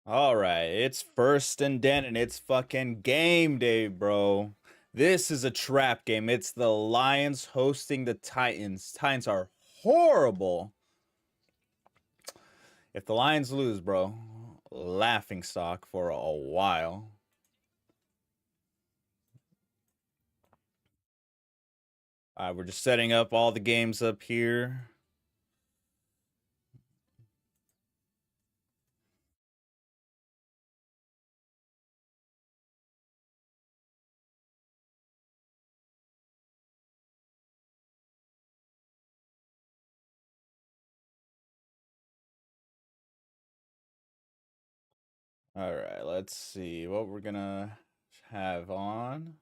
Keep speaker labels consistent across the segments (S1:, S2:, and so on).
S1: All right, it's first and 10, and it's fucking game day, bro. This is a trap game. It's the Lions hosting the Titans. Titans are horrible. If the Lions lose, bro, laughing stock for a while. All right, we're just setting up all the games up here. All right, let's see what we're gonna have on.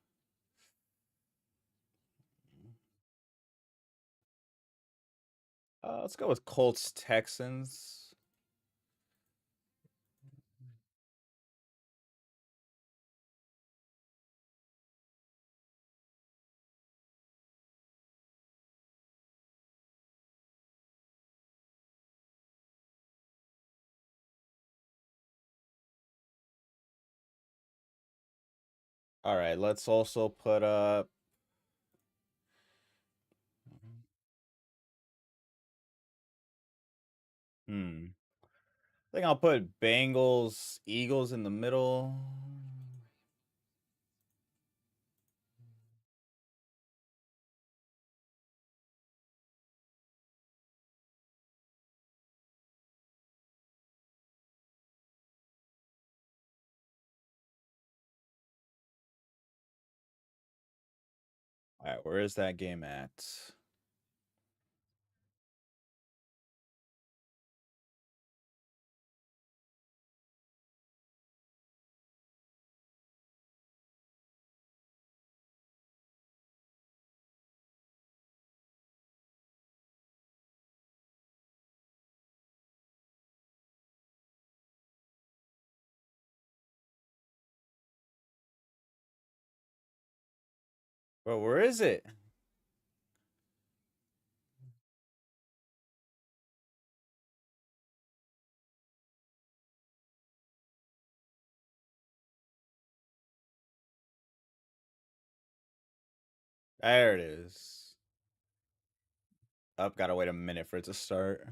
S1: Let's go with Colts Texans. All right, let's also put up. Hmm. I think I'll put Bengals, Eagles in the middle. All right, where is that game at? Bro, where is it? There it is. Up, gotta wait a minute for it to start.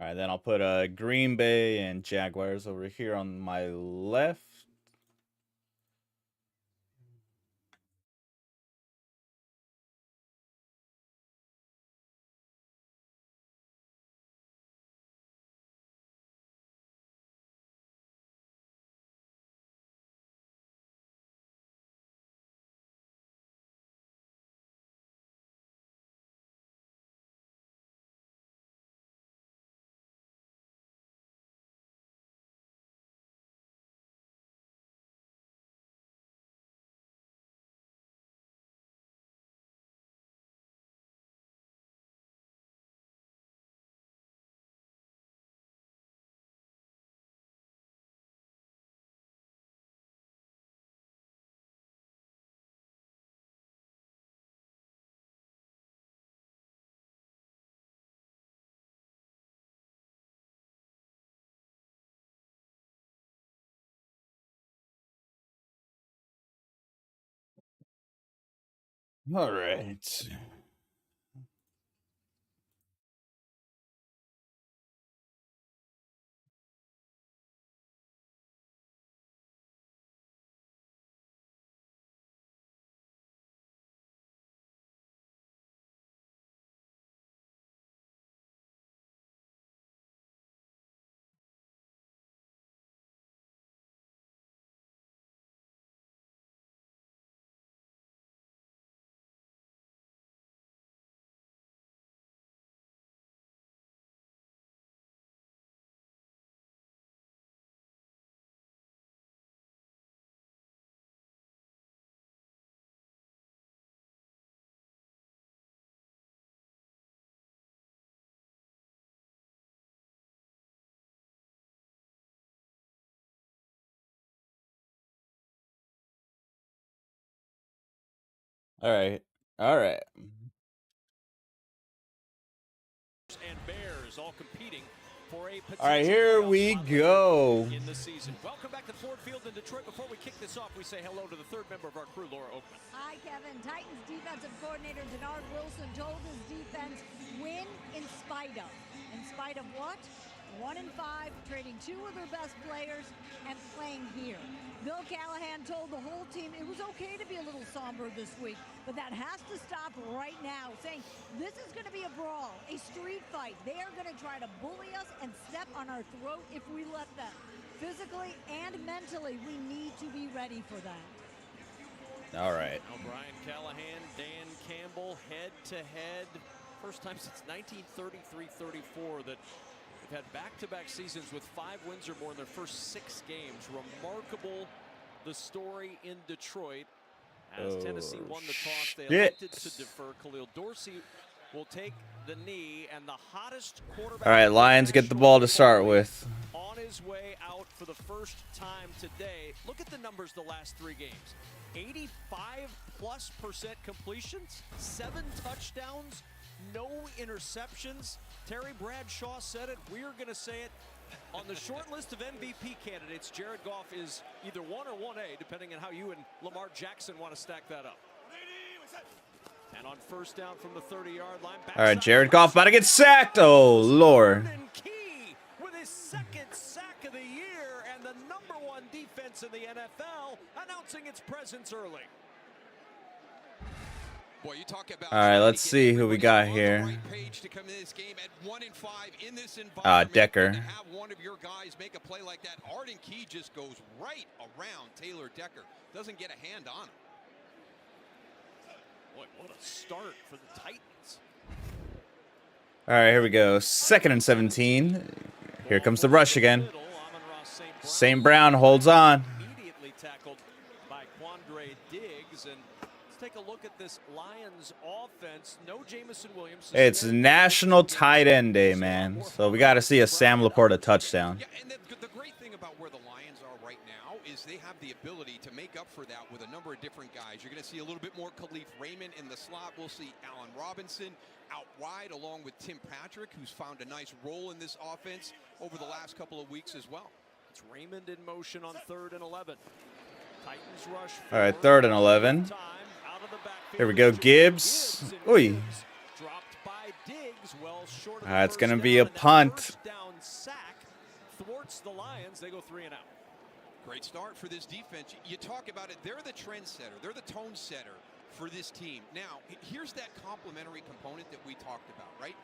S1: All right, then I'll put Green Bay and Jaguars over here on my left. All right. All right. All right.
S2: And Bears all competing for a
S1: All right, here we go.
S2: in the season. Welcome back to Ford Field in Detroit. Before we kick this off, we say hello to the third member of our crew, Laura Oakman.
S3: Hi, Kevin. Titans defensive coordinator Denard Wilson told his defense, win in spite of. In spite of what? 1-5, trading 2 of their best players and playing here. Bill Callahan told the whole team it was okay to be a little somber this week, but that has to stop right now, saying this is going to be a brawl, a street fight. They are going to try to bully us and step on our throat if we let them. Physically and mentally, we need to be ready for that.
S1: All right.
S2: Now Brian Callahan, Dan Campbell, head-to-head. First time since 1933-34 that they've had back-to-back seasons with 5 wins or more in their first 6 games. Remarkable, the story in Detroit. As Tennessee won the toss, they elected to defer. Khalil Dorsey will take the knee, and the hottest quarterback.
S1: All right, Lions get the ball to start with.
S2: On his way out for the first time today. Look at the numbers the last 3 games. 85+% completions, 7 touchdowns, no interceptions. Terry Bradshaw said it. We're going to say it. On the short list of MVP candidates, Jared Goff is either 1 or 1A, depending on how you and Lamar Jackson want to stack that up. And on first down from the 30-yard line.
S1: All right, Jared Goff about to get sacked. Oh, Lord.
S2: Key with his 2nd sack of the year and the #1 defense in the NFL announcing its presence early.
S4: Boy, you talk about
S1: all right, let's see who we got here. Decker.
S4: To have one of your guys make a play like that, Arden Key just goes right around Taylor Decker. Doesn't get a hand on him.
S2: Boy, what a start for the Titans.
S1: All right, here we go. 2nd and 17. Here comes the rush again. St. Brown holds on.
S2: Immediately tackled by Quandre Diggs, and let's take a look at this Lions offense. No Jamison Williams.
S1: It's National Tight End Day, man. So we got to see a Sam Laporta touchdown.
S4: Yeah, and the great thing about where the Lions are right now is they have the ability to make up for that with a number of different guys. You're going to see a little bit more Khalif Raymond in the slot. We'll see Allen Robinson out wide along with Tim Patrick, who's found a nice role in this offense over the last couple of weeks as well.
S2: It's Raymond in motion on 3rd and 11. Titans rush.
S1: All right, 3rd and 11. Here we go, Gibbs. Oy.
S2: Dropped by Diggs, well short of
S1: It's going to be a punt.
S2: Down sack thwarts the Lions. They go 3 and out.
S4: Great start for this defense. You talk about it. They're the trendsetter. They're the tone setter for this team. Now, here's that complementary component that we talked about, right?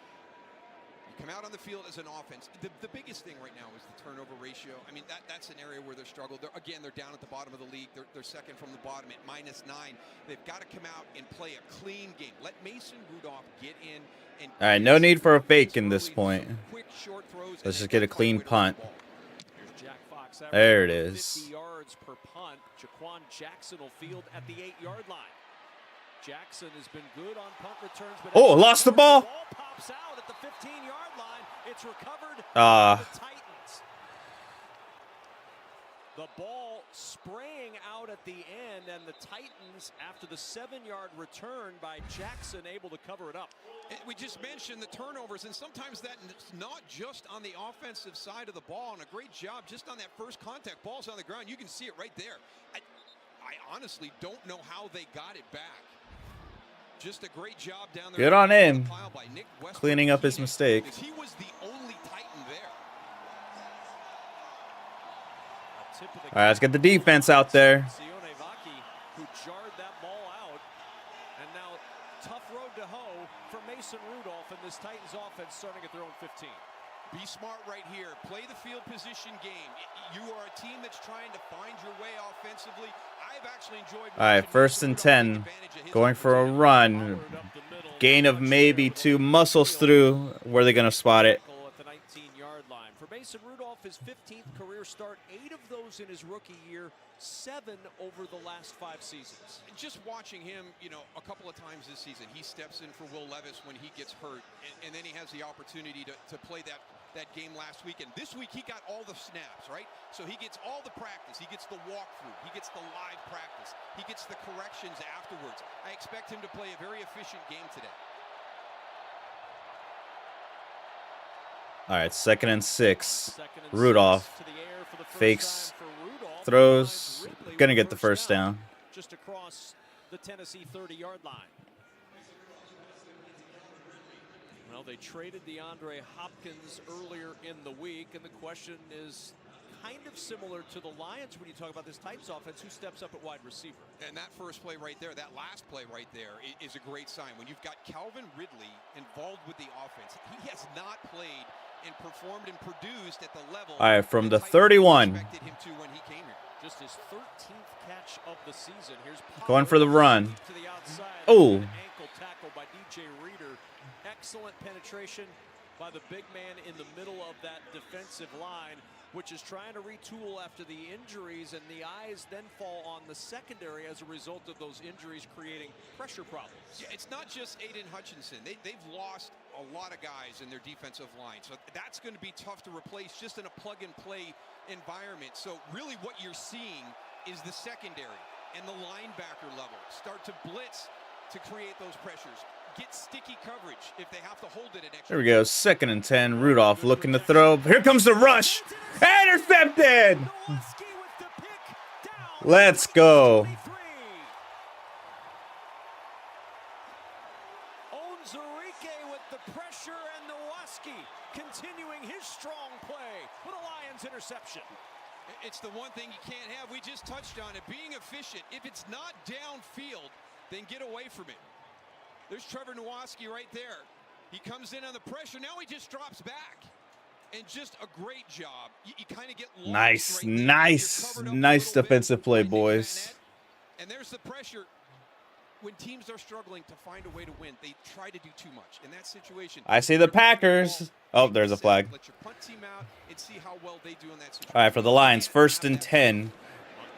S4: You come out on the field as an offense. The biggest thing right now is the turnover ratio. I mean, that's an area where they're struggled. They're down at the bottom of the league. They're 2nd from the bottom at -9. They've got to come out and play a clean game. Let Mason Rudolph get in. And
S1: All right, no need for a fake in this point. Let's just get a clean punt. There it is.
S2: 50 yards per punt. Jaquan Jackson will field at the 8-yard line. Jackson has been good on punt returns, but
S1: lost the ball.
S2: The ball pops out at the 15-yard line. It's recovered by the Titans. The ball spraying out at the end, and the Titans, after the 7-yard return by Jackson, able to cover it up.
S4: We just mentioned the turnovers, and sometimes that's not just on the offensive side of the ball, and a great job just on that first contact. Ball's on the ground. You can see it right there. I honestly don't know how they got it back. Just a great job down there.
S1: Good on him, cleaning up his mistake.
S4: He was the only Titan there.
S1: All right, let's get the defense out there.
S2: Who jarred that ball out, and now tough road to hoe for Mason Rudolph and this Titans offense starting at their own 15.
S4: Be smart right here. Play the field position game. You are a team that's trying to find your way offensively. I've actually enjoyed.
S1: All right, 1st and 10. Going for a run. Gain of maybe 2. Muscles through. Where are they going to spot it?
S2: At the 19-yard line. For Mason Rudolph, his 15th career start, 8 of those in his rookie year, 7 over the last 5 seasons.
S4: Just watching him, a couple of times this season, he steps in for Will Levis when he gets hurt, and then he has the opportunity to play that that game last weekend. This week he got all the snaps, right? So he gets all the practice. He gets the walkthrough. He gets the live practice. He gets the corrections afterwards. I expect him to play a very efficient game today.
S1: All right, 2nd and 6. Rudolph fakes, throws, gonna get the first down.
S2: Just across the Tennessee 30-yard line. Well, they traded DeAndre Hopkins earlier in the week, and the question is kind of similar to the Lions when you talk about this Titans offense. Who steps up at wide receiver?
S4: And that first play right there, that last play right there is a great sign. When you've got Calvin Ridley involved with the offense, he has not played and performed and produced at the level.
S1: All right, from the 31.
S4: Expected him to when he came here.
S2: Just his 13th catch of the season. Here's
S1: Going for the run.
S2: to the outside.
S1: Oh.
S2: Ankle tackle by DJ Reader. Excellent penetration by the big man in the middle of that defensive line, which is trying to retool after the injuries, and the eyes then fall on the secondary as a result of those injuries, creating pressure problems.
S4: Yeah, it's not just Aiden Hutchinson. They've lost a lot of guys in their defensive line, so that's going to be tough to replace just in a plug-and-play environment. So really what you're seeing is the secondary and the linebacker level start to blitz to create those pressures. Get sticky coverage if they have to hold it an extra.
S1: There we go. 2nd and 10. Rudolph looking to throw. Here comes the rush. Intercepted. Let's go.
S2: Onzarike with the pressure, and Nowaski continuing his strong play with a Lions interception.
S4: It's the one thing you can't have. We just touched on it. Being efficient. If it's not downfield, then get away from it. There's Trevor Nowaski right there. He comes in on the pressure. Now he just drops back. And just a great job. You kind of get lost
S1: Nice defensive play, boys.
S4: And there's the pressure. When teams are struggling to find a way to win, they try to do too much. In that situation,
S1: I see the Packers. Oh, there's a flag.
S4: Let your punt team out and see how well they do in that situation.
S1: All right, for the Lions, 1st and 10.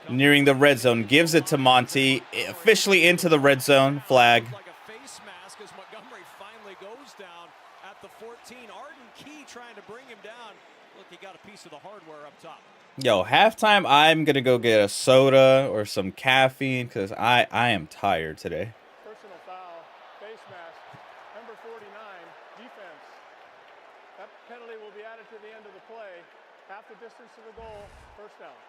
S1: Nearing the red zone. Gives it to Monty. Officially into the red zone. Flag.
S2: Like a face mask as Montgomery finally goes down at the 14. Arden Key trying to bring him down. Look, he got a piece of the hardware up top.
S1: Yo, halftime, I'm going to go get a soda or some caffeine because I am tired today.
S5: Personal foul, face mask, number 49, defense. That penalty will be added to the end of the play. Half the distance to the goal, first down.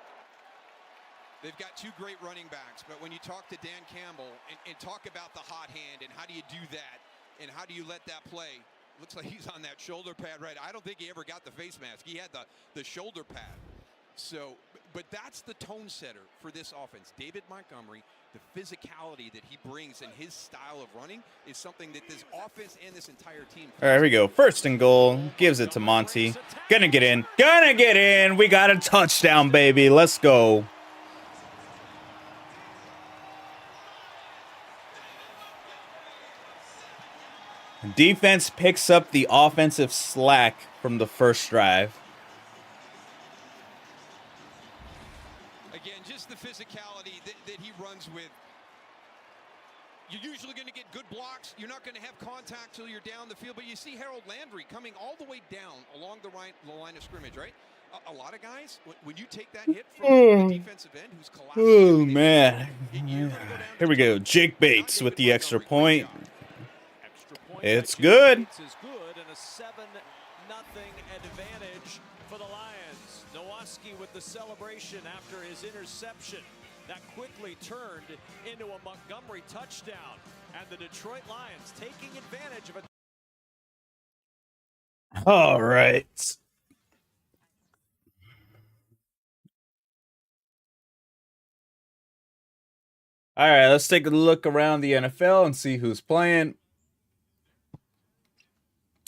S4: They've got two great running backs, but when you talk to Dan Campbell and talk about the hot hand and how do you do that and how do you let that play, looks like he's on that shoulder pad, right? I don't think he ever got the face mask. He had the shoulder pad. So, but that's the tone setter for this offense. David Montgomery, the physicality that he brings and his style of running is something that this offense and this entire team.
S1: All right, here we go. 1st and goal. Gives it to Monty. Gonna get in. Gonna get in. We got a touchdown, baby. Let's go. Defense picks up the offensive slack from the first drive.
S4: Again, just the physicality that he runs with. You're usually going to get good blocks. You're not going to have contact till you're down the field. But you see Harold Landry coming all the way down along the line of scrimmage, right? A lot of guys, when you take that hit from the defensive end who's collapsing.
S1: Oh, man. Here we go. Jake Bates with the extra point. It's good.
S2: It's good, and a 7-0 advantage for the Lions. Nowaski with the celebration after his interception. That quickly turned into a Montgomery touchdown. And the Detroit Lions taking advantage of it.
S1: All right. All right, let's take a look around the NFL and see who's playing.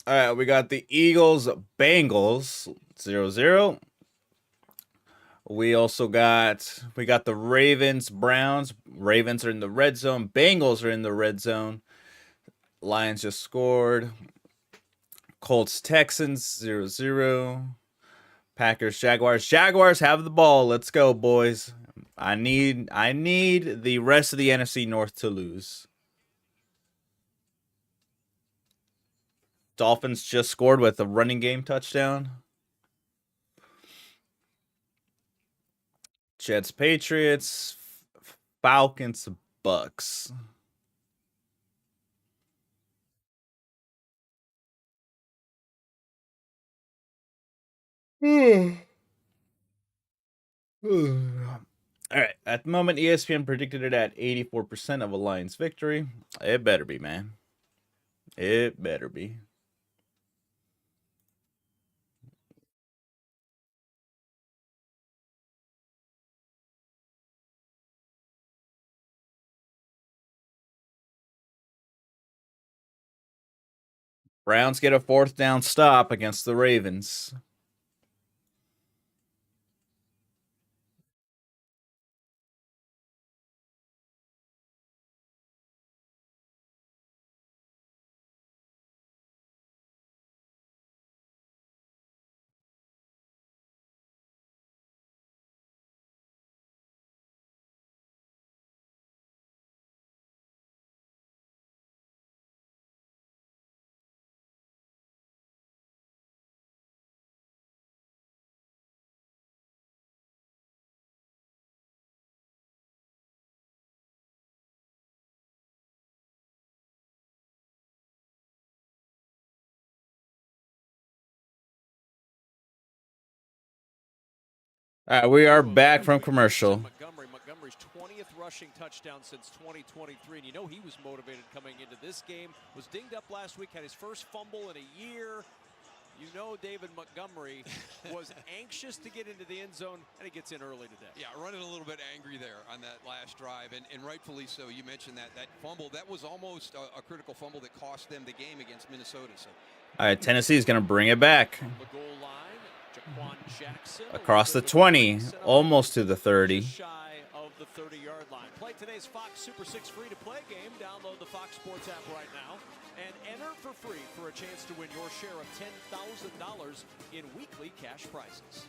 S1: All right, we got the Eagles, Bengals, 0-0. We also got the Ravens, Browns. Ravens are in the red zone. Bengals are in the red zone. Lions just scored. Colts, Texans, 0-0. Packers, Jaguars. Jaguars have the ball. Let's go, boys. I need the rest of the NFC North to lose. Dolphins just scored with a running game touchdown. Jets, Patriots, Falcons, Bucks. All right. At the moment, ESPN predicted it at 84% of a Lions victory. It better be, man. It better be. Browns get a 4th down stop against the Ravens. All right, we are back from commercial.
S2: Montgomery's 20th rushing touchdown since 2023, and you know he was motivated coming into this game. Was dinged up last week, had his first fumble in a year. You know David Montgomery was anxious to get into the end zone, and he gets in early today.
S4: Yeah, running a little bit angry there on that last drive, and rightfully so. You mentioned that fumble. That was almost a critical fumble that cost them the game against Minnesota. So,
S1: All right, Tennessee is going to bring it back.
S2: The goal line. Jackson,
S1: across the 20, almost to the 30.
S2: Shy of the 30-yard line. Play today's Fox Super 6 free-to-play game. Download the Fox Sports app right now and enter for free for a chance to win your share of $10,000 in weekly cash prizes.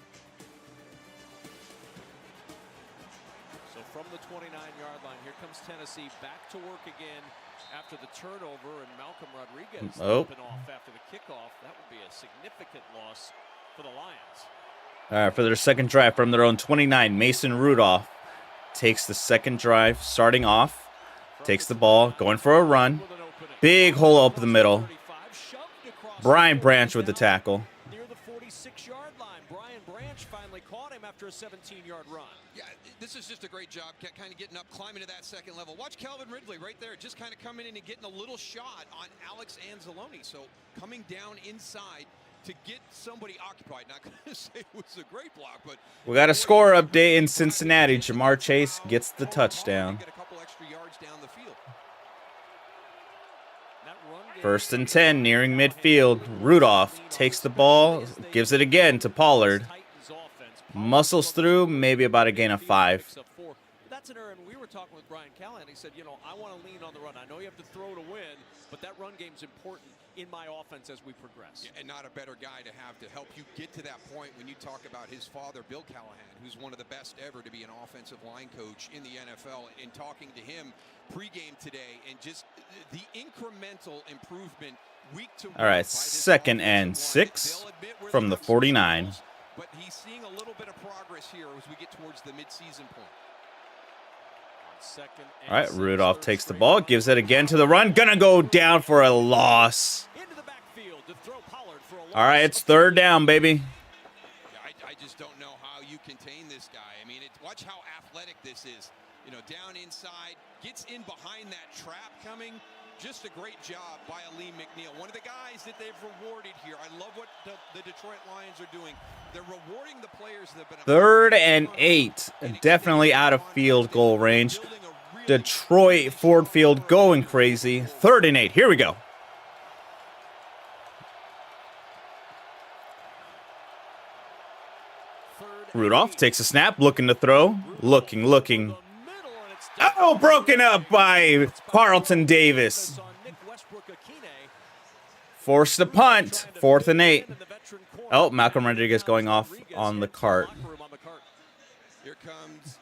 S2: So from the 29-yard line, here comes Tennessee back to work again after the turnover, and Malcolm Rodriguez jumping off after the kickoff. That would be a significant loss for the Lions.
S1: All right, for their second drive from their own 29, Mason Rudolph takes the second drive, starting off, takes the ball, going for a run. Big hole up the middle. Brian Branch with the tackle.
S2: Near the 46-yard line, Brian Branch finally caught him after a 17-yard run.
S4: Yeah, this is just a great job, kind of getting up, climbing to that second level. Watch Calvin Ridley right there, just kind of coming in and getting a little shot on Alex Anzalone. So coming down inside to get somebody occupied. Not going to say it was a great block, but
S1: we got a score update in Cincinnati. Ja'Marr Chase gets the touchdown.
S4: Get a couple extra yards down the field.
S1: 1st and 10, nearing midfield. Rudolph takes the ball, gives it again to Pollard. Muscles through, maybe about a gain of 5.
S2: That's an error, and we were talking with Brian Callahan. He said, you know, I want to lean on the run. I know you have to throw to win, but that run game's important in my offense as we progress.
S4: Yeah, and not a better guy to have to help you get to that point when you talk about his father, Bill Callahan, who's one of the best ever to be an offensive line coach in the NFL. And talking to him pregame today, and just the incremental improvement week to week.
S1: All right, 2nd and 6 from the 49.
S4: But he's seeing a little bit of progress here as we get towards the midseason point.
S1: All right, Rudolph takes the ball, gives it again to the run. Gonna go down for a loss. All right, it's 3rd down, baby.
S4: I just don't know how you contain this guy. I mean, watch how athletic this is. You know, down inside, gets in behind that trap coming. Just a great job by Aleem McNeil. One of the guys that they've rewarded here. I love what the Detroit Lions are doing. They're rewarding the players that have been
S1: 3rd and 8. Definitely out of field goal range. Detroit Ford Field going crazy. 3rd and 8. Here we go. Rudolph takes a snap, looking to throw. Looking. Oh, broken up by Carlton Davis. Forced a punt. 4th and 8. Oh, Malcolm Rodriguez going off on the cart.
S4: Here comes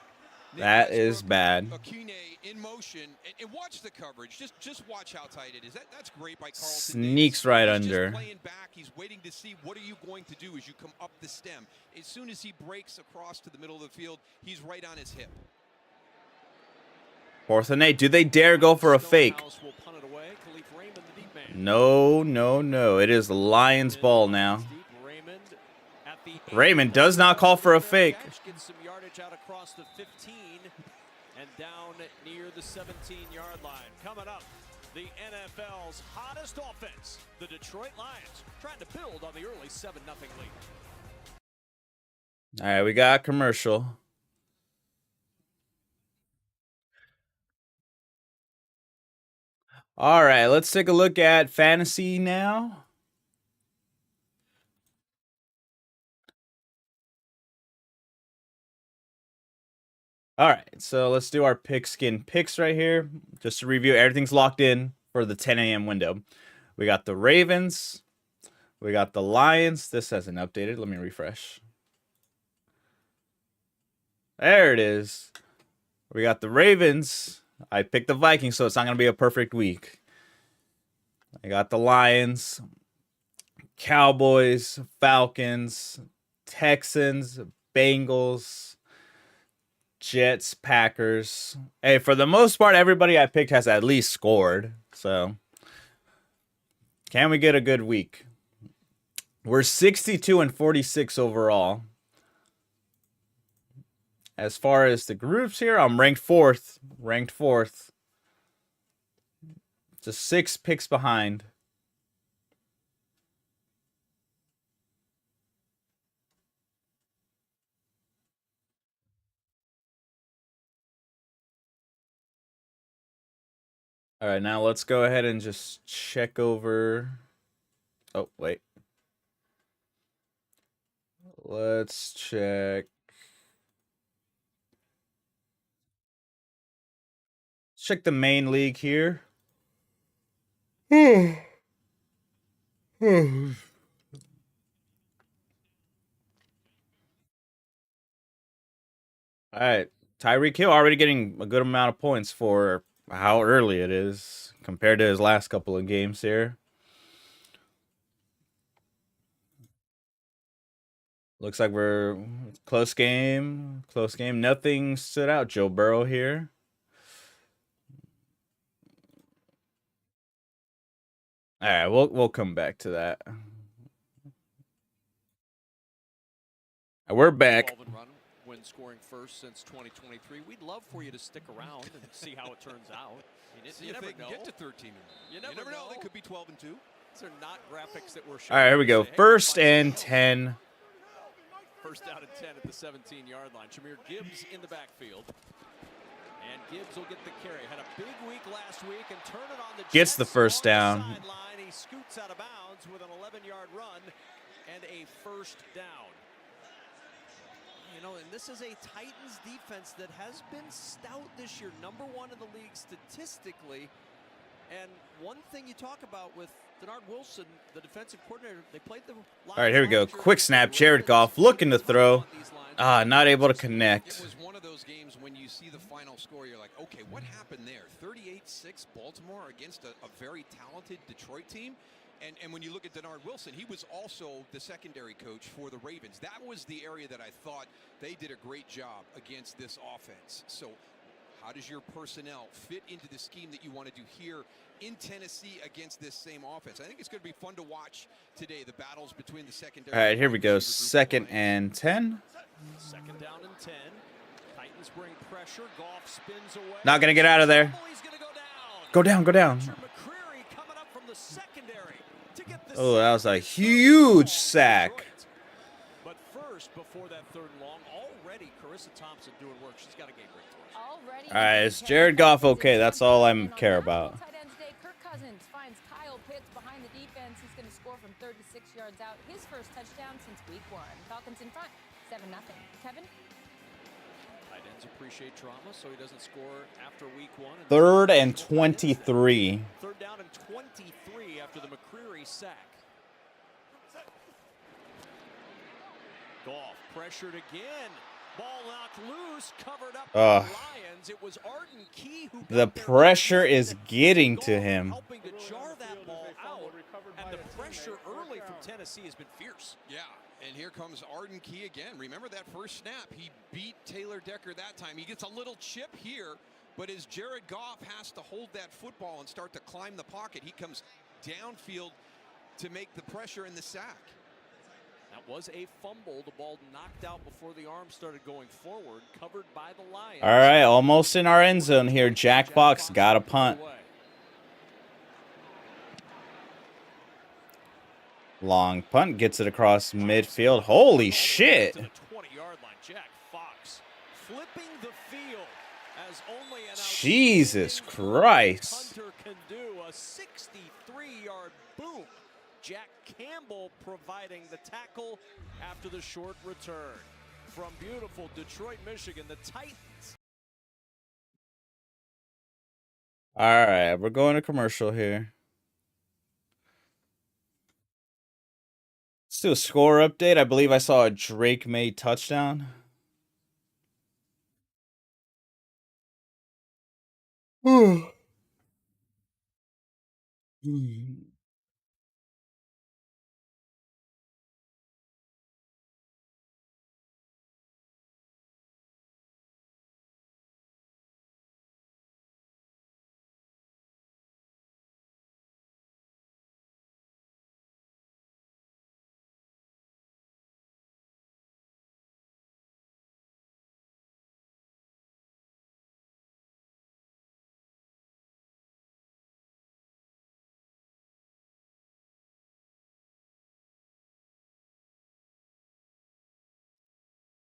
S1: That is bad.
S4: Akine in motion, and watch the coverage. Just watch how tight it is. That's great by Carlton.
S1: Sneaks right
S4: He's
S1: under.
S4: Just playing back. He's waiting to see what are you going to do as you come up the stem. As soon as he breaks across to the middle of the field, he's right on his hip.
S1: 4th and 8. Do they dare go for a fake? No, no, no. It is the Lions' ball now. Raymond does not call for a fake.
S2: Gets some yardage out across the 15 and down near the 17-yard line. Coming up, the NFL's hottest offense, the Detroit Lions, trying to build on the early 7-0 lead.
S1: All right, we got a commercial. All right, let's take a look at fantasy now. All right, so let's do our pigskin picks right here. Just to review, everything's locked in for the 10 a.m. window. We got the Ravens. We got the Lions. This hasn't updated. Let me refresh. There it is. We got the Ravens. I picked the Vikings, so it's not going to be a perfect week. I got the Lions, Cowboys, Falcons, Texans, Bengals, Jets, Packers. Hey, for the most part, everybody I picked has at least scored. So, can we get a good week? We're 62 and 46 overall. As far as the groups here, I'm ranked fourth. Just 6 picks behind. All right, now let's go ahead and just check over. Oh, wait. Let's check. Check the main league here. All right, Tyreek Hill already getting a good amount of points for how early it is compared to his last couple of games here. Looks like we're close game. Nothing stood out. Joe Burrow here. All right, we'll come back to that. We're back.
S2: When scoring first since 2023, we'd love for you to stick around and see how it turns out.
S4: You never know. Get to 13. You never know. They could be 12 and 2.
S2: These are not graphics that we're showing.
S1: All right, here we go. First and 10.
S2: First down and 10 at the 17-yard line. Jahmyr Gibbs in the backfield. And Gibbs will get the carry. Had a big week last week and turn it on the
S1: Gets the first down.
S2: He scoots out of bounds with an 11-yard run and a first down. You know, and this is a Titans defense that has been stout this year, #1 in the league statistically. And one thing you talk about with Denard Wilson, the defensive coordinator, they played the Lions.
S1: All right, here we go. Quick snap. Jared Goff looking to throw. Not able to connect.
S4: It was one of those games when you see the final score, you're like, okay, what happened there? 38-6 Baltimore against a very talented Detroit team. And when you look at Denard Wilson, he was also the secondary coach for the Ravens. That was the area that I thought they did a great job against this offense. So how does your personnel fit into the scheme that you want to do here in Tennessee against this same offense? I think it's going to be fun to watch today, the battles between the secondary.
S1: All right, here we go. Second and 10.
S2: Second down and 10. Titans bring pressure. Goff spins away.
S1: Not going to get out of there.
S2: He's going to go down.
S1: Go down.
S2: McCreary coming up from the secondary to get the
S1: Oh, that was a huge sack.
S2: But first, before that third and long, already Carissa Thompson doing work. She's got a game break for us.
S1: All right, is Jared Goff okay? That's all I care about.
S6: Kirk Cousins finds Kyle Pitts behind the defense. He's going to score from 36 yards out. His first touchdown since week 1. Falcons in front, 7-0. Kevin?
S2: Tight ends appreciate drama, so he doesn't score after week 1.
S1: Third and 23.
S2: Third down and 23 after the McCreary sack. Goff pressured again. Ball knocked loose, covered up
S1: Ugh.
S2: by the Lions. It was Arden Key who
S1: The
S2: got there
S1: pressure
S2: at the
S1: is
S2: end.
S1: getting
S2: Goal
S1: to him.
S2: helping to jar that ball out, and the pressure early from Tennessee has been fierce.
S4: Yeah, and here comes Arden Key again. Remember that first snap? He beat Taylor Decker that time. He gets a little chip here, but as Jared Goff has to hold that football and start to climb the pocket, he comes downfield to make the pressure in the sack.
S2: That was a fumble. The ball knocked out before the arm started going forward, covered by the Lions.
S1: All right, almost in our end zone here. Jack Fox got a punt. Long punt, gets it across midfield. Holy shit.
S2: 20-yard line. Jack Fox flipping the field as only an
S1: Jesus Christ.
S2: punter can do. A 63-yard boom. Jack Campbell providing the tackle after the short return. From beautiful Detroit, Michigan, the Titans.
S1: All right, we're going to commercial here. Let's do a score update. I believe I saw a Drake May touchdown.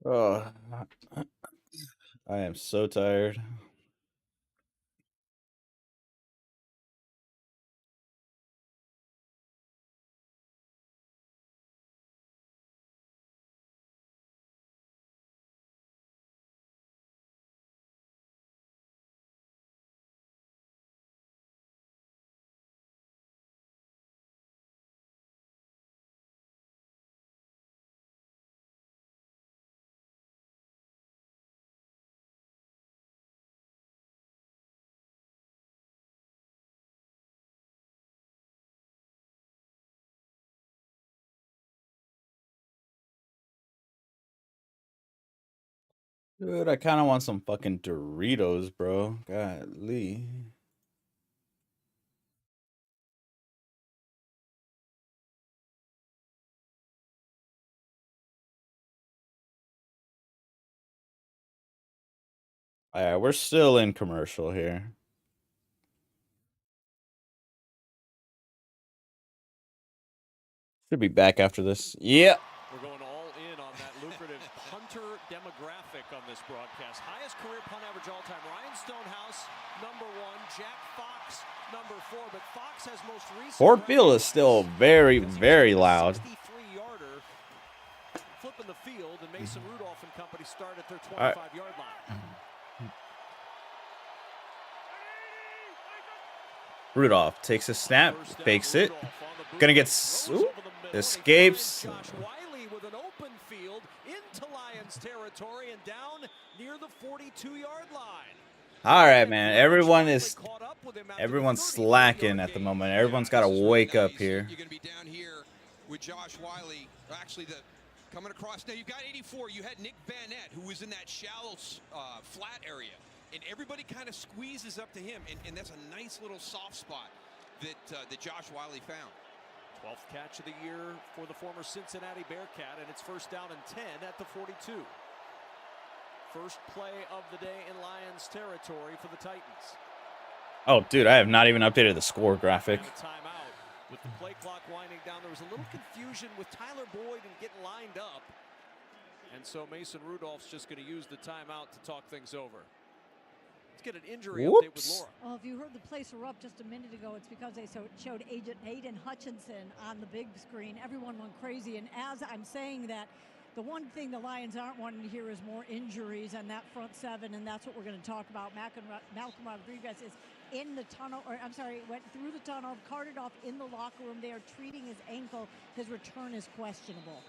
S1: Oh, I am so tired. Dude, I kind of want some fucking Doritos, bro. Golly. All right, we're still in commercial here. Should be back after this. Yeah.
S2: We're going all in on that lucrative punter demographic on this broadcast. Highest career punt average all time. Ryan Stonehouse, #1. Jack Fox, #4. But Fox has most recent.
S1: Ford Field is still very, very loud.
S2: 63-yarder flipping the field, and Mason Rudolph and company start at their 25-yard line.
S1: Rudolph takes a snap, fakes it. Gonna get escapes.
S2: Josh Wiley with an open field into Lions territory and down near the 42-yard line.
S1: All right, man. Everyone's slacking at the moment. Everyone's got to wake up here.
S4: You're going to be down here with Josh Wiley. Actually, coming across now, you've got 84. You had Nick Bannett, who was in that shallow flat area. And everybody kind of squeezes up to him, and that's a nice little soft spot that Josh Wiley found.
S2: 12th catch of the year for the former Cincinnati Bearcat, and it's first down and 10 at the 42. First play of the day in Lions territory for the Titans.
S1: Oh, dude, I have not even updated the score graphic.
S2: And a timeout. With the play clock winding down, there was a little confusion with Tyler Boyd and getting lined up. And so Mason Rudolph's just going to use the timeout to talk things over. Let's get an injury update with Laura.
S3: Well, if you heard the place erupt just a minute ago, it's because they showed Agent Aiden Hutchinson on the big screen. Everyone went crazy. And as I'm saying that, the one thing the Lions aren't wanting to hear is more injuries on that front seven, and that's what we're going to talk about. Malcolm Rodriguez is in the tunnel, or I'm sorry, went through the tunnel, carted off in the locker room. They are treating his ankle. His return is questionable.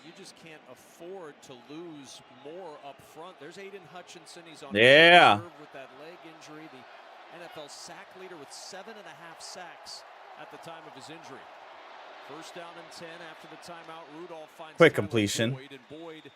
S2: You just can't afford to lose more up front. There's Aiden Hutchinson. He's on
S1: Yeah.
S2: reserve with that leg injury. The NFL sack leader with 7.5 sacks at the time of his injury. First down and 10 after the timeout. Rudolph finds
S1: Quick
S2: Tyler
S1: completion.
S2: Boyd, and Boyd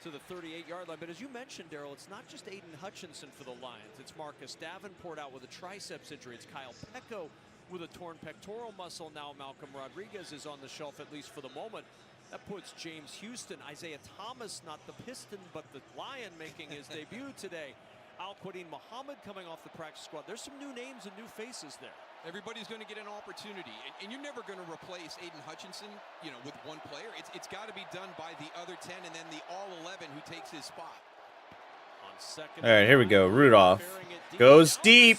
S2: to the 38-yard line. But as you mentioned, Daryl, it's not just Aiden Hutchinson for the Lions. It's Marcus Davenport out with a triceps injury. It's Kyle Pecco with a torn pectoral muscle. Now Malcolm Rodriguez is on the shelf, at least for the moment. That puts James Houston, Isaiah Thomas, not the Piston, but the Lion, making his debut today. Al-Quadin Muhammad coming off the practice squad. There's some new names and new faces there.
S4: Everybody's going to get an opportunity, and you're never going to replace Aiden Hutchinson, with one player. It's got to be done by the other 10, and then the all-11 who takes his spot.
S2: On second.
S1: All right, here we go. Rudolph goes deep.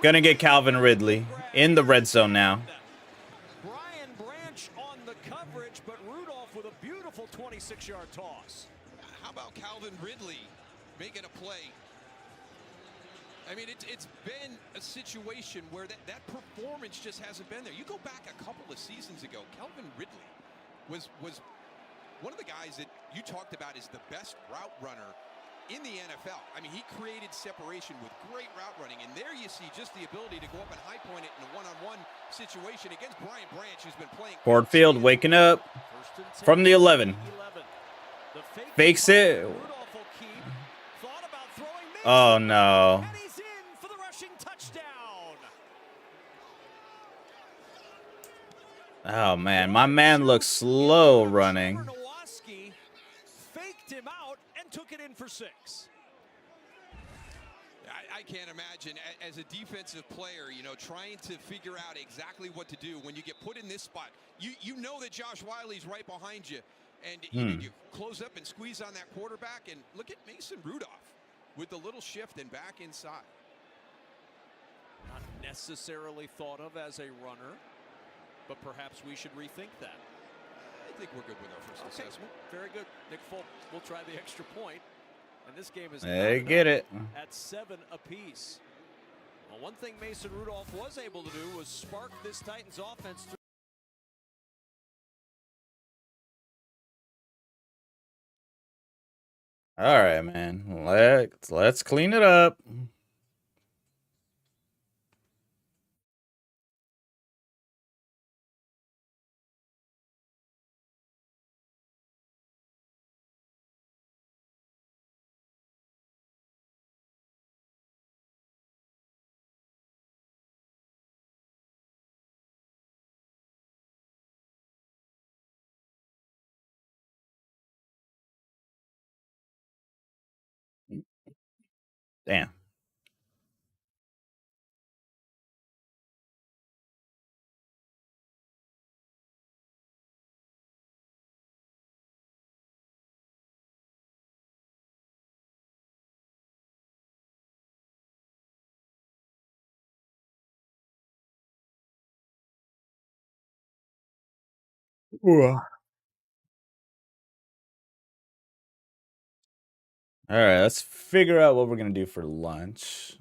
S1: Gonna get Calvin Ridley in the red zone now.
S2: Brian Branch on the coverage, but Rudolph with a beautiful 26-yard toss.
S4: How about Calvin Ridley making a play? I mean, it's been a situation where that performance just hasn't been there. You go back a couple of seasons ago, Calvin Ridley was one of the guys that you talked about as the best route runner in the NFL. I mean, he created separation with great route running, and there you see just the ability to go up and high point it in a one-on-one situation against Brian Branch, who's been playing.
S1: Ford Field waking up from the 11. Fakes it. Oh, no.
S2: And he's in for the rushing touchdown.
S1: Oh, man. My man looks slow running.
S2: Faked him out and took it in for 6.
S4: I can't imagine, as a defensive player, trying to figure out exactly what to do when you get put in this spot. You know that Josh Wiley's right behind you, and you close up and squeeze on that quarterback, and look at Mason Rudolph with the little shift and back inside.
S2: Not necessarily thought of as a runner, but perhaps we should rethink that.
S4: I think we're good with our first assessment.
S2: Very good. Nick Folk will try the extra point, and this game is
S1: They get it.
S2: at 7 apiece. Well, one thing Mason Rudolph was able to do was spark this Titans offense.
S1: All right, man. Let's clean it up. Damn. All right, let's figure out what we're going to do for lunch.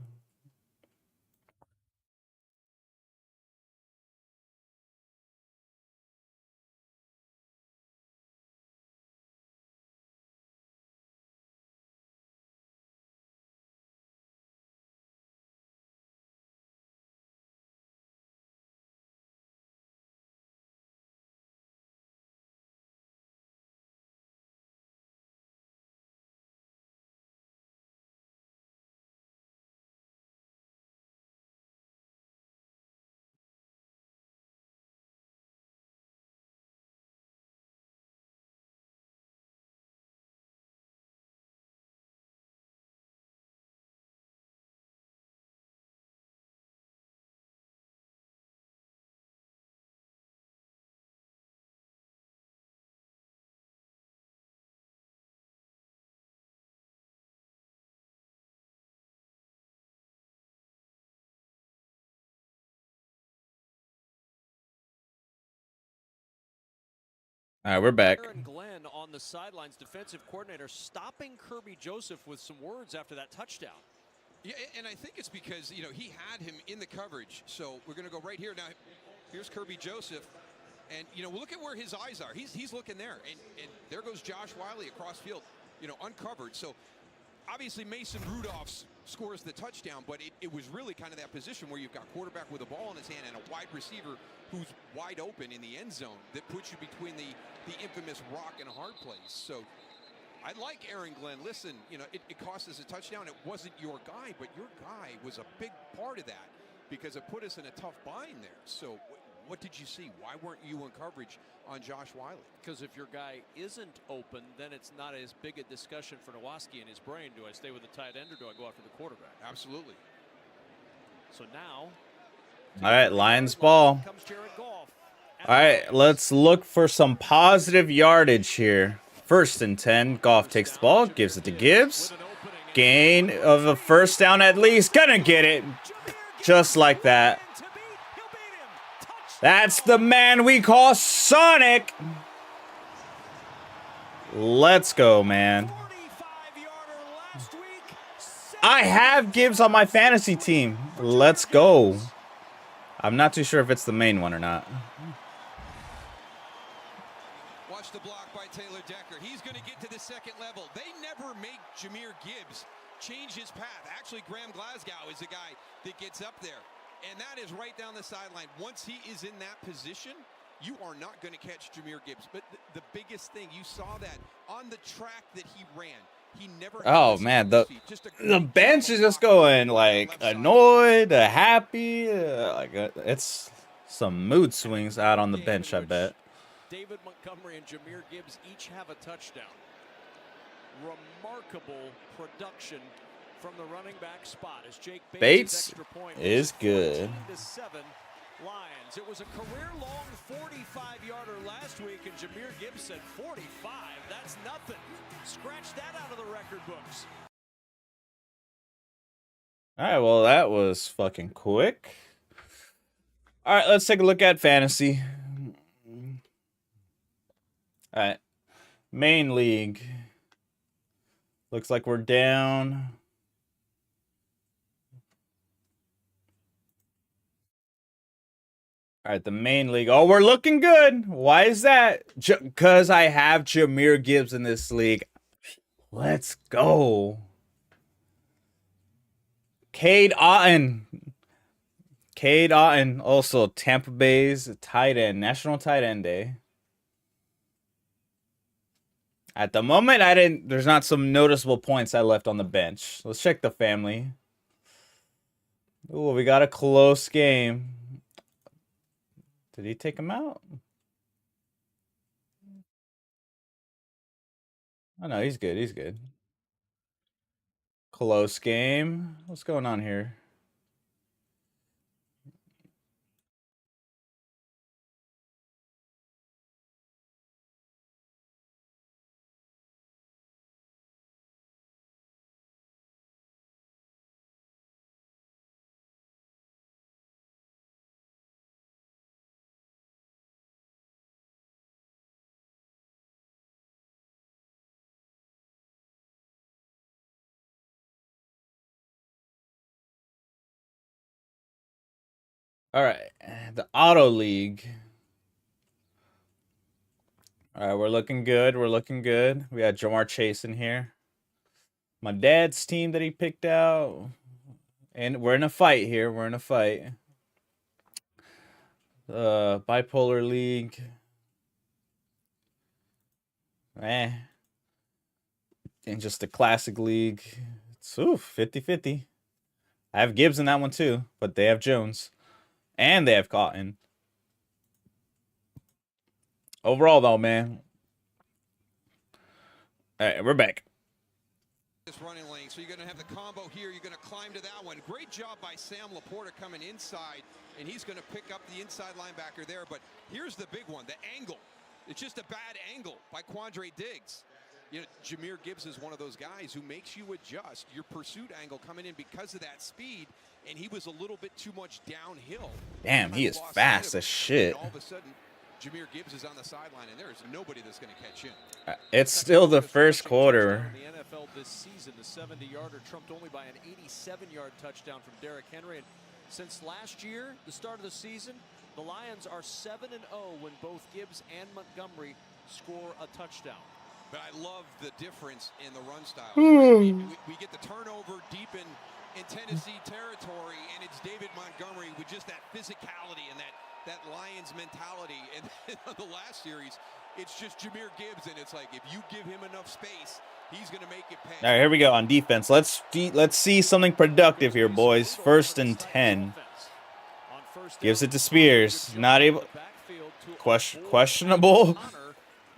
S1: All right, we're back.
S2: Aaron Glenn on the sidelines, defensive coordinator, stopping Kirby Joseph with some words after that touchdown.
S4: Yeah, and I think it's because, you know, he had him in the coverage. So we're going to go right here. Now, here's Kirby Joseph. And, you know, look at where his eyes are. He's looking there. And there goes Josh Wiley across field, you know, uncovered. So obviously Mason Rudolph scores the touchdown, but it was really kind of that position where you've got quarterback with a ball in his hand and a wide receiver who's wide open in the end zone that puts you between the infamous rock and a hard place. So I like Aaron Glenn. Listen, you know, it cost us a touchdown. It wasn't your guy, but your guy was a big part of that because it put us in a tough bind there. So what did you see? Why weren't you in coverage on Josh Wiley?
S2: Because if your guy isn't open, then it's not as big a discussion for Nowaski in his brain. Do I stay with the tight end or do I go after the quarterback?
S4: Absolutely.
S2: So now.
S1: All right, Lions ball. All right, let's look for some positive yardage here. 1st and 10. Goff takes the ball, gives it to Gibbs. Gain of a first down at least. Gonna get it. Just like that. That's the man we call Sonic. Let's go, man. I have Gibbs on my fantasy team. Let's go. I'm not too sure if it's the main one or not.
S4: Watch the block by Taylor Decker. He's going to get to the second level. They never make Jahmyr Gibbs change his path. Actually, Graham Glasgow is the guy that gets up there. And that is right down the sideline. Once he is in that position, you are not going to catch Jahmyr Gibbs. But the biggest thing, you saw that on the track that he ran. He never.
S1: Oh man, the bench is just going like annoyed, happy, it's some mood swings out on the bench. I bet.
S2: David Montgomery and Jahmyr Gibbs each have a touchdown. Remarkable production from the running back spot as Jake
S1: Bates is good.
S2: 14-7 Lions. It was a career-long 45-yarder last week, and Jahmyr Gibbs said 45. That's nothing. Scratch that out of the record books.
S1: All right, well, that was fucking quick. All right, let's take a look at fantasy. All right, main league. Looks like we're down. All right, the main league. Oh, we're looking good. Why is that? Because I have Jahmyr Gibbs in this league. Let's go. Cade Otton. Cade Otton. Also, Tampa Bay's tight end. National Tight End Day. At the moment, there's not some noticeable points I left on the bench. Let's check the family. Ooh, we got a close game. Did he take him out? Oh, no, he's good. He's good. Close game. What's going on here? All right, the Auto League. All right, we're looking good. We're looking good. We got Jamar Chase in here. My dad's team that he picked out. And we're in a fight here. We're in a fight. Bipolar League. And just the Classic League. It's 50-50. I have Gibbs in that one too, but they have Jones. And they have Cotton. Overall, though, man. All right, we're back.
S4: This running lane, so you're going to have the combo here. You're going to climb to that one. Great job by Sam Laporta coming inside, and he's going to pick up the inside linebacker there. But here's the big one, the angle. It's just a bad angle by Quandre Diggs. You know, Jahmyr Gibbs is one of those guys who makes you adjust your pursuit angle coming in because of that speed, and he was a little bit too much downhill.
S1: Damn, he is fast as shit.
S4: All of a sudden, Jahmyr Gibbs is on the sideline, and there is nobody that's going to catch him.
S1: It's still the first quarter.
S2: The NFL this season. The 70-yarder trumped only by an 87-yard touchdown from Derrick Henry. And since last year, the start of the season, the Lions are 7-0 when both Gibbs and Montgomery score a touchdown.
S4: But I love the difference in the run style. We get the turnover deep in Tennessee territory, and it's David Montgomery with just that physicality and that Lions mentality. And the last series, it's just Jahmyr Gibbs, and it's like if you give him enough space, he's going to make it pay.
S1: All right, here we go on defense. Let's see something productive here, boys. 1st and 10. Gives it to Spears. Not able. Questionable.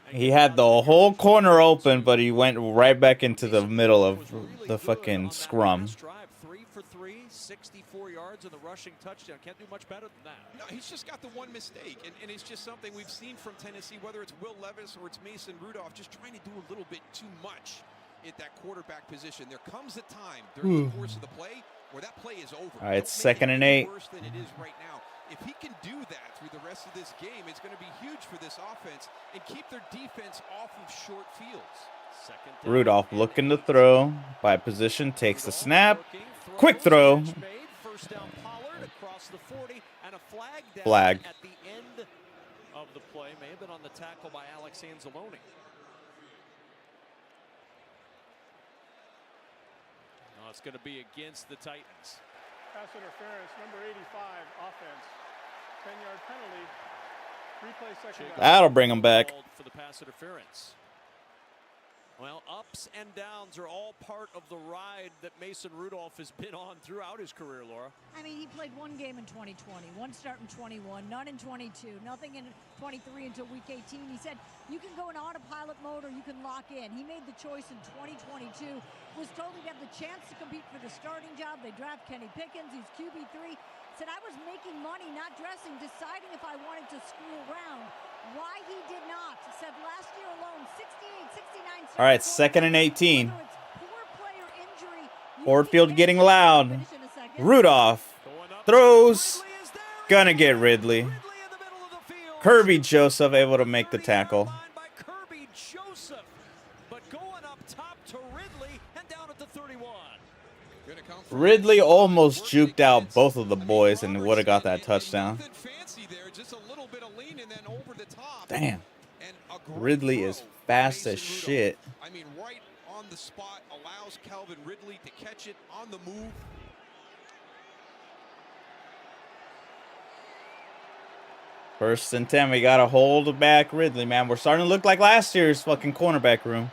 S1: He had the whole corner open, but he went right back into the middle of the fucking scrum.
S2: 3 for 3, 64 yards, and the rushing touchdown. Can't do much better than that.
S4: No, he's just got the one mistake, and it's just something we've seen from Tennessee, whether it's Will Levis or it's Mason Rudolph, just trying to do a little bit too much at that quarterback position. There comes a time during the course of the play where that play is over.
S1: All right, it's 2nd and 8.
S4: Worse than it is right now. If he can do that through the rest of this game, it's going to be huge for this offense and keep their defense off of short fields.
S1: Rudolph looking to throw. By position, takes the snap. Quick throw.
S2: First down, Pollard across the 40, and a flag down
S1: Flag.
S2: at the end of the play. May have been on the tackle by Alex Anzalone. No, it's going to be against the Titans.
S5: Pass interference, number 85, offense. 10-yard penalty. Replay second down.
S1: That'll bring him back.
S2: For the pass interference. Well, ups and downs are all part of the ride that Mason Rudolph has been on throughout his career, Laura.
S3: I mean, he played one game in 2020, one start in 21, none in 22, nothing in 23 until week 18. He said, you can go in autopilot mode or you can lock in. He made the choice in 2022, was told he'd have the chance to compete for the starting job. They draft Kenny Pickens, he's QB3. Said, I was making money, not dressing, deciding if I wanted to screw around. Why he did not. Said last year alone, 68, 69.
S1: All right, 2nd and 18. Ford Field getting loud. Rudolph throws. Gonna get Ridley. Kirby Joseph able to make the tackle.
S2: Kirby Joseph, but going up top to Ridley and down at the 31.
S1: Ridley almost juked out both of the boys and would have got that touchdown. Damn. Ridley is fast as shit.
S4: I mean, right on the spot, allows Calvin Ridley to catch it on the move.
S1: First and 10, we got to hold back Ridley, man. We're starting to look like last year's fucking cornerback room.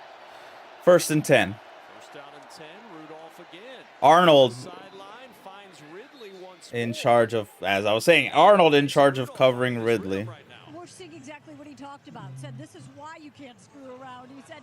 S1: 1st and 10.
S2: First down and 10, Rudolph again.
S1: Arnold
S2: Sideline finds Ridley once
S1: in
S2: more.
S1: charge of, as I was saying, Arnold in charge of covering Ridley.
S3: We're seeing exactly what he talked about. Said this is why you can't screw around. He said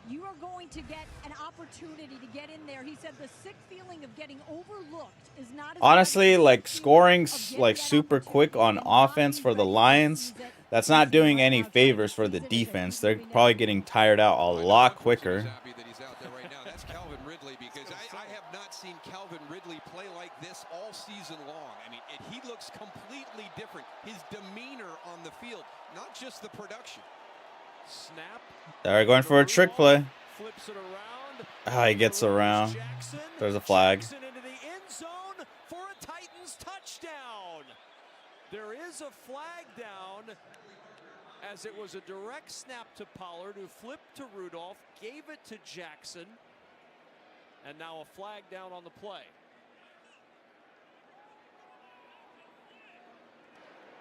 S3: you are going to get an opportunity to get in there. He said the sick feeling of getting overlooked is not as
S1: Honestly,
S3: bad as
S1: like
S3: the
S1: scoring
S3: feeling of getting
S1: like
S3: that
S1: super quick on
S3: opportunity
S1: offense
S3: and
S1: for the
S3: not being
S1: Lions,
S3: ready to use it.
S1: that's not doing any favors for the defense. They're probably getting tired out a lot quicker.
S4: Happy that he's out there right now. That's Calvin Ridley, because I have not seen Calvin Ridley play like this all season long. I mean, he looks completely different. His demeanor on the field, not just the production.
S2: Snap.
S1: They're going for a trick play.
S2: Flips it around.
S1: Ah, he gets around.
S2: Jackson.
S1: There's a flag.
S2: Jackson into the end zone for a Titans touchdown. There is a flag down, as it was a direct snap to Pollard, who flipped to Rudolph, gave it to Jackson, and now a flag down on the play.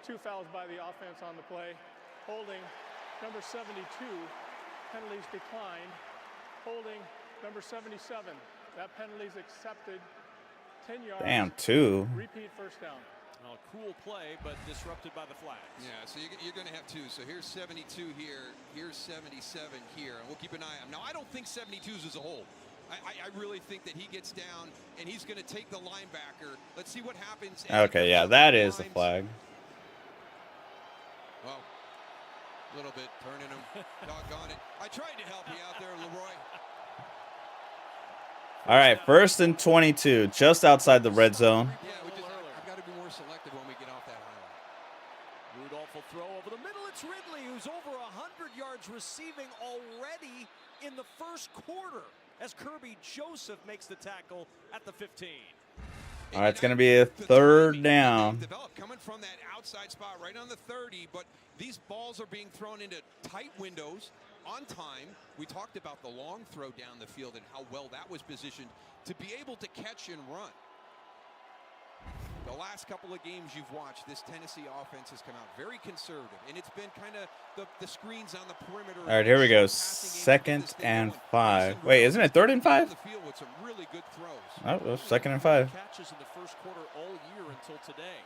S5: 2 fouls by the offense on the play. Holding, number 72. Penalties declined. Holding, number 77. That penalty's accepted. 10 yards.
S1: Damn, 2.
S5: Repeat first down.
S2: Well, cool play, but disrupted by the flags.
S4: Yeah, so you're going to have 2. So here's 72 here. Here's 77 here. And we'll keep an eye on him. Now, I don't think 72's as a whole. I really think that he gets down, and he's going to take the linebacker. Let's see what happens.
S1: Okay, yeah, that is a flag.
S4: Well, a little bit turning him. Doggone it. I tried to help you out there, Leroy.
S1: All right, 1st and 22, just outside the red zone.
S4: Yeah, I've got to be more selective when we get off that highlight.
S2: Rudolph will throw over the middle. It's Ridley, who's over 100 yards receiving already in the first quarter. as Kirby Joseph makes the tackle at the 15.
S1: All right, it's going to be a third down.
S4: Coming from that outside spot right on the 30, but these balls are being thrown into tight windows on time. We talked about the long throw down the field and how well that was positioned to be able to catch and run. The last couple of games you've watched, this Tennessee offense has come out very conservative, and it's been kind of the screens on the perimeter.
S1: All right, here we go. 2nd and 5. Wait, isn't it 3rd and 5?
S4: With some really good throws.
S1: Oh, well, 2nd and 5.
S2: Catches in the first quarter all year until today.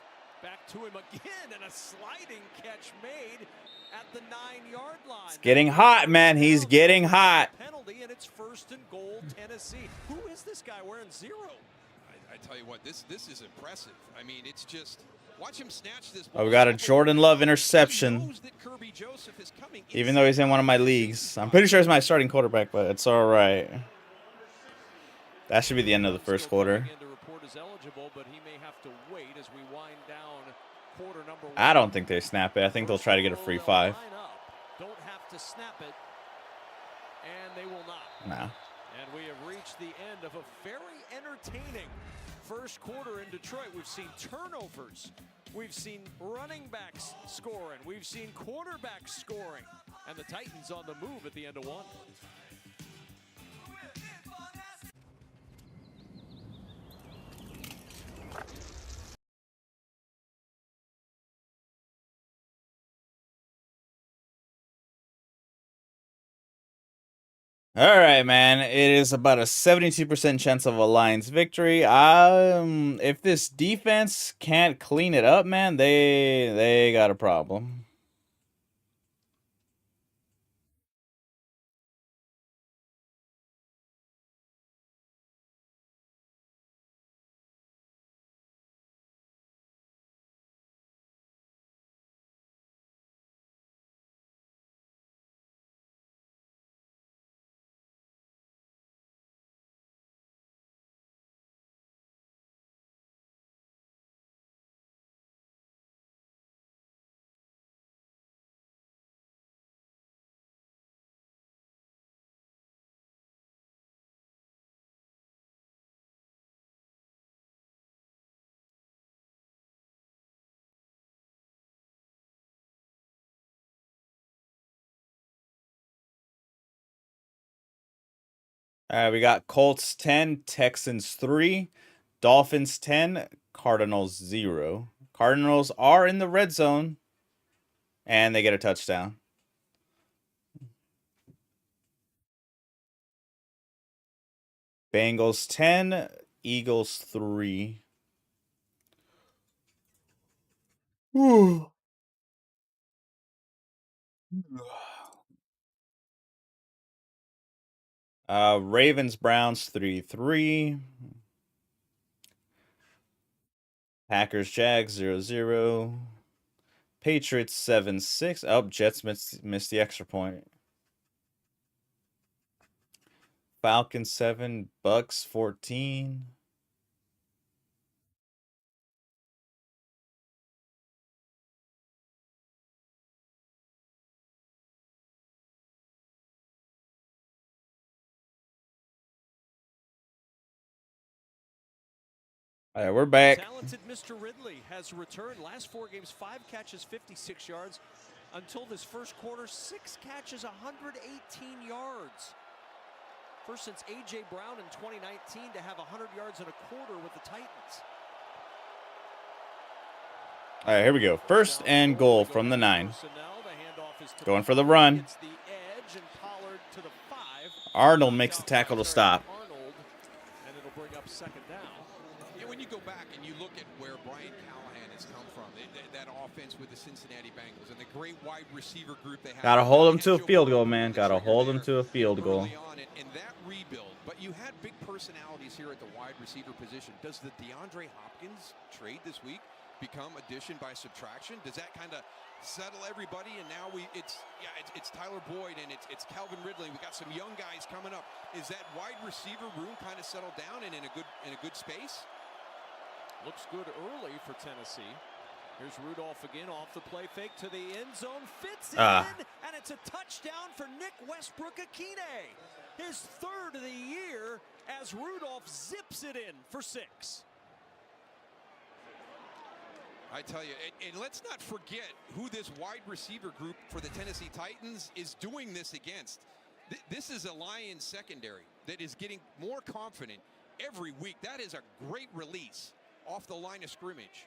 S2: Back to him again, and a sliding catch made at the 9-yard line.
S1: It's getting hot, man. He's getting hot.
S2: Penalty, and it's 1st and goal, Tennessee. Who is this guy wearing 0?
S4: I tell you what, this is impressive. I mean, it's just watch him snatch this ball.
S1: Oh, we got a Jordan Love interception. Even though he's in one of my leagues. I'm pretty sure he's my starting quarterback, but it's all right. That should be the end of the first quarter. I don't think they snap it. I think they'll try to get a free 5.
S2: Don't have to snap it, and they will not.
S1: Nah.
S2: And we have reached the end of a very entertaining first quarter in Detroit. We've seen turnovers. We've seen running backs scoring. We've seen quarterbacks scoring. And the Titans on the move at the end of one.
S1: All right, man. It is about a 72% chance of a Lions victory. If this defense can't clean it up, man, they got a problem. We got Colts 10, Texans 3, Dolphins 10, Cardinals 0. Cardinals are in the red zone, and they get a touchdown. Bengals 10, Eagles 3. Ooh. Ravens, Browns 3-3. Packers, Jags 0-0. Patriots 7-6. Oh, Jets missed the extra point. Falcons 7, Bucks 14. All right, we're back.
S2: Talented Mr. Ridley has returned. Last 4 games, 5 catches, 56 yards. Until this first quarter, 6 catches, 118 yards. First since A.J. Brown in 2019 to have 100 yards in a quarter with the Titans.
S1: All right, here we go. 1st and goal from the 9. Going for the run. Arnold makes the tackle to stop.
S2: And it'll bring up 2nd down.
S4: Yeah, when you go back and you look at where Brian Callahan has come from, that offense with the Cincinnati Bengals and the great wide receiver group they have.
S1: Gotta hold him to a field goal, man. Gotta hold him to a field goal.
S4: And that rebuild, but you had big personalities here at the wide receiver position. Does the DeAndre Hopkins trade this week become addition by subtraction? Does that kind of settle everybody? And now it's Tyler Boyd and it's Calvin Ridley. We got some young guys coming up. Is that wide receiver room kind of settled down and in a good space?
S2: Looks good early for Tennessee. Here's Rudolph again off the play fake to the end zone. Fits it
S1: Ah.
S2: in, and it's a touchdown for Nick Westbrook-Akine. His third of the year as Rudolph zips it in for 6.
S4: I tell you, and let's not forget who this wide receiver group for the Tennessee Titans is doing this against. This is a Lions secondary that is getting more confident every week. That is a great release off the line of scrimmage.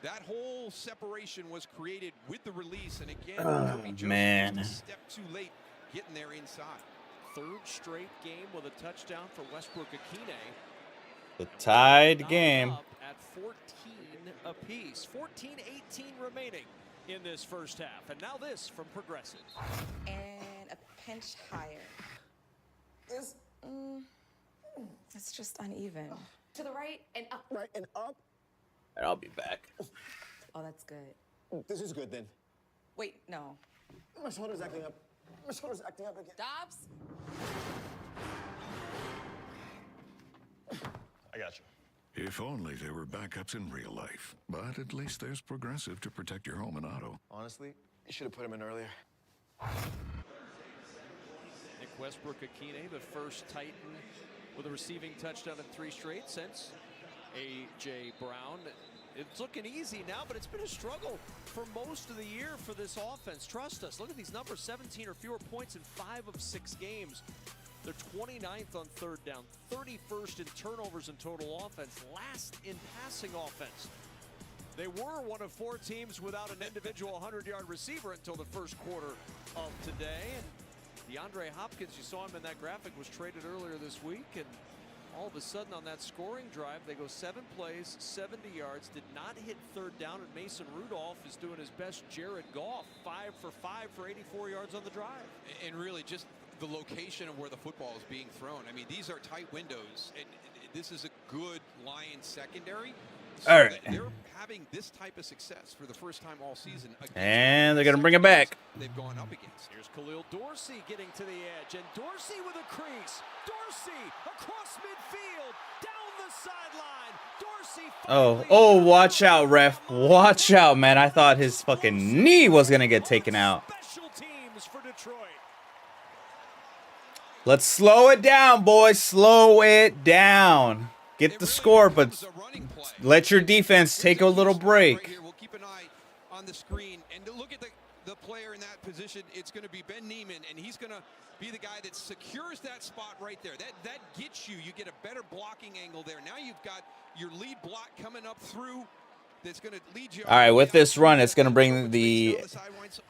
S4: That whole separation was created with the release, and again, Kirby Joseph
S1: man.
S4: just a step too late getting there inside.
S2: Third straight game with a touchdown for Westbrook-Akine.
S1: The tied
S2: Knotted
S1: game.
S2: up at 14 apiece. 14-18 remaining in this first half. And now this from Progressive.
S7: And a pinch higher. It's just uneven. To the right and up.
S8: Right and up.
S1: And I'll be back.
S7: Oh, that's good.
S8: This is good then.
S7: Wait, no.
S8: My shoulder's acting up. My shoulder's acting up again.
S7: Dobbs?
S8: I got you.
S9: If only there were backups in real life. But at least there's Progressive to protect your home and auto.
S8: Honestly, you should have put him in earlier.
S2: Nick Westbrook-Akine, the first Titan with a receiving touchdown in 3 straight since A.J. Brown. It's looking easy now, but it's been a struggle for most of the year for this offense. Trust us. Look at these numbers, 17 or fewer points in 5 of 6 games. They're 29th on third down, 31st in turnovers in total offense, last in passing offense. They were one of 4 teams without an individual 100-yard receiver until the first quarter of today. And DeAndre Hopkins, you saw him in that graphic, was traded earlier this week. And all of a sudden on that scoring drive, they go 7 plays, 70 yards, did not hit third down. And Mason Rudolph is doing his best Jared Goff, 5 for 5 for 84 yards on the drive.
S4: And really just the location of where the football is being thrown. I mean, these are tight windows, and this is a good Lions secondary. So
S1: All right.
S4: they're having this type of success for the first time all season.
S1: And they're going to bring it back.
S4: They've gone up against.
S2: Here's Khalil Dorsey getting to the edge, and Dorsey with a crease. Dorsey across midfield, down the sideline. Dorsey.
S1: Oh, watch out, ref. Watch out, man. I thought his fucking knee was going to get taken out.
S2: Special teams for Detroit.
S1: Let's slow it down, boys. Slow it down. Get the score, but let your defense take a little break.
S4: Right here, we'll keep an eye on the screen and look at the player in that position. It's going to be Ben Neiman, and he's going to be the guy that secures that spot right there. That gets you. You get a better blocking angle there. Now you've got your lead block coming up through. That's going to lead you.
S1: All right, with this run, it's going to bring the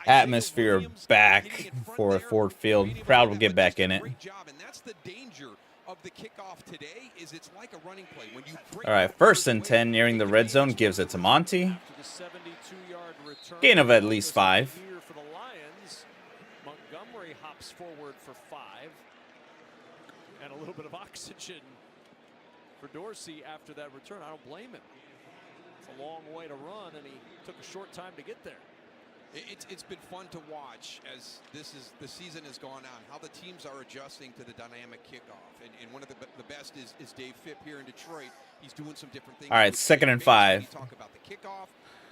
S1: atmosphere back for Ford Field. Crowd will get back in it.
S4: Great job, and that's the danger of the kickoff today. Is it's like a running play when you break.
S1: All right, 1st and 10 nearing the red zone, gives it to Monty.
S2: After the 72-yard return,
S1: Gain of at least 5.
S2: here for the Lions. Montgomery hops forward for 5, and a little bit of oxygen for Dorsey after that return. I don't blame him. It's a long way to run, and he took a short time to get there.
S4: It's been fun to watch as the season has gone on, how the teams are adjusting to the dynamic kickoff. And one of the best is Dave Phipp here in Detroit. He's doing some different things.
S1: All right, 2nd and 5.
S4: Talk about the kickoff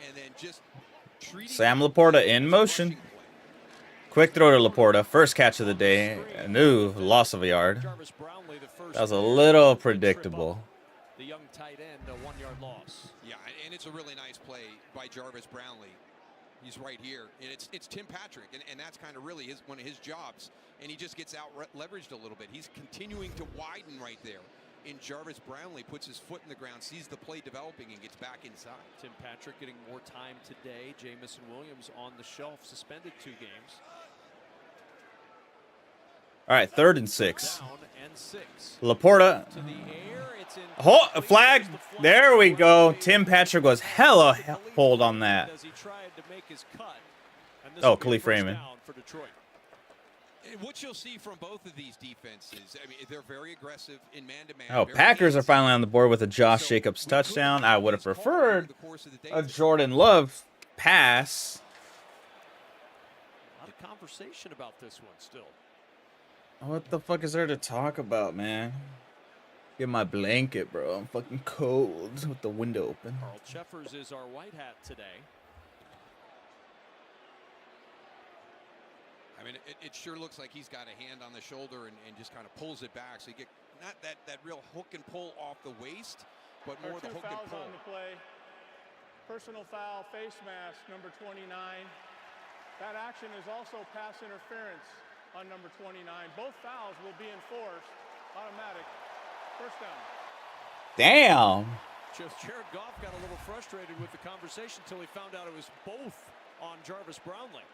S4: and then just treating
S1: Sam Laporta in motion. Quick throw to Laporta. First catch of the day. A new loss of a yard.
S2: Jarvis Brownlee, the first
S1: That was a
S2: player
S1: little
S2: to trip
S1: predictable.
S2: up the young tight end, a 1-yard loss.
S4: Yeah, and it's a really nice play by Jarvis Brownlee. He's right here, and it's Tim Patrick, and that's kind of really one of his jobs. And he just gets out leveraged a little bit. He's continuing to widen right there. And Jarvis Brownlee puts his foot in the ground, sees the play developing, and gets back inside.
S2: Tim Patrick getting more time today. Jamison Williams on the shelf, suspended 2 games.
S1: All right, 3rd and 6.
S2: Down and 6.
S1: Laporta.
S2: To the air, it's in.
S1: A flag. There we go. Tim Patrick was hella hold on that.
S2: As he tried to make his cut. And this
S1: Oh,
S2: will be a
S1: Khalif
S2: first
S1: Raymond.
S2: down for Detroit.
S4: And what you'll see from both of these defenses, I mean, they're very aggressive in man-to-man.
S1: Oh,
S4: very
S1: Packers are
S4: defensive.
S1: finally on the board with a Josh
S4: So
S1: Jacobs
S4: we could
S1: touchdown.
S4: see
S1: I would have
S4: things called
S1: preferred
S4: over the course of the day.
S1: a Jordan Love pass.
S2: A lot of conversation about this one still.
S1: What the fuck is there to talk about, man? Get my blanket, bro. I'm fucking cold with the window open.
S2: Carl Cheffers is our white hat today.
S4: I mean, it sure looks like he's got a hand on the shoulder and just kind of pulls it back. So you get not that real hook and pull off the waist, but more the hook and pull.
S5: On the play. Personal foul, face mask, number 29. That action is also pass interference on number 29. Both fouls will be enforced. Automatic. First down.
S1: Damn.
S2: Just Jared Goff got a little frustrated with the conversation until he found out it was both on Jarvis Brownlee.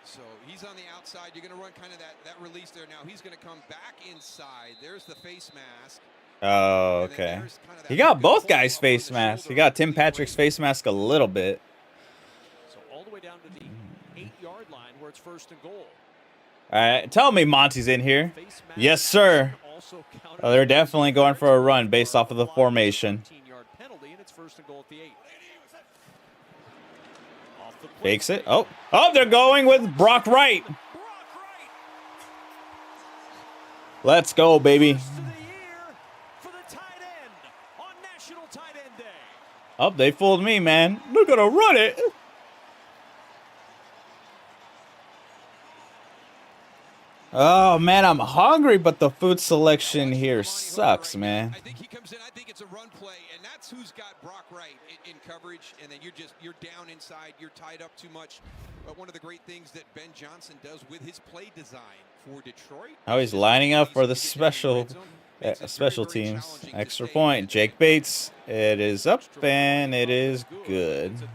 S4: So he's on the outside. You're going to run kind of that release there. Now he's going to come back inside. There's the face mask.
S1: Oh, okay. He got both guys' face masks. He got Tim Patrick's face mask a little bit.
S2: So all the way down to the 8-yard line where it's first and goal.
S1: All right, tell me Monty's in here. Yes, sir. Oh, they're definitely going for a run based off of the formation.
S2: 15-yard penalty, and it's first and goal at the 8.
S1: Fakes it. Oh, they're going with Brock Wright. Let's go, baby. Oh, they fooled me, man. They're gonna run it. Oh man, I'm hungry, but the food selection here sucks, man.
S4: I think he comes in. I think it's a run play, and that's who's got Brock Wright in coverage. And then you're down inside. You're tied up too much. But one of the great things that Ben Johnson does with his play design for Detroit.
S1: Oh, he's lining up for the special teams. Extra point. Jake Bates. It is up and it is good.
S2: It's a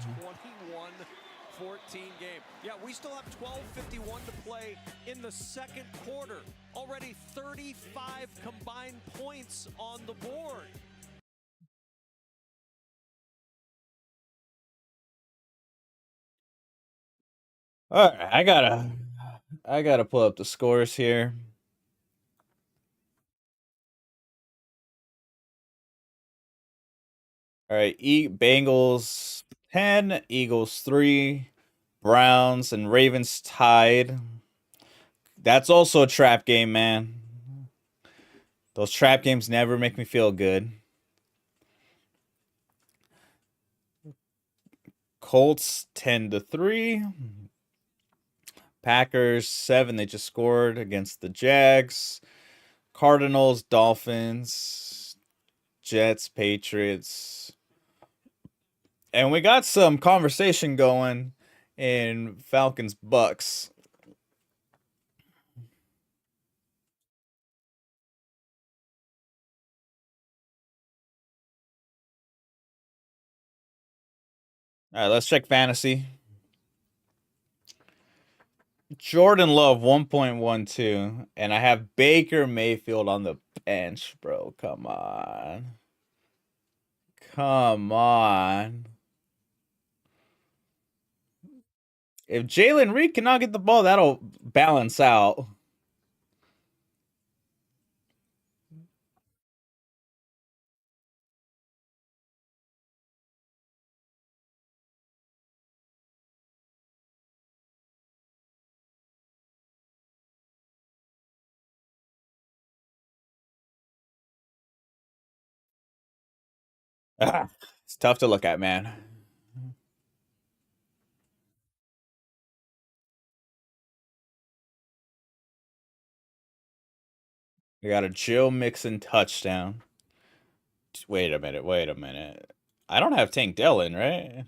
S2: 21-14 game. Yeah, we still have 12:51 to play in the second quarter. Already 35 combined points on the board.
S1: All right, I gotta pull up the scores here. All right, Bengals 10, Eagles 3, Browns and Ravens tied. That's also a trap game, man. Those trap games never make me feel good. Colts 10-3. Packers 7. They just scored against the Jags. Cardinals, Dolphins, Jets, Patriots. And we got some conversation going in Falcons Bucks. All right, let's check fantasy. Jordan Love 1.12, and I have Baker Mayfield on the bench, bro. Come on. Come on. If Jalen Reed cannot get the ball, that'll balance out. It's tough to look at, man. We got a Joe Mixon touchdown. Wait a minute. I don't have Tank Dell in, right?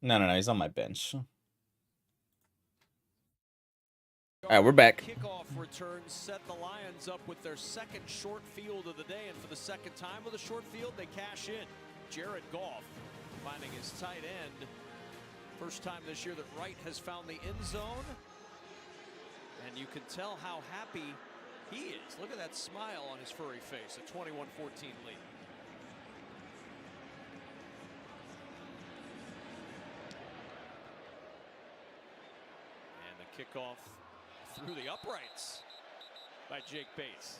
S1: No, he's on my bench. All right, we're back.
S2: Kickoff return set the Lions up with their second short field of the day, and for the second time with a short field, they cash in. Jared Goff finding his tight end. First time this year that Wright has found the end zone, and you can tell how happy he is. Look at that smile on his furry face. A 21-14 lead. And the kickoff through the uprights by Jake Bates.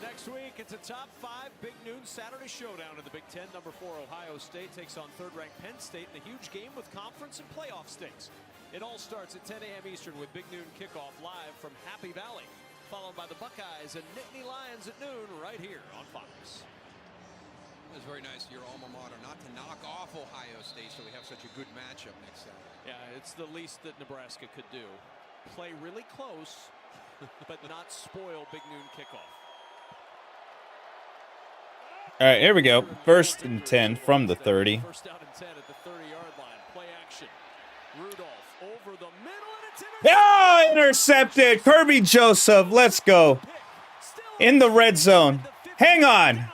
S2: Next week, it's a top 5 Big Noon Saturday showdown in the Big Ten. Number 4 Ohio State takes on third-ranked Penn State in a huge game with conference and playoff stakes. It all starts at 10 a.m. Eastern with Big Noon Kickoff live from Happy Valley. followed by the Buckeyes and Nittany Lions at noon right here on Fox.
S4: It was very nice of your alma mater not to knock off Ohio State, so we have such a good matchup next Saturday.
S2: Yeah, it's the least that Nebraska could do. Play really close, but not spoil Big Noon kickoff.
S1: All right, here we go. 1st and 10 from the 30.
S2: First down and 10 at the 30-yard line. Play action. Rudolph over the middle, and it's
S1: Intercepted. Kirby Joseph. Let's go. In the red zone. Hang on.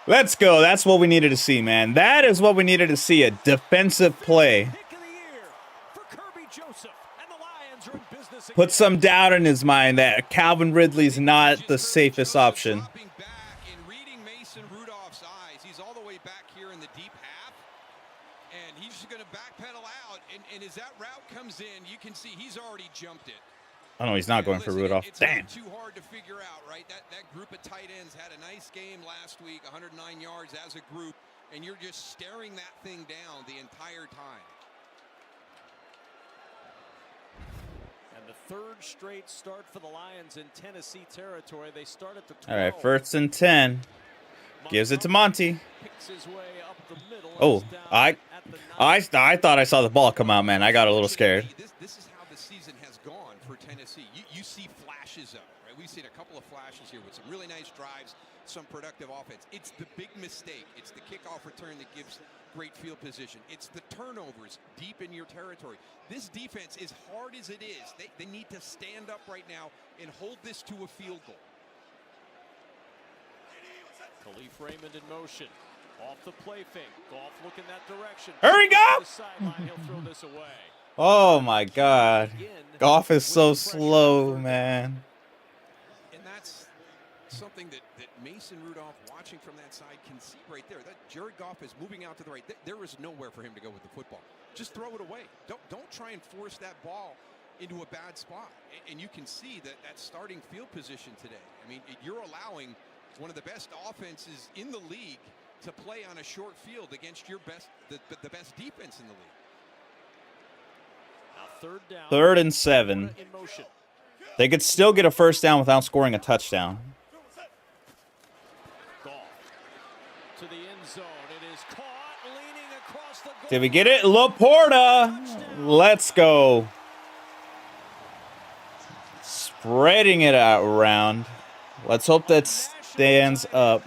S1: Let's go. That's what we needed to see, man. That is what we needed to see, a defensive play. Put some doubt in his mind that Calvin Ridley's not the safest option.
S4: Reading Mason Rudolph's eyes. He's all the way back here in the deep half, and he's just going to backpedal out, and as that route comes in, you can see he's already jumped it.
S1: Oh, no, he's not going for Rudolph.
S4: It's
S1: Damn.
S4: not too hard to figure out, right? That group of tight ends had a nice game last week, 109 yards as a group, and you're just staring that thing down the entire time.
S2: And the third straight start for the Lions in Tennessee territory. They start at the 12.
S1: All right, 1st and 10. Gives it to Monty.
S2: Picks his way up the middle.
S1: Oh, I thought I saw the ball come out, man. I got a little scared.
S4: This is how the season has gone for Tennessee. You see flashes of it, right? We've seen a couple of flashes here with some really nice drives, some productive offense. It's the big mistake. It's the kickoff return that gives great field position. It's the turnovers deep in your territory. This defense, as hard as it is, they need to stand up right now and hold this to a field goal.
S2: Khalif Raymond in motion. Off the play fake. Goff looking that direction.
S1: Hurry, Goff!
S2: He'll throw this away.
S1: Oh, my God. Goff is so slow, man.
S4: And that's something that Mason Rudolph, watching from that side, can see right there. That Jared Goff is moving out to the right. There is nowhere for him to go with the football. Just throw it away. Don't try and force that ball into a bad spot. And you can see that starting field position today. I mean, you're allowing one of the best offenses in the league to play on a short field against the best defense in the league.
S2: Now 3rd down.
S1: 3rd and 7.
S2: In motion.
S1: They could still get a 1st down without scoring a touchdown.
S2: Goff to the end zone. It is caught, leaning across the goal.
S1: Did we get it? Laporta. Let's go. Spreading it out around. Let's hope that stands up.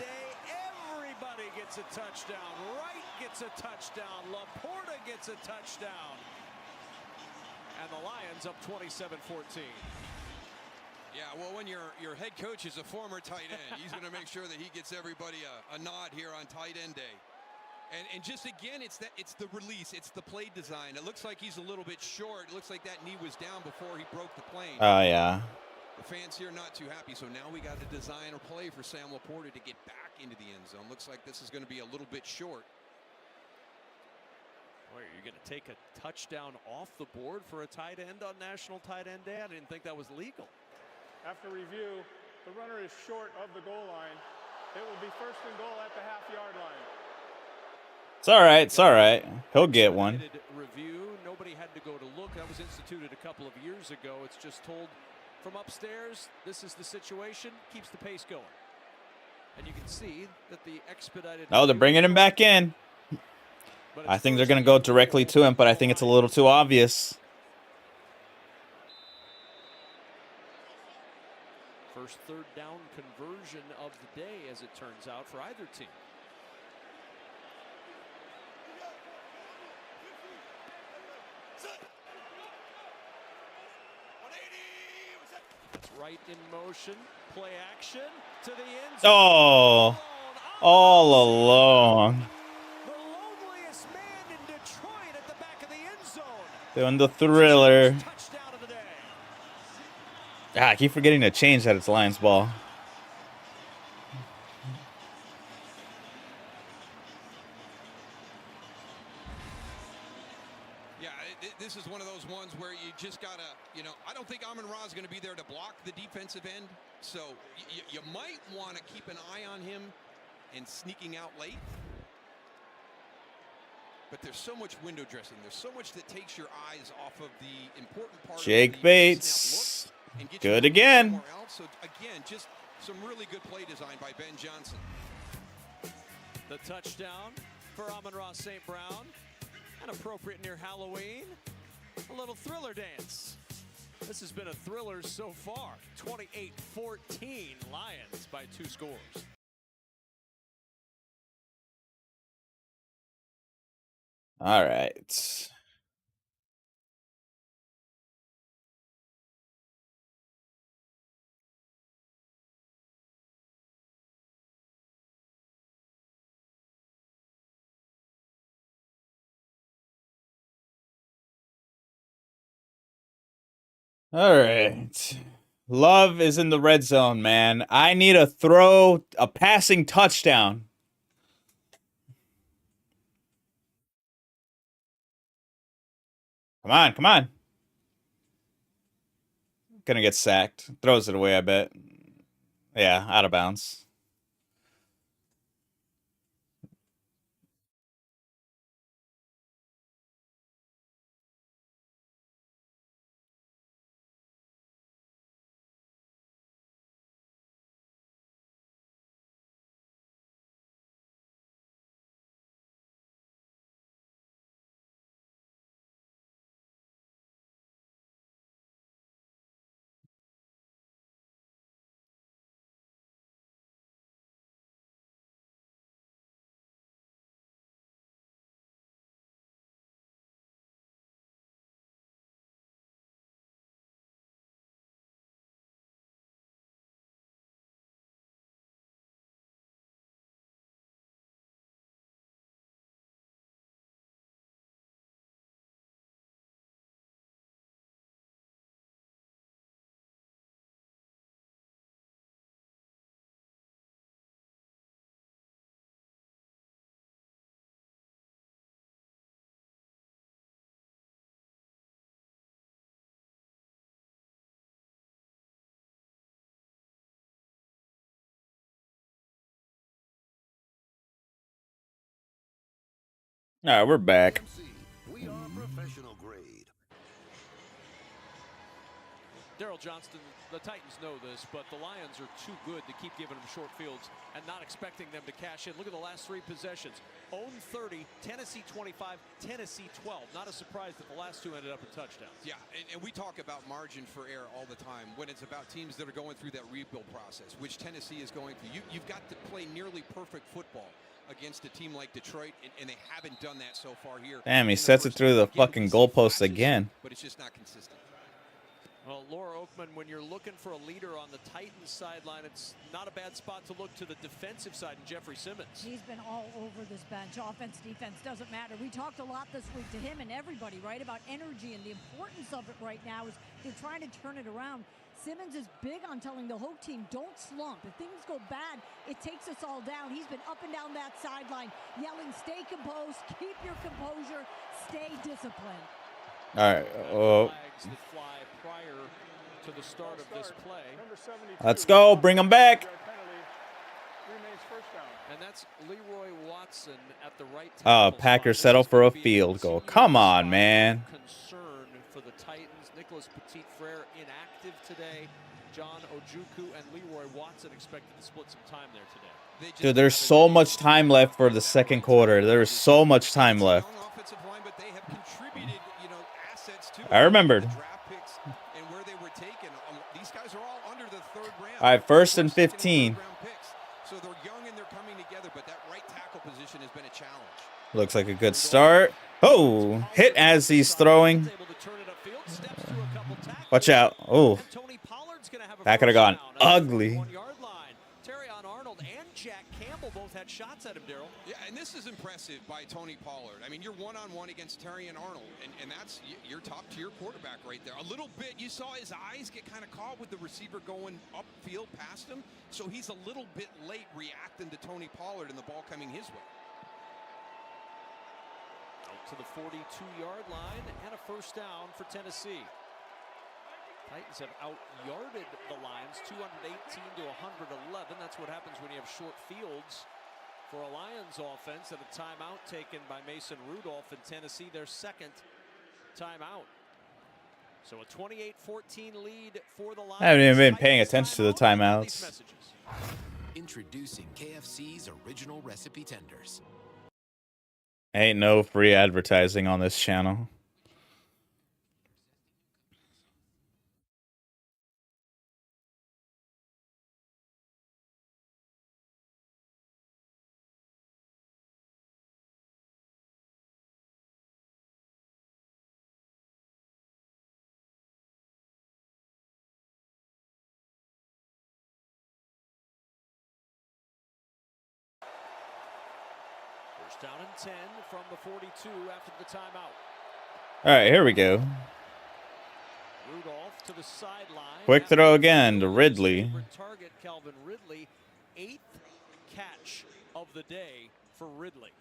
S2: Everybody gets a touchdown. Wright gets a touchdown. Laporta gets a touchdown. And the Lions up 27-14.
S4: Yeah, well, when your head coach is a former tight end, he's going to make sure that he gets everybody a nod here on tight end day. And just again, it's the release, it's the play design. It looks like he's a little bit short. It looks like that knee was down before he broke the plane.
S1: Oh, yeah.
S4: The fans here not too happy, so now we got to design a play for Sam Laporta to get back into the end zone. Looks like this is going to be a little bit short.
S2: Boy, are you going to take a touchdown off the board for a tight end on National Tight End Day? I didn't think that was legal.
S5: After review, the runner is short of the goal line. It will be 1st and goal at the half-yard line.
S1: It's all right. It's all right. He'll get one.
S2: Review. Nobody had to go to look. That was instituted a couple of years ago. It's just told from upstairs, this is the situation. Keeps the pace going. And you can see that the expedited...
S1: Oh, they're bringing him back in. I think they're going to go directly to him, but I think it's a little too obvious.
S2: First 3rd down conversion of the day, as it turns out, for either team. That's Wright in motion. Play action to the end zone.
S1: Oh, all alone.
S2: The loneliest man in Detroit at the back of the end zone.
S1: Doing the thriller.
S2: Touchdown of the day.
S1: I keep forgetting to change that it's Lions ball.
S4: Yeah, this is one of those ones where you just got to, I don't think Amon-Ra is going to be there to block the defensive end. So you might want to keep an eye on him and sneaking out late. But there's so much window dressing. There's so much that takes your eyes off of the important part.
S1: Jake Bates.
S4: and get
S1: Good
S4: you
S1: again.
S4: somewhere else. So again, just some really good play design by Ben Johnson.
S2: The touchdown for Amon-Ra St. Brown. And appropriate near Halloween, a little thriller dance. This has been a thriller so far. 28-14 Lions by 2 scores.
S1: All right. All right. Love is in the red zone, man. I need a passing touchdown. Come on, come on. Gonna get sacked. Throws it away, I bet. Yeah, out of bounds. All right, we're back.
S9: We are professional grade.
S2: Daryl Johnston, the Titans know this, but the Lions are too good to keep giving them short fields and not expecting them to cash in. Look at the last 3 possessions. Own 30, Tennessee 25, Tennessee 12. Not a surprise that the last 2 ended up in touchdowns.
S4: Yeah, and we talk about margin for error all the time when it's about teams that are going through that rebuild process, which Tennessee is going through. You've got to play nearly perfect football against a team like Detroit, and they haven't done that so far here.
S1: Damn, he sets it through the fucking goalpost again.
S4: But it's just not consistent.
S2: Well, Laura Oakman, when you're looking for a leader on the Titans sideline, it's not a bad spot to look to the defensive side and Jeffrey Simmons.
S3: He's been all over this bench. Offense, defense, doesn't matter. We talked a lot this week to him and everybody, right, about energy and the importance of it right now is they're trying to turn it around. Simmons is big on telling the whole team, don't slump. If things go bad, it takes us all down. He's been up and down that sideline, yelling, stay composed, keep your composure, stay disciplined.
S1: All right.
S2: Flags that fly prior to the start of this play.
S1: Let's go. Bring them back.
S2: And that's Leroy Watson at the right
S1: Oh, Packers settle for a field goal. Come on, man.
S2: Concern for the Titans. Nicholas Petit-Frere inactive today. John Ojukwu and Leroy Watson expected to split some time there today.
S1: Dude, there's so much time left for the second quarter. There's so much time left. I remembered. All right, 1st and 15.
S4: So they're young and they're coming together, but that right tackle position has been a challenge.
S1: Looks like a good start. Oh, hit as he's throwing. Watch out. Oh, that could have gone ugly.
S2: Both had shots at him, Daryl.
S4: Yeah, and this is impressive by Tony Pollard. I mean, you're one-on-one against Terry and Arnold, and that's your top-tier quarterback right there. A little bit, you saw his eyes get kind of caught with the receiver going upfield past him, so he's a little bit late reacting to Tony Pollard and the ball coming his way.
S2: Out to the 42-yard line and a first down for Tennessee. Titans have out-yarded the Lions 218 to 111. That's what happens when you have short fields for a Lions offense, and a timeout taken by Mason Rudolph in Tennessee, their second timeout. So a 28-14 lead for the Lions.
S1: I haven't even been paying attention to the timeouts.
S10: Introducing KFC's original recipe tenders.
S1: Ain't no free advertising on this channel.
S2: First down and 10 from the 42 after the timeout.
S1: All right, here we go.
S2: Rudolph to the sideline.
S1: Quick throw again to Ridley.
S2: Target Calvin Ridley, 8th catch of the day for Ridley.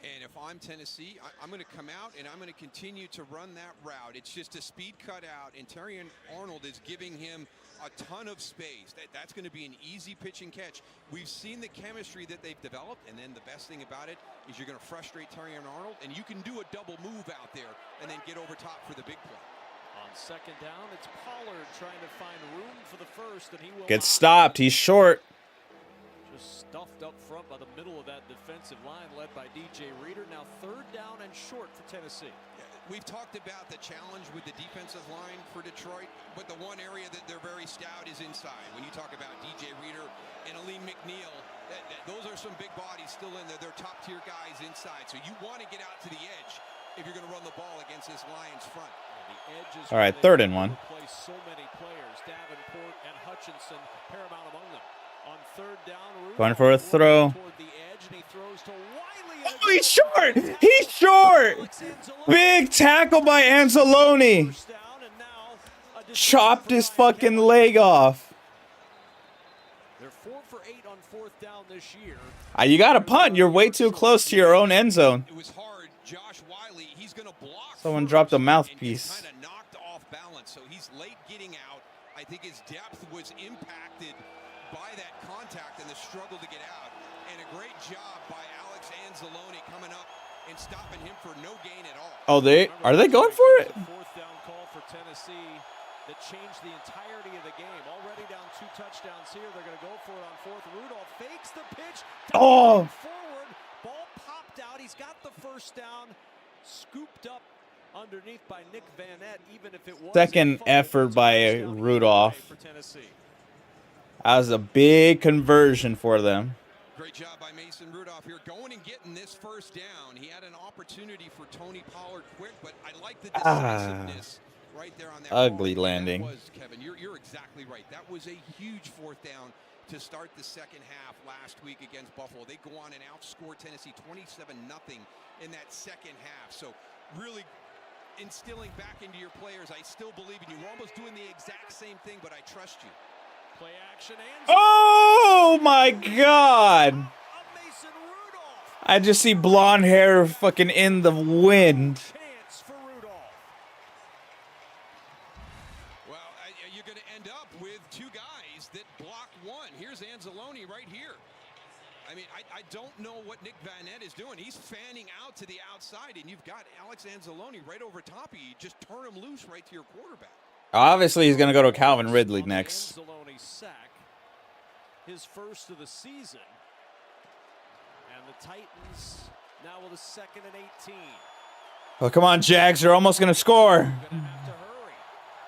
S4: And if I'm Tennessee, I'm going to come out and I'm going to continue to run that route. It's just a speed cutout, and Terrion Arnold is giving him a ton of space. That's going to be an easy pitch and catch. We've seen the chemistry that they've developed, and then the best thing about it is you're going to frustrate Terrion Arnold, and you can do a double move out there and then get over top for the big play.
S2: On second down, it's Pollard trying to find room for the first, and he will
S1: Get stopped. He's short.
S2: Just stuffed up front by the middle of that defensive line led by DJ Reader. Now third down and short for Tennessee.
S4: We've talked about the challenge with the defensive line for Detroit, but the one area that they're very stout is inside. When you talk about DJ Reader and Aleem McNeil, those are some big bodies still in there. They're top-tier guys inside. So you want to get out to the edge if you're going to run the ball against this Lions front.
S1: All right, third and 1.
S2: So many players, Davenport and Hutchinson, paramount among them. On third down,
S1: Going for a throw. Oh, he's short. He's short. Big tackle by Anzalone. Chopped his fucking leg off.
S2: They're 4 for 8 on fourth down this year.
S1: You got to punt. You're way too close to your own end zone.
S4: It was hard. Josh Wiley, he's going to block.
S1: Someone dropped a mouthpiece.
S4: Kind of knocked off balance, so he's late getting out. I think his depth was impacted by that contact and the struggle to get out. And a great job by Alex Anzalone coming up and stopping him for no gain at all.
S1: Oh, are they going for it?
S2: Fourth down call for Tennessee that changed the entirety of the game. Already down 2 touchdowns here. They're going to go for it on fourth. Rudolph fakes the pitch.
S1: Oh!
S2: Forward. Ball popped out. He's got the first down. Scooped up underneath by Nick Vanette, even if it was
S1: Second effort by Rudolph. That was a big conversion for them.
S4: Great job by Mason Rudolph here, going and getting this first down. He had an opportunity for Tony Pollard quick, but I like the decisiveness right there on that
S1: ugly
S4: ball.
S1: landing.
S4: That was, Kevin, you're exactly right. That was a huge fourth down to start the second half last week against Buffalo. They go on and outscore Tennessee 27-0 in that second half. So really instilling back into your players, I still believe in you. We're almost doing the exact same thing, but I trust you.
S2: Play action and
S1: Oh my God! I just see blonde hair fucking in the wind.
S2: Chance for Rudolph.
S4: Well, you're going to end up with 2 guys that block one. Here's Anzalone right here. I mean, I don't know what Nick Vanette is doing. He's fanning out to the outside, and you've got Alex Anzalone right over top of you. Just turn him loose right to your quarterback.
S1: Obviously, he's going to go to Calvin Ridley next.
S2: Anzalone sack, his first of the season. And the Titans now with a 2nd and 18.
S1: Oh, come on, Jags. You're almost going to score.
S2: Going to have to hurry.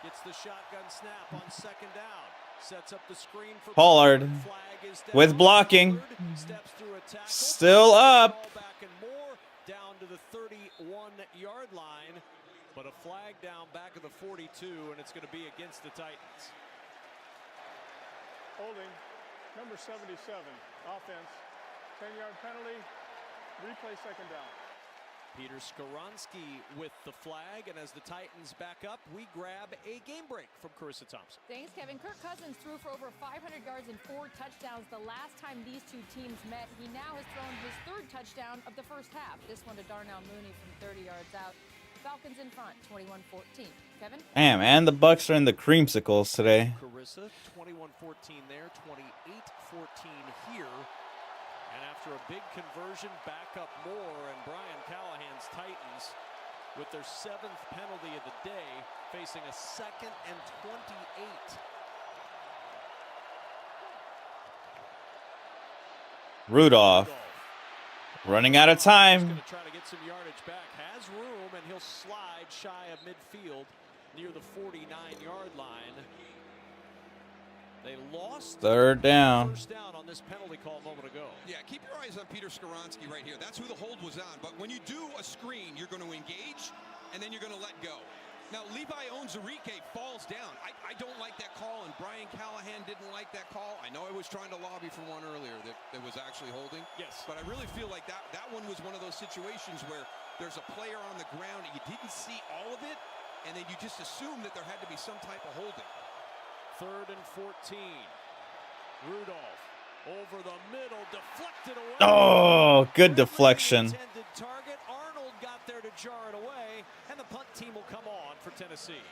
S2: Gets the shotgun snap on 2nd down. Sets up the screen for
S1: Pollard with blocking.
S2: Steps through a tackle.
S1: Still up.
S2: Back and more down to the 31-yard line. But a flag down back of the 42, and it's going to be against the Titans.
S5: Holding, number 77, offense, 10-yard penalty, replay second down.
S2: Peter Skoronski with the flag, and as the Titans back up, we grab a game break from Carissa Thompson.
S6: Thanks, Kevin. Kirk Cousins threw for over 500 yards and 4 touchdowns the last time these 2 teams met. He now has thrown his 3rd touchdown of the first half. This one to Darnell Mooney from 30 yards out. Falcons in front, 21-14. Kevin?
S1: Damn, and the Bucks are in the creamsicles today.
S2: Carissa, 21-14 there, 28-14 here. And after a big conversion, back up more, and Brian Callahan's Titans with their 7th penalty of the day, facing a 2nd and 28.
S1: Rudolph running out of
S2: He's
S1: time.
S2: going to try to get some yardage back. Has room, and he'll slide shy of midfield near the 49-yard line. They lost
S1: 3rd down.
S2: first down on this penalty call a moment ago.
S4: Yeah, keep your eyes on Peter Skoronski right here. That's who the hold was on. But when you do a screen, you're going to engage, and then you're going to let go. Now, Levi Onwuzurike falls down. I don't like that call, and Brian Callahan didn't like that call. I know I was trying to lobby for one earlier that was actually holding.
S2: Yes.
S4: But I really feel like that one was one of those situations where there's a player on the ground, and you didn't see all of it, and then you just assumed that there had to be some type of holding.
S2: 3rd and 14. Rudolph over the middle, deflected away.
S1: Oh, good deflection.
S2: Intended target. Arnold got there to jar it away, and the punt team will come on for Tennessee.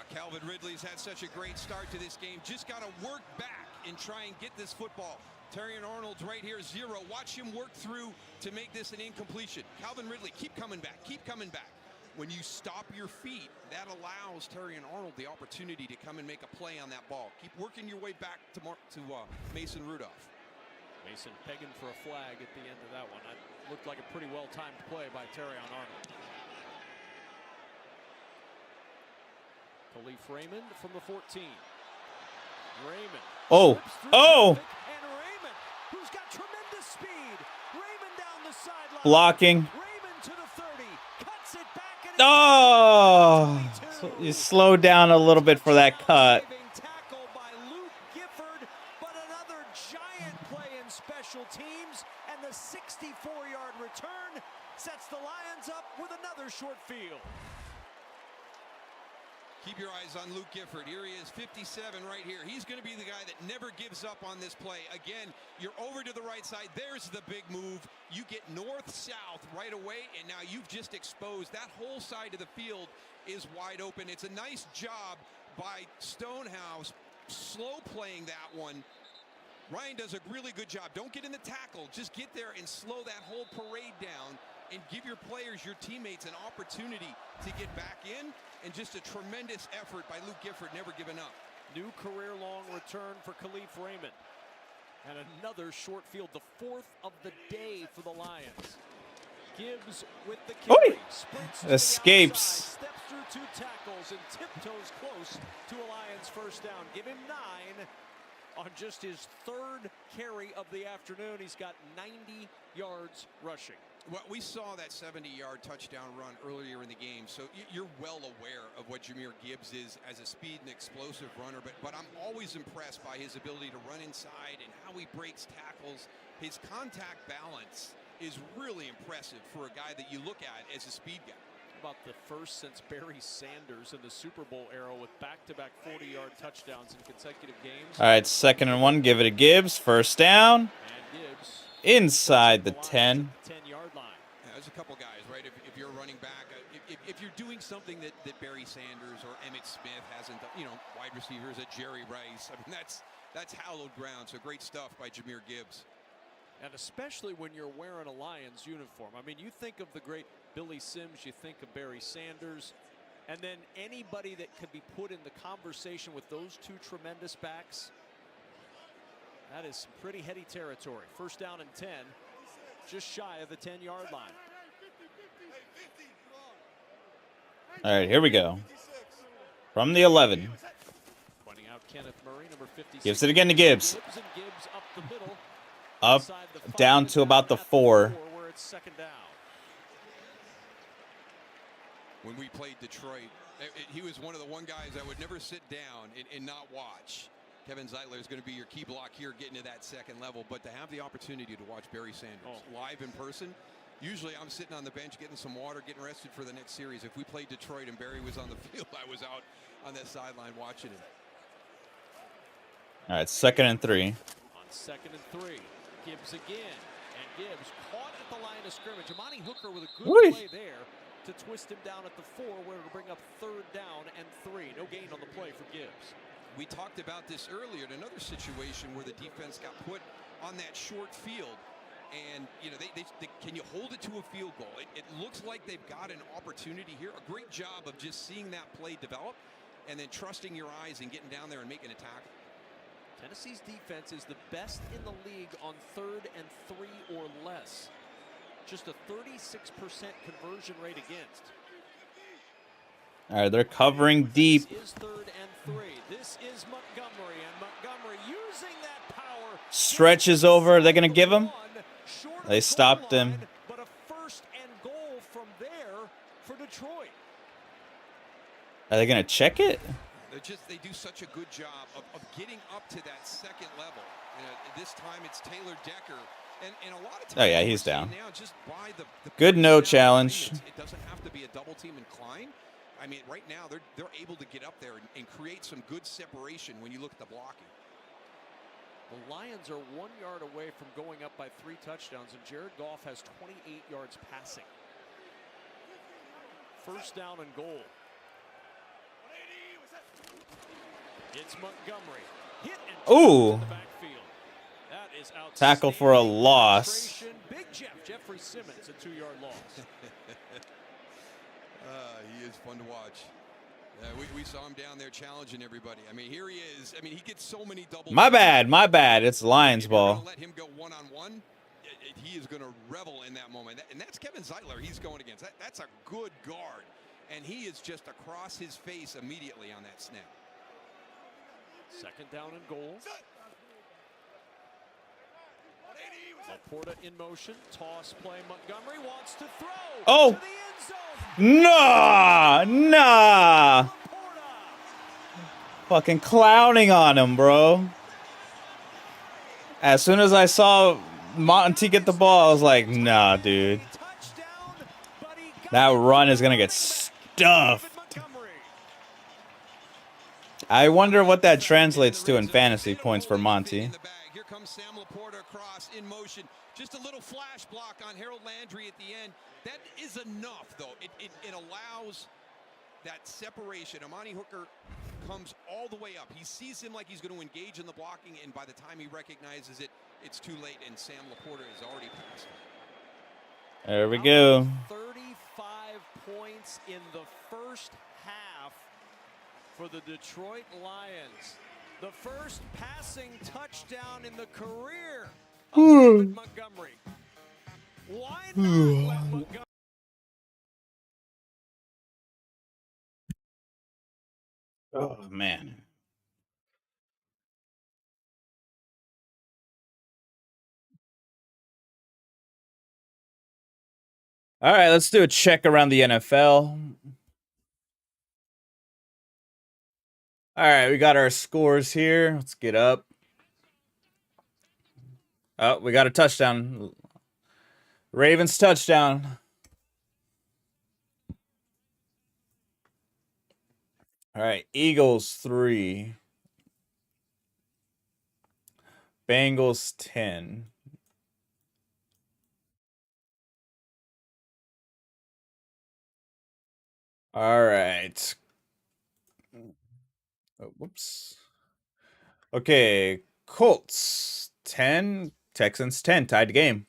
S4: Calvin Ridley's had such a great start to this game. Just got to work back and try and get this football. Terrion Arnold's right here, 0. Watch him work through to make this an incompletion. Calvin Ridley, keep coming back. Keep coming back. When you stop your feet, that allows Terrion Arnold the opportunity to come and make a play on that ball. Keep working your way back to Mason Rudolph.
S2: Mason pegging for a flag at the end of that one. That looked like a pretty well-timed play by Terrion Arnold. Khalif Raymond from the 14. Raymond.
S1: Oh, oh.
S2: And Raymond, who's got tremendous speed. Raymond down the sideline.
S1: Blocking.
S2: Raymond to the 30. Cuts it back.
S1: Oh, so you slow down a little bit for that cut.
S2: Tackle by Luke Gifford, but another giant play in special teams, and the 64-yard return sets the Lions up with another short field.
S4: Keep your eyes on Luke Gifford. Here he is, 57 right here. He's going to be the guy that never gives up on this play. Again, you're over to the right side. There's the big move. You get north-south right away, and now you've just exposed. That whole side of the field is wide open. It's a nice job by Stonehouse slow playing that one. Ryan does a really good job. Don't get in the tackle. Just get there and slow that whole parade down and give your players, your teammates, an opportunity to get back in. And just a tremendous effort by Luke Gifford, never giving up.
S2: New career-long return for Khalif Raymond. And another short field, the 4th of the day for the Lions. Gibbs with the carry.
S1: Escapes.
S2: Outside, steps through 2 tackles and tiptoes close to a Lions first down. Give him 9 on just his 3rd carry of the afternoon. He's got 90 yards rushing.
S4: Well, we saw that 70-yard touchdown run earlier in the game, so you're well aware of what Jahmyr Gibbs is as a speed and explosive runner, but I'm always impressed by his ability to run inside and how he breaks tackles. His contact balance is really impressive for a guy that you look at as a speed guy.
S2: About the first since Barry Sanders in the Super Bowl era with back-to-back 40-yard touchdowns in consecutive games.
S1: All right, 2nd and 1. Give it to Gibbs. First down.
S2: And Gibbs
S1: inside the 10.
S2: 10-yard line.
S4: Yeah, there's a couple guys, right? If you're running back, if you're doing something that Barry Sanders or Emmitt Smith hasn't done, you know, wide receivers, a Jerry Rice. I mean, that's hallowed ground. So great stuff by Jahmyr Gibbs.
S2: And especially when you're wearing a Lions uniform. I mean, you think of the great Billy Sims, you think of Barry Sanders, and then anybody that could be put in the conversation with those 2 tremendous backs, that is some pretty heady territory. First down and 10, just shy of the 10-yard line.
S1: All right, here we go. From the 11.
S2: Pointing out Kenneth Murray, number 56.
S1: Gives it again to Gibbs.
S2: Gibbs up the middle.
S1: Up, down to about the 4.
S2: Where it's 2nd down.
S4: When we played Detroit, he was one of the guys that would never sit down and not watch. Kevin Zeitler is going to be your key block here, getting to that 2nd level. But to have the opportunity to watch Barry Sanders live in person, usually I'm sitting on the bench getting some water, getting rested for the next series. If we played Detroit and Barry was on the field, I was out on that sideline watching him.
S1: All right, 2nd and 3.
S2: On 2nd and 3, Gibbs again. And Gibbs caught at the line of scrimmage. Amani Hooker with a good play there to twist him down at the 4, where it'll bring up 3rd down and 3. No gain on the play for Gibbs.
S4: We talked about this earlier in another situation where the defense got put on that short field. And, you know, can you hold it to a field goal? It looks like they've got an opportunity here. A great job of just seeing that play develop and then trusting your eyes and getting down there and making a tackle.
S2: Tennessee's defense is the best in the league on 3rd and 3 or less. Just a 36% conversion rate against.
S1: All right, they're covering deep.
S2: This is 3rd and 3. This is Montgomery, and Montgomery using that power.
S1: Stretches over. Are they going to give him? They stopped him.
S2: But a 1st and goal from there for Detroit.
S1: Are they going to check it?
S4: They do such a good job of getting up to that second level. This time it's Taylor Decker. And a lot of times,
S1: oh, yeah, he's down.
S4: Now just by the
S1: good no challenge.
S4: It doesn't have to be a double team incline. I mean, right now they're able to get up there and create some good separation when you look at the blocking.
S2: The Lions are 1 yard away from going up by 3 touchdowns, and Jared Goff has 28 yards passing. 1st down and goal. It's Montgomery. Hit and
S1: ooh.
S2: in the backfield. That is
S1: tackle for a loss.
S2: Big Jeffrey Simmons, a 2-yard loss.
S4: He is fun to watch. We saw him down there challenging everybody. I mean, here he is. I mean, he gets so many double.
S1: My bad. It's Lions ball.
S4: Let him go one-on-one. He is going to revel in that moment. And that's Kevin Zeitler he's going against. That's a good guard. And he is just across his face immediately on that snap.
S2: 2nd down and goal. Laporta in motion. Toss play. Montgomery wants to throw.
S1: Oh.
S2: To the end zone.
S1: Nah. Fucking clowning on him, bro. As soon as I saw Monty get the ball, I was like, nah, dude. That run is going to get stuffed. I wonder what that translates to in fantasy points for Monty.
S4: Here comes Sam Laporta across in motion. Just a little flash block on Harold Landry at the end. That is enough, though. It allows that separation. Amani Hooker comes all the way up. He sees him like he's going to engage in the blocking, and by the time he recognizes it, it's too late, and Sam Laporta is already past him.
S1: There we go.
S2: 35 points in the 1st half for the Detroit Lions. The first passing touchdown in the career of David Montgomery. Why not let Montgomery?
S1: Oh, man. All right, let's do a check around the NFL. All right, we got our scores here. Let's get up. Oh, we got a touchdown. Ravens touchdown. All right, Eagles 3. Bengals 10. All right. Oh, whoops. Okay, Colts 10, Texans 10, tied the game.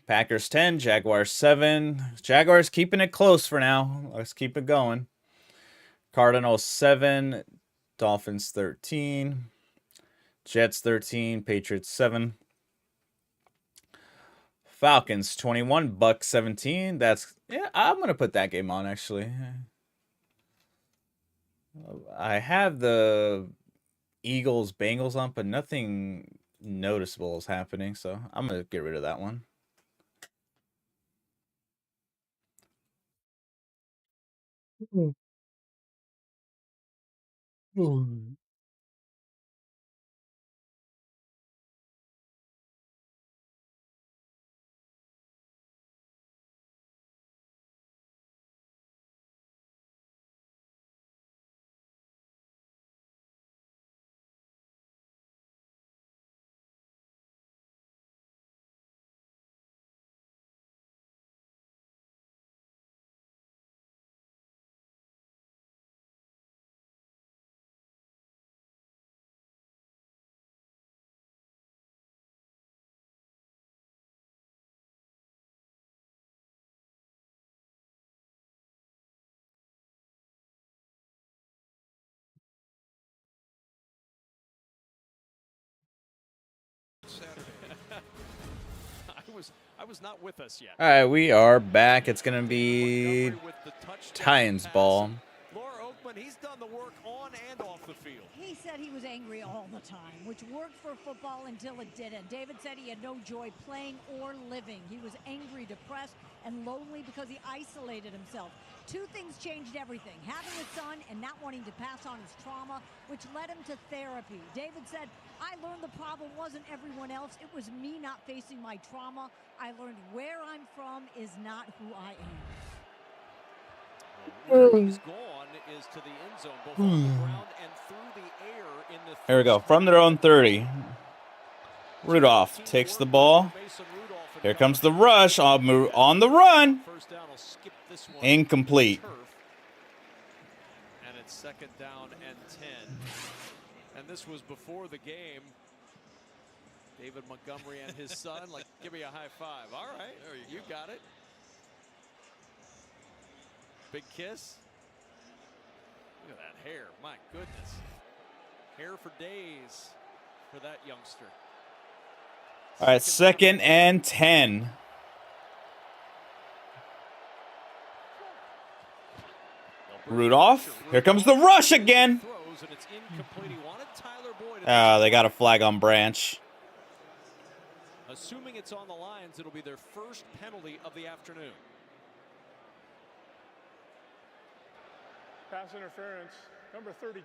S1: Packers 10, Jaguars 7. Jaguars keeping it close for now. Let's keep it going. Cardinals 7, Dolphins 13, Jets 13, Patriots 7. Falcons 21, Bucks 17. Yeah, I'm going to put that game on actually. I have the Eagles Bengals on, but nothing noticeable is happening, so I'm going to get rid of that one.
S4: Saturday.
S2: I was not with us yet.
S1: All right, we are back. It's gonna be
S2: Montgomery with the touchdown
S1: Titans
S2: pass.
S1: ball.
S2: Laura Oakman, he's done the work on and off the field.
S3: He said he was angry all the time, which worked for football until it didn't. David said he had no joy playing or living. He was angry, depressed, and lonely because he isolated himself. Two things changed everything: having a son and not wanting to pass on his trauma, which led him to therapy. David said, "I learned the problem wasn't everyone else. It was me not facing my trauma. I learned where I'm from is not who I am."
S2: Where he's gone is to the end zone, both on the ground and through the air in the
S1: Here we go. From their own 30. Rudolph takes the ball. Here comes the rush on the run.
S2: First down will skip this one.
S1: Incomplete.
S2: And it's second down and 10. And this was before the game. David Montgomery and his son, like, give me a high five. All right, you got it. Big kiss. Look at that hair. My goodness. Hair for days for that youngster.
S1: All right, second and 10. Rudolph. Here comes the rush again. They got a flag on Branch.
S2: Assuming it's on the Lions, it'll be their first penalty of the afternoon.
S5: Pass interference, number 32.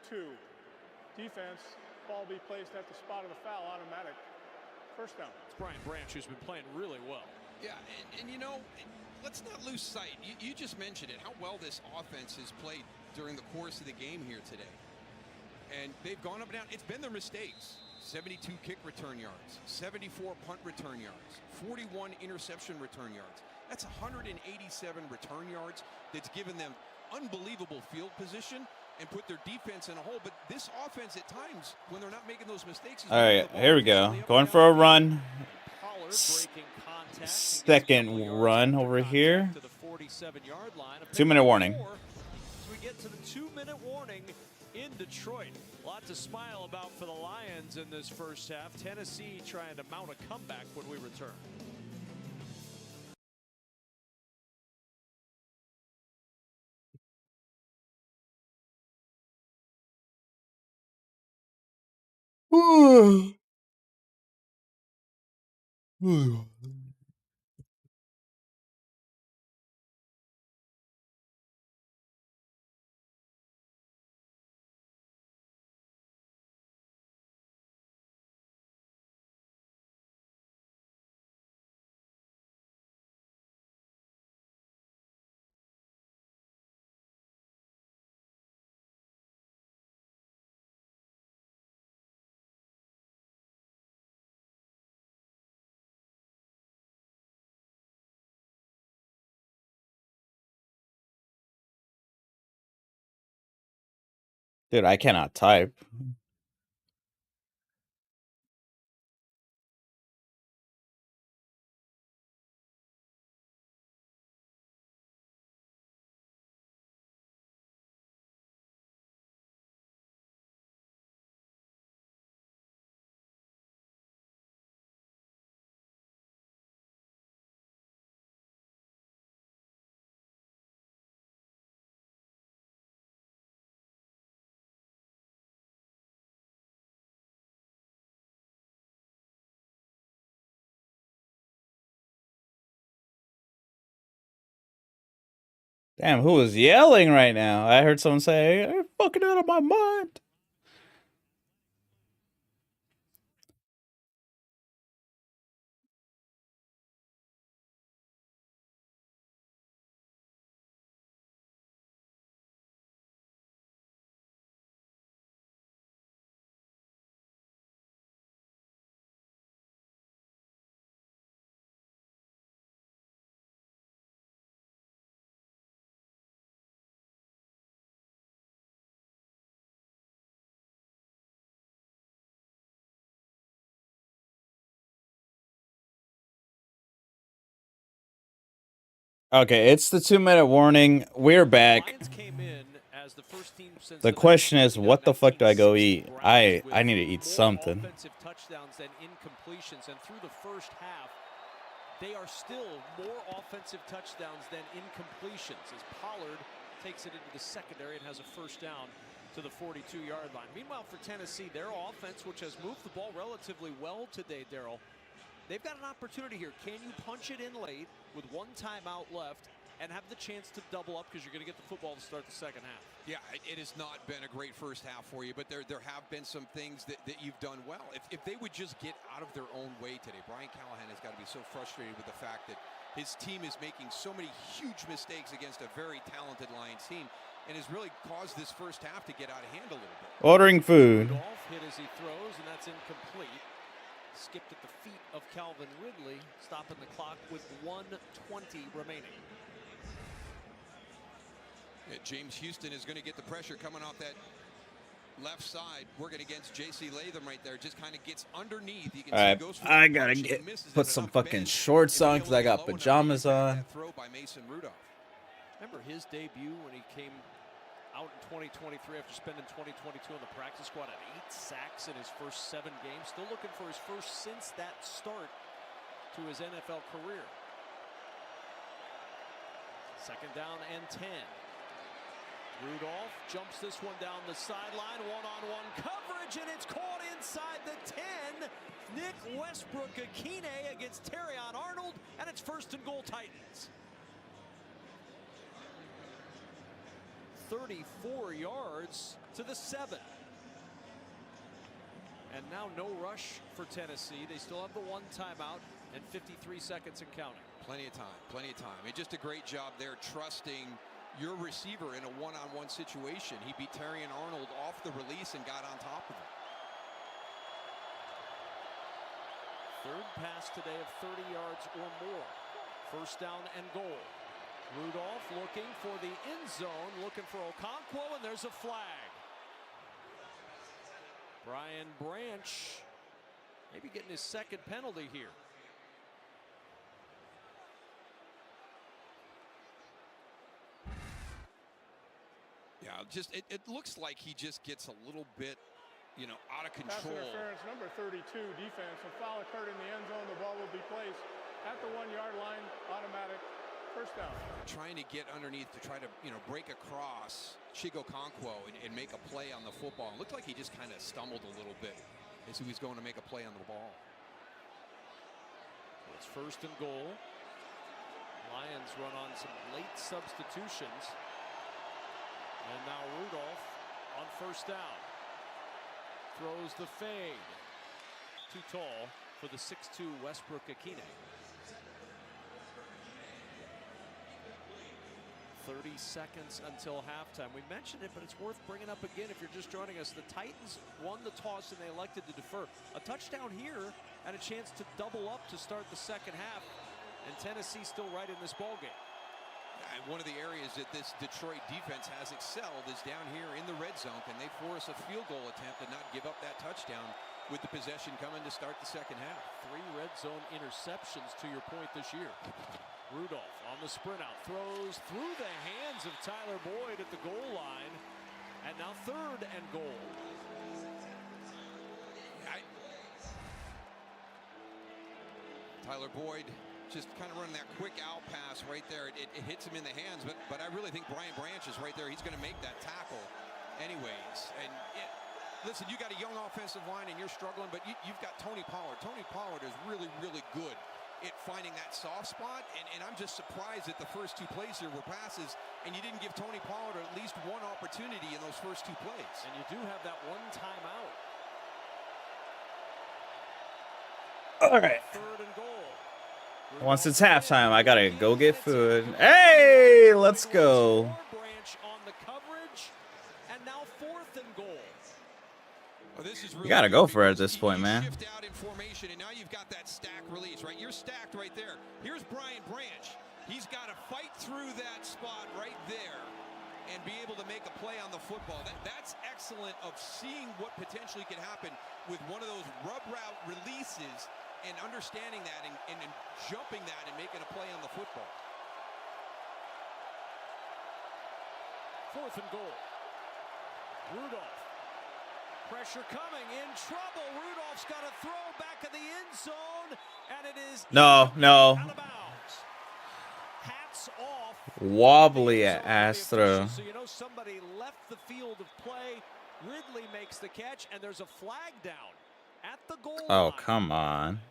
S5: Defense, ball be placed at the spot of the foul, automatic. First down.
S2: It's Brian Branch, who's been playing really well.
S4: Yeah, and you know, let's not lose sight. You just mentioned it, how well this offense has played during the course of the game here today. And they've gone up and down. It's been their mistakes. 72 kick return yards, 74 punt return yards, 41 interception return yards. That's 187 return yards that's given them unbelievable field position and put their defense in a hole. But this offense at times, when they're not making those mistakes.
S1: All right, here we go. Going for a run. Second run over here. 2-minute warning.
S2: As we get to the 2-minute warning in Detroit. A lot to smile about for the Lions in this first half. Tennessee trying to mount a comeback when we return.
S1: Dude, I cannot type. Damn, who was yelling right now? I heard someone say, "I'm fucking out of my mind." Okay, it's the 2-minute warning. We're back.
S2: Lions came in as the first team since
S1: The question is, what the fuck do I go
S2: 1960
S1: eat?
S2: Browns
S1: I
S2: with
S1: need to eat
S2: more
S1: something.
S2: offensive touchdowns than incompletions, and through the first half, they are still more offensive touchdowns than incompletions as Pollard takes it into the secondary and has a first down to the 42-yard line. Meanwhile, for Tennessee, their offense, which has moved the ball relatively well today, Daryl, they've got an opportunity here. Can you punch it in late with one timeout left and have the chance to double up because you're going to get the football to start the second half?
S4: Yeah, it has not been a great first half for you, but there have been some things that you've done well. If they would just get out of their own way today, Brian Callahan has got to be so frustrated with the fact that his team is making so many huge mistakes against a very talented Lions team and has really caused this first half to get out of hand a little bit.
S1: Ordering food.
S2: Rudolph hit as he throws, and that's incomplete. Skipped at the feet of Calvin Ridley, stopping the clock with 1:20 remaining.
S4: Yeah, James Houston is going to get the pressure coming off that left side, working against J.C. Latham right there. Just kind of gets underneath. You can see goes for
S1: I
S4: the
S1: gotta
S4: punch and misses
S1: put
S4: at
S1: some
S4: enough
S1: fucking
S4: bend
S1: shorts
S4: to be
S1: on
S4: able
S1: because I
S4: to
S1: got
S4: low enough to
S1: pajamas
S4: get
S1: on.
S4: that throw by Mason Rudolph.
S2: Remember his debut when he came out in 2023 after spending 2022 on the practice squad at 8 sacks in his first 7 games. Still looking for his first since that start to his NFL career. Second down and 10. Rudolph jumps this one down the sideline. One-on-one coverage, and it's caught inside the 10. Nick Westbrook-Akine against Terrion Arnold, and it's 1st and goal Titans. 34 yards to the 7. And now no rush for Tennessee. They still have the 1 timeout and 53 seconds and counting.
S4: Plenty of time, plenty of time. And just a great job there trusting your receiver in a one-on-one situation. He beat Terrion Arnold off the release and got on top of him.
S2: Third pass today of 30 yards or more. 1st down and goal. Rudolph looking for the end zone, looking for Okonkwo, and there's a flag. Brian Branch maybe getting his 2nd penalty here.
S4: Yeah, just it looks like he just gets a little bit, out of
S5: Pass
S4: control.
S5: interference, number 32, defense. A foul occurred in the end zone. The ball will be placed at the 1-yard line. Automatic 1st down.
S4: Trying to get underneath to try to, break across Okonkwo and make a play on the football. It looked like he just kind of stumbled a little bit as he was going to make a play on the ball.
S2: It's 1st and goal. Lions run on some late substitutions. And now Rudolph on 1st down. Throws the fade. Too tall for the 6'2 Westbrook-Akine. 30 seconds until halftime. We mentioned it, but it's worth bringing up again if you're just joining us. The Titans won the toss and they elected to defer. A touchdown here and a chance to double up to start the second half. And Tennessee still right in this ballgame.
S4: And one of the areas that this Detroit defense has excelled is down here in the red zone. Can they force a field goal attempt and not give up that touchdown with the possession coming to start the second half?
S2: 3 red zone interceptions to your point this year. Rudolph on the sprint out, throws through the hands of Tyler Boyd at the goal line. And now 3rd and goal.
S4: Tyler Boyd just kind of running that quick out pass right there. It hits him in the hands, but I really think Brian Branch is right there. He's going to make that tackle anyways. And listen, you got a young offensive line and you're struggling, but you've got Tony Pollard. Tony Pollard is really, really good at finding that soft spot, and I'm just surprised that the first 2 plays here were passes, and you didn't give Tony Pollard at least 1 opportunity in those first 2 plays.
S2: And you do have that 1 timeout.
S1: All right.
S2: 3rd and goal.
S1: Once it's halftime, I gotta go get food. Hey, let's go.
S2: Branch on the coverage, and now 4th and goal.
S4: Well, this is
S1: You
S4: really
S1: gotta
S4: good
S1: go for it at
S4: because
S1: this point,
S4: you
S1: man.
S4: Shift out in formation, and now you've got that stack release, right? You're stacked right there. Here's Brian Branch. He's got to fight through that spot right there and be able to make a play on the football. That's excellent of seeing what potentially can happen with one of those rub route releases and understanding that and jumping that and making a play on the football.
S2: 4th and goal. Rudolph. Pressure coming, in trouble. Rudolph's got a throw back in the end zone, and it is
S1: No.
S2: out of bounds. Hats off.
S1: Wobbly ass throw.
S2: So you know somebody left the field of play. Ridley makes the catch, and there's a flag down at the goal line.
S1: Oh, come on.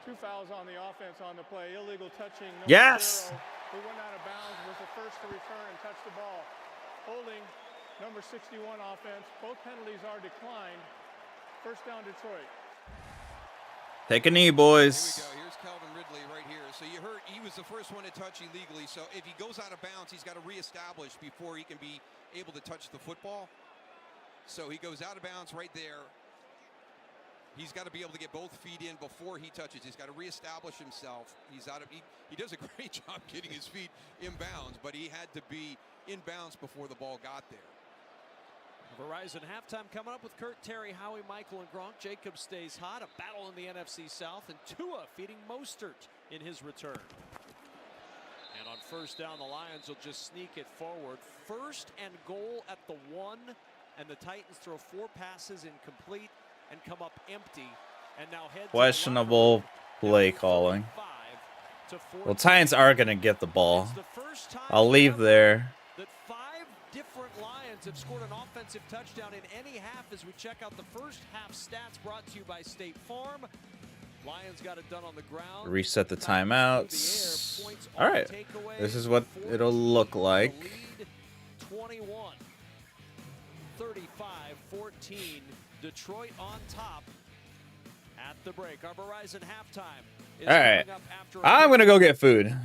S5: Two fouls on the offense on the play. Illegal touching.
S1: Yes.
S5: 0, who went out of bounds, was the first to return and touch the ball. Holding number 61 offense. Both penalties are declined. First down, Detroit.
S1: Take a knee, boys.
S4: Here we go. Here's Calvin Ridley right here. So you heard he was the first one to touch illegally. So if he goes out of bounds, he's got to reestablish before he can be able to touch the football. So he goes out of bounds right there. He's got to be able to get both feet in before he touches. He's got to reestablish himself. He's out of. He does a great job getting his feet in bounds, but he had to be in bounds before the ball got there.
S2: Verizon halftime coming up with Kurt, Terry, Howie, Michael, and Gronk. Jacobs stays hot. A battle in the NFC South, and Tua feeding Mostert in his return. And on first down, the Lions will just sneak it forward. 1st and goal at the 1, and the Titans throw 4 passes incomplete and come up empty. And now head
S1: Questionable play calling. Well, Titans are going to get the ball. I'll leave there.
S2: That 5 different Lions have scored an offensive touchdown in any half as we check out the first half stats brought to you by State Farm. Lions got it done on the ground.
S1: Reset the timeouts. All right. This is what it'll look like.
S2: 21, 35-14. Detroit on top at the break. Our Verizon halftime is
S1: all right.
S2: coming up after
S1: I'm going to go get food.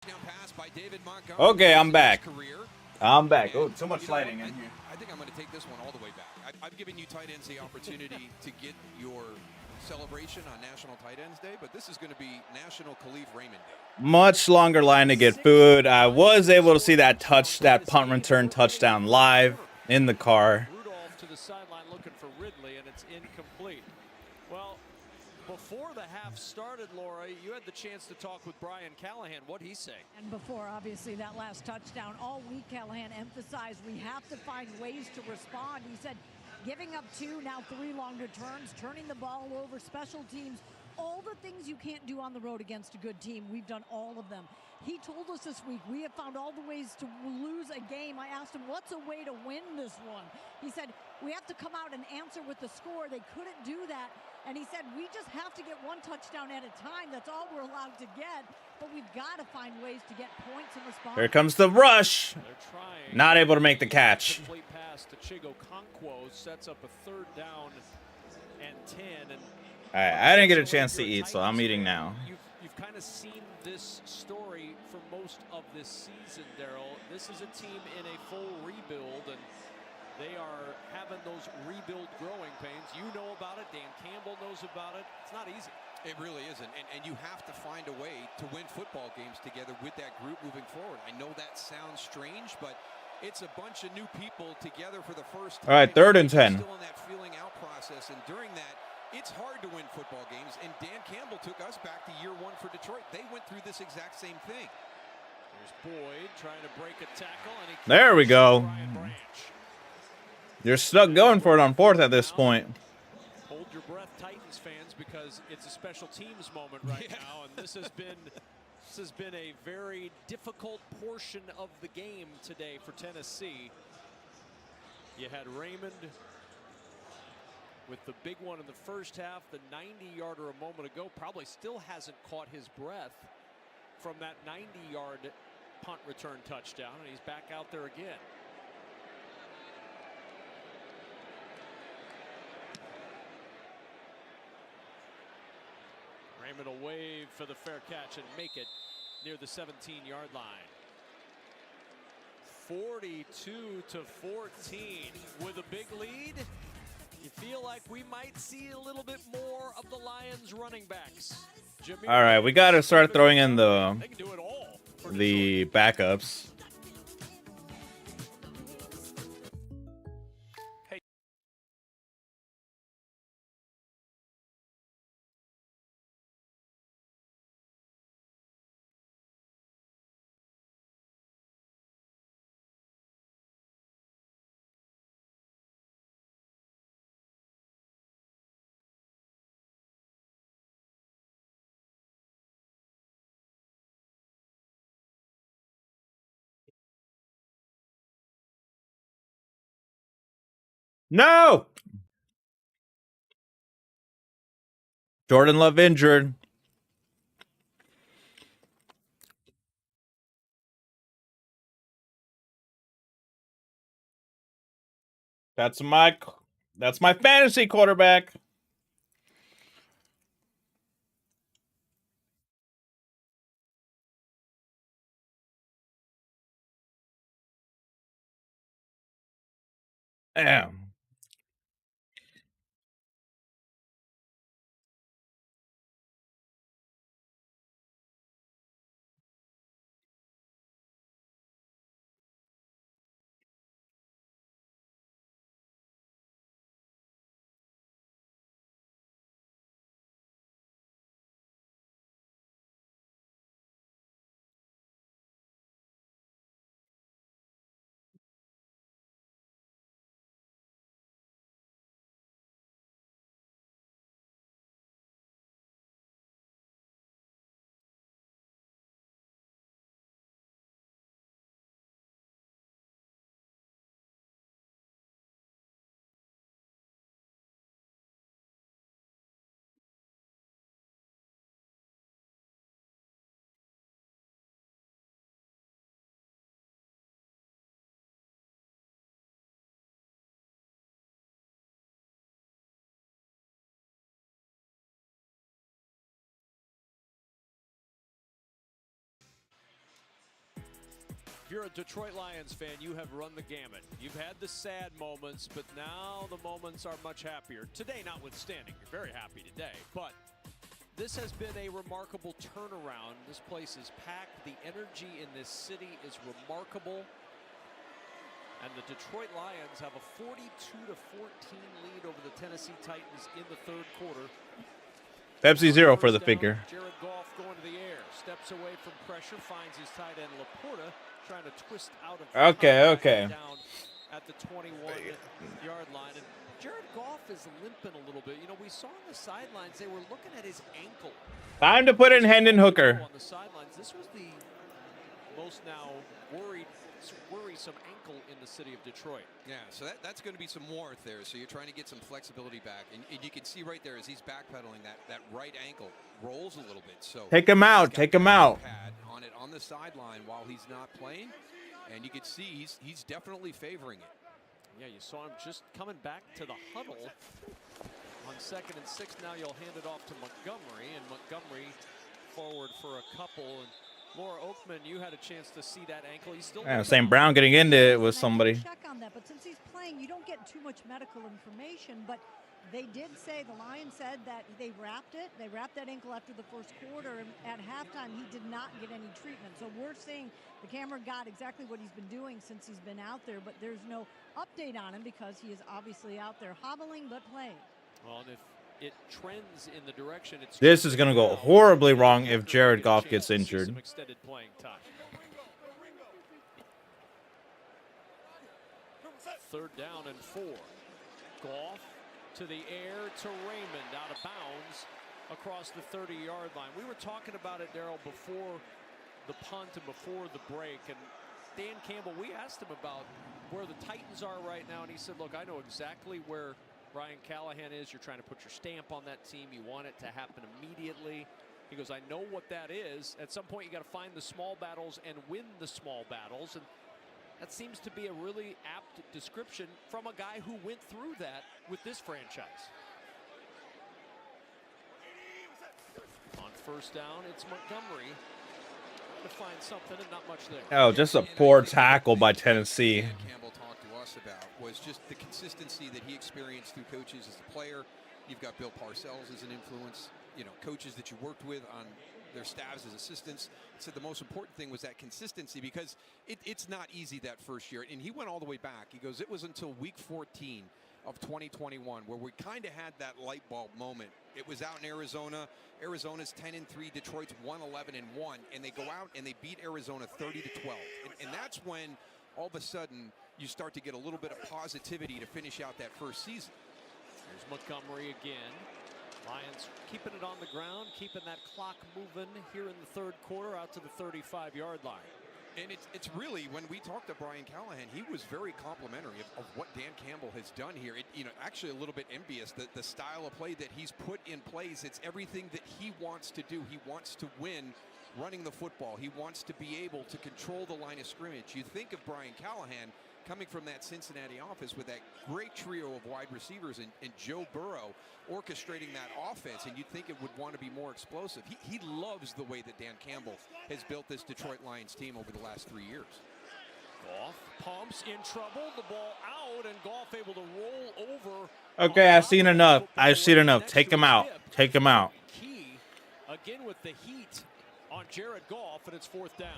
S4: Pass by David Montgomery.
S1: Okay, I'm back.
S4: Career.
S1: I'm back.
S4: And,
S1: Oh, too much lighting in here.
S4: I think I'm going to take this one all the way back. I've given you tight ends the opportunity to get your celebration on National Tight Ends Day, but this is going to be National Khalif Raymond Day.
S1: Much longer line to get food. I was able to see that punt return touchdown live in the car.
S2: Rudolph to the sideline looking for Ridley, and it's incomplete. Well, before the half started, Laura, you had the chance to talk with Brian Callahan. What'd he say?
S3: And before, obviously, that last touchdown, all week Callahan emphasized we have to find ways to respond. He said giving up 2, now 3 long returns, turning the ball over, special teams, all the things you can't do on the road against a good team, we've done all of them. He told us this week we have found all the ways to lose a game. I asked him, what's a way to win this one? He said, we have to come out and answer with the score. They couldn't do that. And he said, we just have to get 1 touchdown at a time. That's all we're allowed to get. But we've got to find ways to get points and respond.
S1: Here comes the rush.
S2: They're trying.
S1: Not able to make the catch.
S2: Complete pass to Chigo Conquo sets up a 3rd down and 10. And
S1: All right, I didn't get a chance to eat, so I'm eating now.
S2: You've kind of seen this story for most of this season, Daryl. This is a team in a full rebuild, and they are having those rebuild growing pains. You know about it. Dan Campbell knows about it. It's not easy.
S4: It really isn't, and you have to find a way to win football games together with that group moving forward. I know that sounds strange, but it's a bunch of new people together for the first time.
S1: All right, 3rd and 10.
S4: Still in that feeling out process, and during that, it's hard to win football games, and Dan Campbell took us back to year 1 for Detroit. They went through this exact same thing.
S2: There's Boyd trying to break a tackle, and he
S1: There we go.
S2: Brian Branch.
S1: You're stuck going for it on 4th at this point.
S2: Hold your breath, Titans fans, because it's a special teams moment right now, and this has been a very difficult portion of the game today for Tennessee. You had Raymond with the big one in the first half, the 90-yarder a moment ago. Probably still hasn't caught his breath from that 90-yard punt return touchdown, and he's back out there again. Raymond will wave for the fair catch and make it near the 17-yard line. 42-14 with a big lead. You feel like we might see a little bit more of the Lions running backs. Jahmyr
S1: All right, we got to start throwing in the
S2: They can do it all for
S1: backups. No! Jordan Love injured. That's my fantasy quarterback. Damn.
S2: If you're a Detroit Lions fan, you have run the gamut. You've had the sad moments, but now the moments are much happier. Today notwithstanding, you're very happy today, but this has been a remarkable turnaround. This place is packed. The energy in this city is remarkable. And the Detroit Lions have a 42-14 lead over the Tennessee Titans in the third quarter.
S1: Pepsi Zero for the figure.
S2: Jared Goff going to the air, steps away from pressure, finds his tight end Laporta, trying to twist out of
S1: Okay.
S2: down at the 21-yard line. And Jared Goff is limping a little bit. You know, we saw on the sidelines they were looking at his ankle.
S1: Time to put in Hendon Hooker.
S2: On the sidelines, this was the most now worrisome ankle in the city of Detroit.
S4: Yeah, so that's going to be some warmth there. So you're trying to get some flexibility back, and you can see right there as he's backpedaling that right ankle rolls a little bit. So
S1: take him out. Take him out.
S4: Pad on it on the sideline while he's not playing, and you can see he's definitely favoring it.
S2: Yeah, you saw him just coming back to the huddle on 2nd and 6. Now you'll hand it off to Montgomery, and Montgomery forward for a couple. And Laura Oakman, you had a chance to see that ankle. He's still
S1: St. Brown getting into it with somebody.
S3: Check on that, but since he's playing, you don't get too much medical information. But they did say, the Lions said that they wrapped it. They wrapped that ankle after the first quarter, and at halftime he did not get any treatment. So we're seeing the camera got exactly what he's been doing since he's been out there, but there's no update on him because he is obviously out there hobbling but playing.
S2: Well, and if it trends in the direction it's
S1: This is going to go horribly wrong if Jared Goff gets injured.
S2: some extended playing time. 3rd down and 4. Goff to the air to Raymond, out of bounds across the 30-yard line. We were talking about it, Darryl, before the punt and before the break, and Dan Campbell, we asked him about where the Titans are right now, and he said, look, I know exactly where Brian Callahan is. You're trying to put your stamp on that team. You want it to happen immediately. He goes, I know what that is. At some point, you got to find the small battles and win the small battles, and that seems to be a really apt description from a guy who went through that with this franchise. On 1st down, it's Montgomery to find something, and not much there.
S1: Oh, just a poor tackle by Tennessee.
S4: Campbell talked to us about was just the consistency that he experienced through coaches as a player. You've got Bill Parcells as an influence, you know, coaches that you worked with on their staffs as assistants. Said the most important thing was that consistency, because it's not easy that first year. And he went all the way back. He goes, it was until week 14 of 2021 where we kind of had that light bulb moment. It was out in Arizona. Arizona's 10-3, Detroit's 1-11-1, and they go out and they beat Arizona 30-12. And that's when all of a sudden you start to get a little bit of positivity to finish out that first season.
S2: There's Montgomery again. Lions keeping it on the ground, keeping that clock moving here in the 3rd quarter out to the 35-yard line.
S4: And it's really, when we talked to Brian Callahan, he was very complimentary of what Dan Campbell has done here. Actually a little bit envious, the style of play that he's put in place. It's everything that he wants to do. He wants to win running the football. He wants to be able to control the line of scrimmage. You think of Brian Callahan coming from that Cincinnati office with that great trio of wide receivers and Joe Burrow orchestrating that offense, and you'd think it would want to be more explosive. He loves the way that Dan Campbell has built this Detroit Lions team over the last 3 years.
S2: Goff pumps, in trouble, the ball out, and Goff able to roll over.
S1: Okay, I've seen enough. I've seen enough. Take him out. Take him out.
S2: Key again with the heat on Jared Goff, and it's 4th down.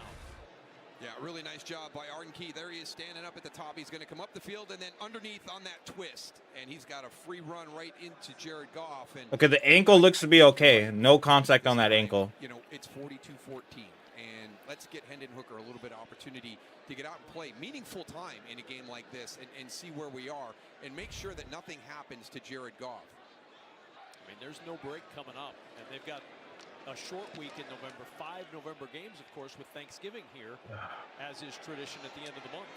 S4: Yeah, really nice job by Arden Key. There he is standing up at the top. He's going to come up the field and then underneath on that twist. And he's got a free run right into Jared Goff. And
S1: Okay, the ankle looks to be okay. No contact on that ankle.
S4: You know, it's 42-14. And let's get Hendon Hooker a little bit of opportunity to get out and play meaningful time in a game like this and see where we are and make sure that nothing happens to Jared Goff.
S2: I mean, there's no break coming up. And they've got a short week in November. 5 November games, of course, with Thanksgiving here, as is tradition at the end of the month.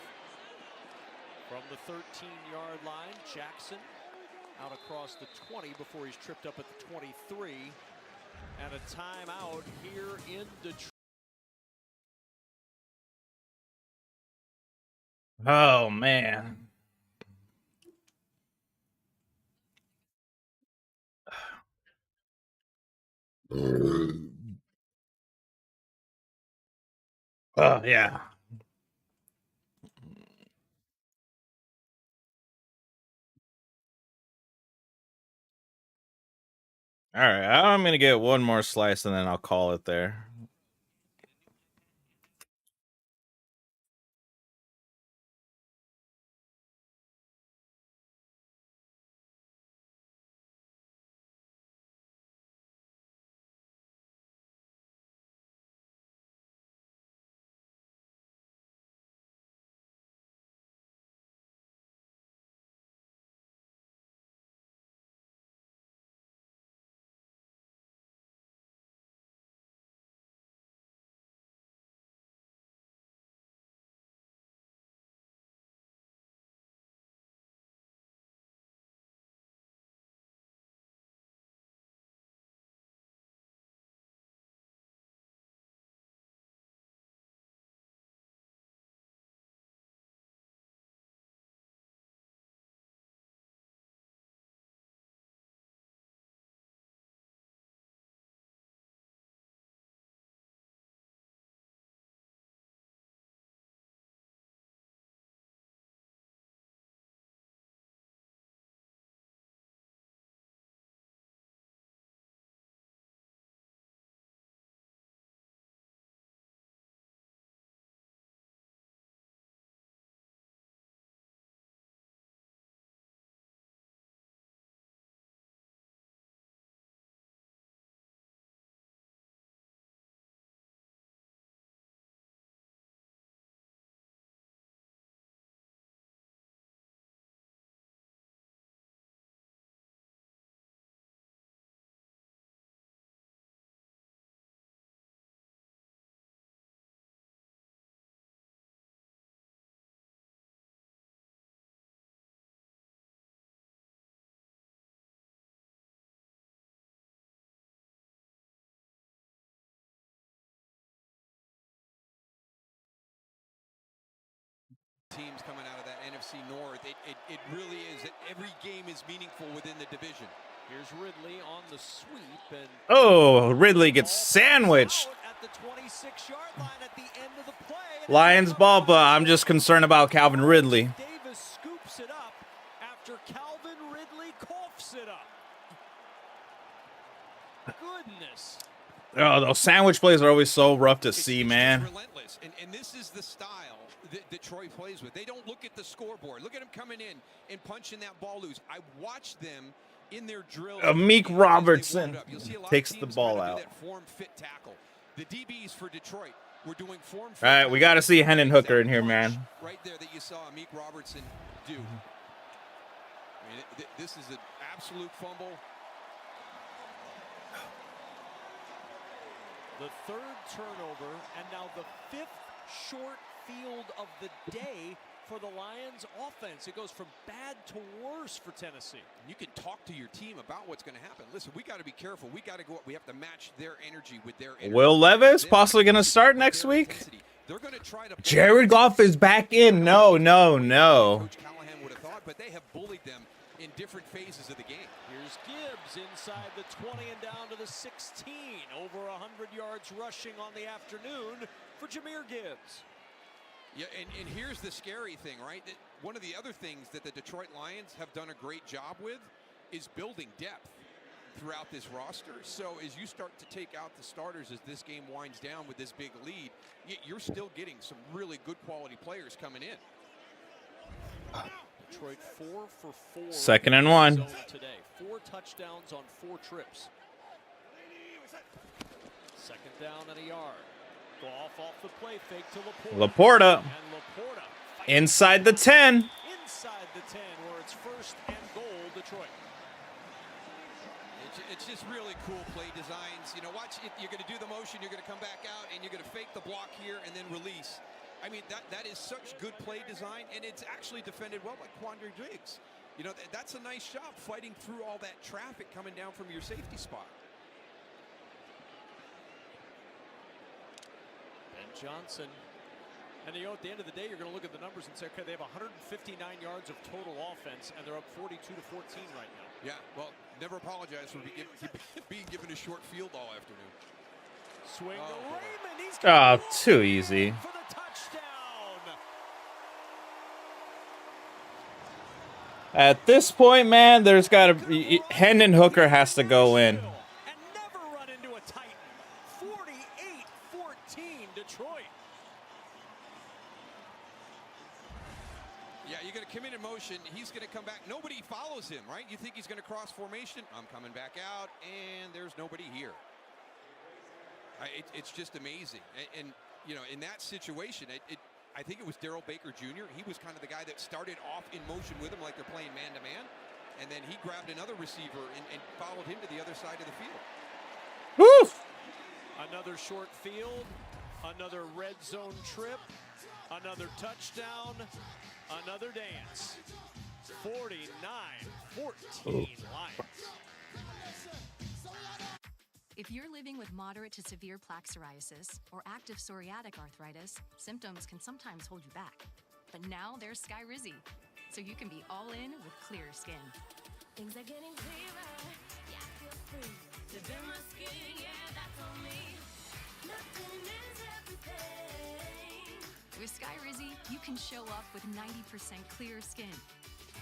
S2: From the 13-yard line, Jackson out across the 20 before he's tripped up at the 23. And a timeout here in Detroit.
S1: Oh, man. Oh, yeah. All right, I'm gonna get one more slice and then I'll call it there.
S4: Teams coming out of that NFC North, it really is that every game is meaningful within the division.
S2: Here's Ridley on the sweep, and
S1: Oh, Ridley gets sandwiched.
S2: at the 26-yard line at the end of the play.
S1: Lions ball, but I'm just concerned about Calvin Ridley.
S2: Davis scoops it up after Calvin Ridley coughs it up. Goodness.
S1: Oh, those sandwich plays are always so rough to see, man.
S4: Relentless, and this is the style that Troy plays with. They don't look at the scoreboard. Look at him coming in and punching that ball loose. I watched them in their drill.
S1: Meek Robertson takes the ball out.
S4: That form fit tackle. The DBs for Detroit were doing form fit.
S1: All right, we got to see Hendon Hooker in here, man.
S4: Right there that you saw Meek Robertson do. I mean, this is an absolute fumble.
S2: The third turnover, and now the fifth short field of the day for the Lions offense. It goes from bad to worse for Tennessee.
S4: You can talk to your team about what's going to happen. Listen, we got to be careful. We got to go up. We have to match their energy with their energy.
S1: Will Levis possibly going to start next week?
S4: They're going to try to
S1: Jared Goff is back in. No.
S4: Coach Callahan would have thought, but they have bullied them in different phases of the game.
S2: Here's Gibbs inside the 20 and down to the 16. Over 100 yards rushing on the afternoon for Jahmyr Gibbs.
S4: Yeah, and here's the scary thing, right? One of the other things that the Detroit Lions have done a great job with is building depth throughout this roster. So as you start to take out the starters as this game winds down with this big lead, you're still getting some really good quality players coming in.
S2: Detroit 4 for 4.
S1: 2nd and 1.
S2: Today. 4 touchdowns on 4 trips. 2nd down and a yard. Goff off the play fake to
S1: Laporta.
S2: And Laporta
S1: Inside the 10.
S2: Inside the 10 where it's 1st and goal Detroit.
S4: It's just really cool play designs. You know, watch it. You're going to do the motion. You're going to come back out, and you're going to fake the block here and then release. I mean, that is such good play design, and it's actually defended well by Quandre Diggs. You know, that's a nice job fighting through all that traffic coming down from your safety spot.
S2: Ben Johnson. And you know, at the end of the day, you're going to look at the numbers and say, okay, they have 159 yards of total offense, and they're up 42-14 right now.
S4: Yeah, well, never apologize for being given a short field all afternoon.
S2: Swing to Raymond. He's
S1: too easy.
S2: For the touchdown.
S1: At this point, man, there's got to be Hendon Hooker has to go in.
S4: Yeah, you're going to commit in motion. He's going to come back. Nobody follows him, right? You think he's going to cross formation? I'm coming back out, and there's nobody here. It's just amazing. And you know, in that situation, I think it was Darrell Baker Jr. He was kind of the guy that started off in motion with him like they're playing man-to-man. And then he grabbed another receiver and followed him to the other side of the field.
S1: Woo!
S2: Another short field, another red zone trip, another touchdown, another dance. 49-14 Lions.
S11: If you're living with moderate to severe plaque psoriasis or active psoriatic arthritis, symptoms can sometimes hold you back. But now there's Skyrizi, so you can be all in with clearer skin.
S12: Things are getting clearer, yeah, I feel free. Live in my skin, yeah, that's on me. Nothing is everything.
S11: With Skyrizi, you can show up with 90% clear skin.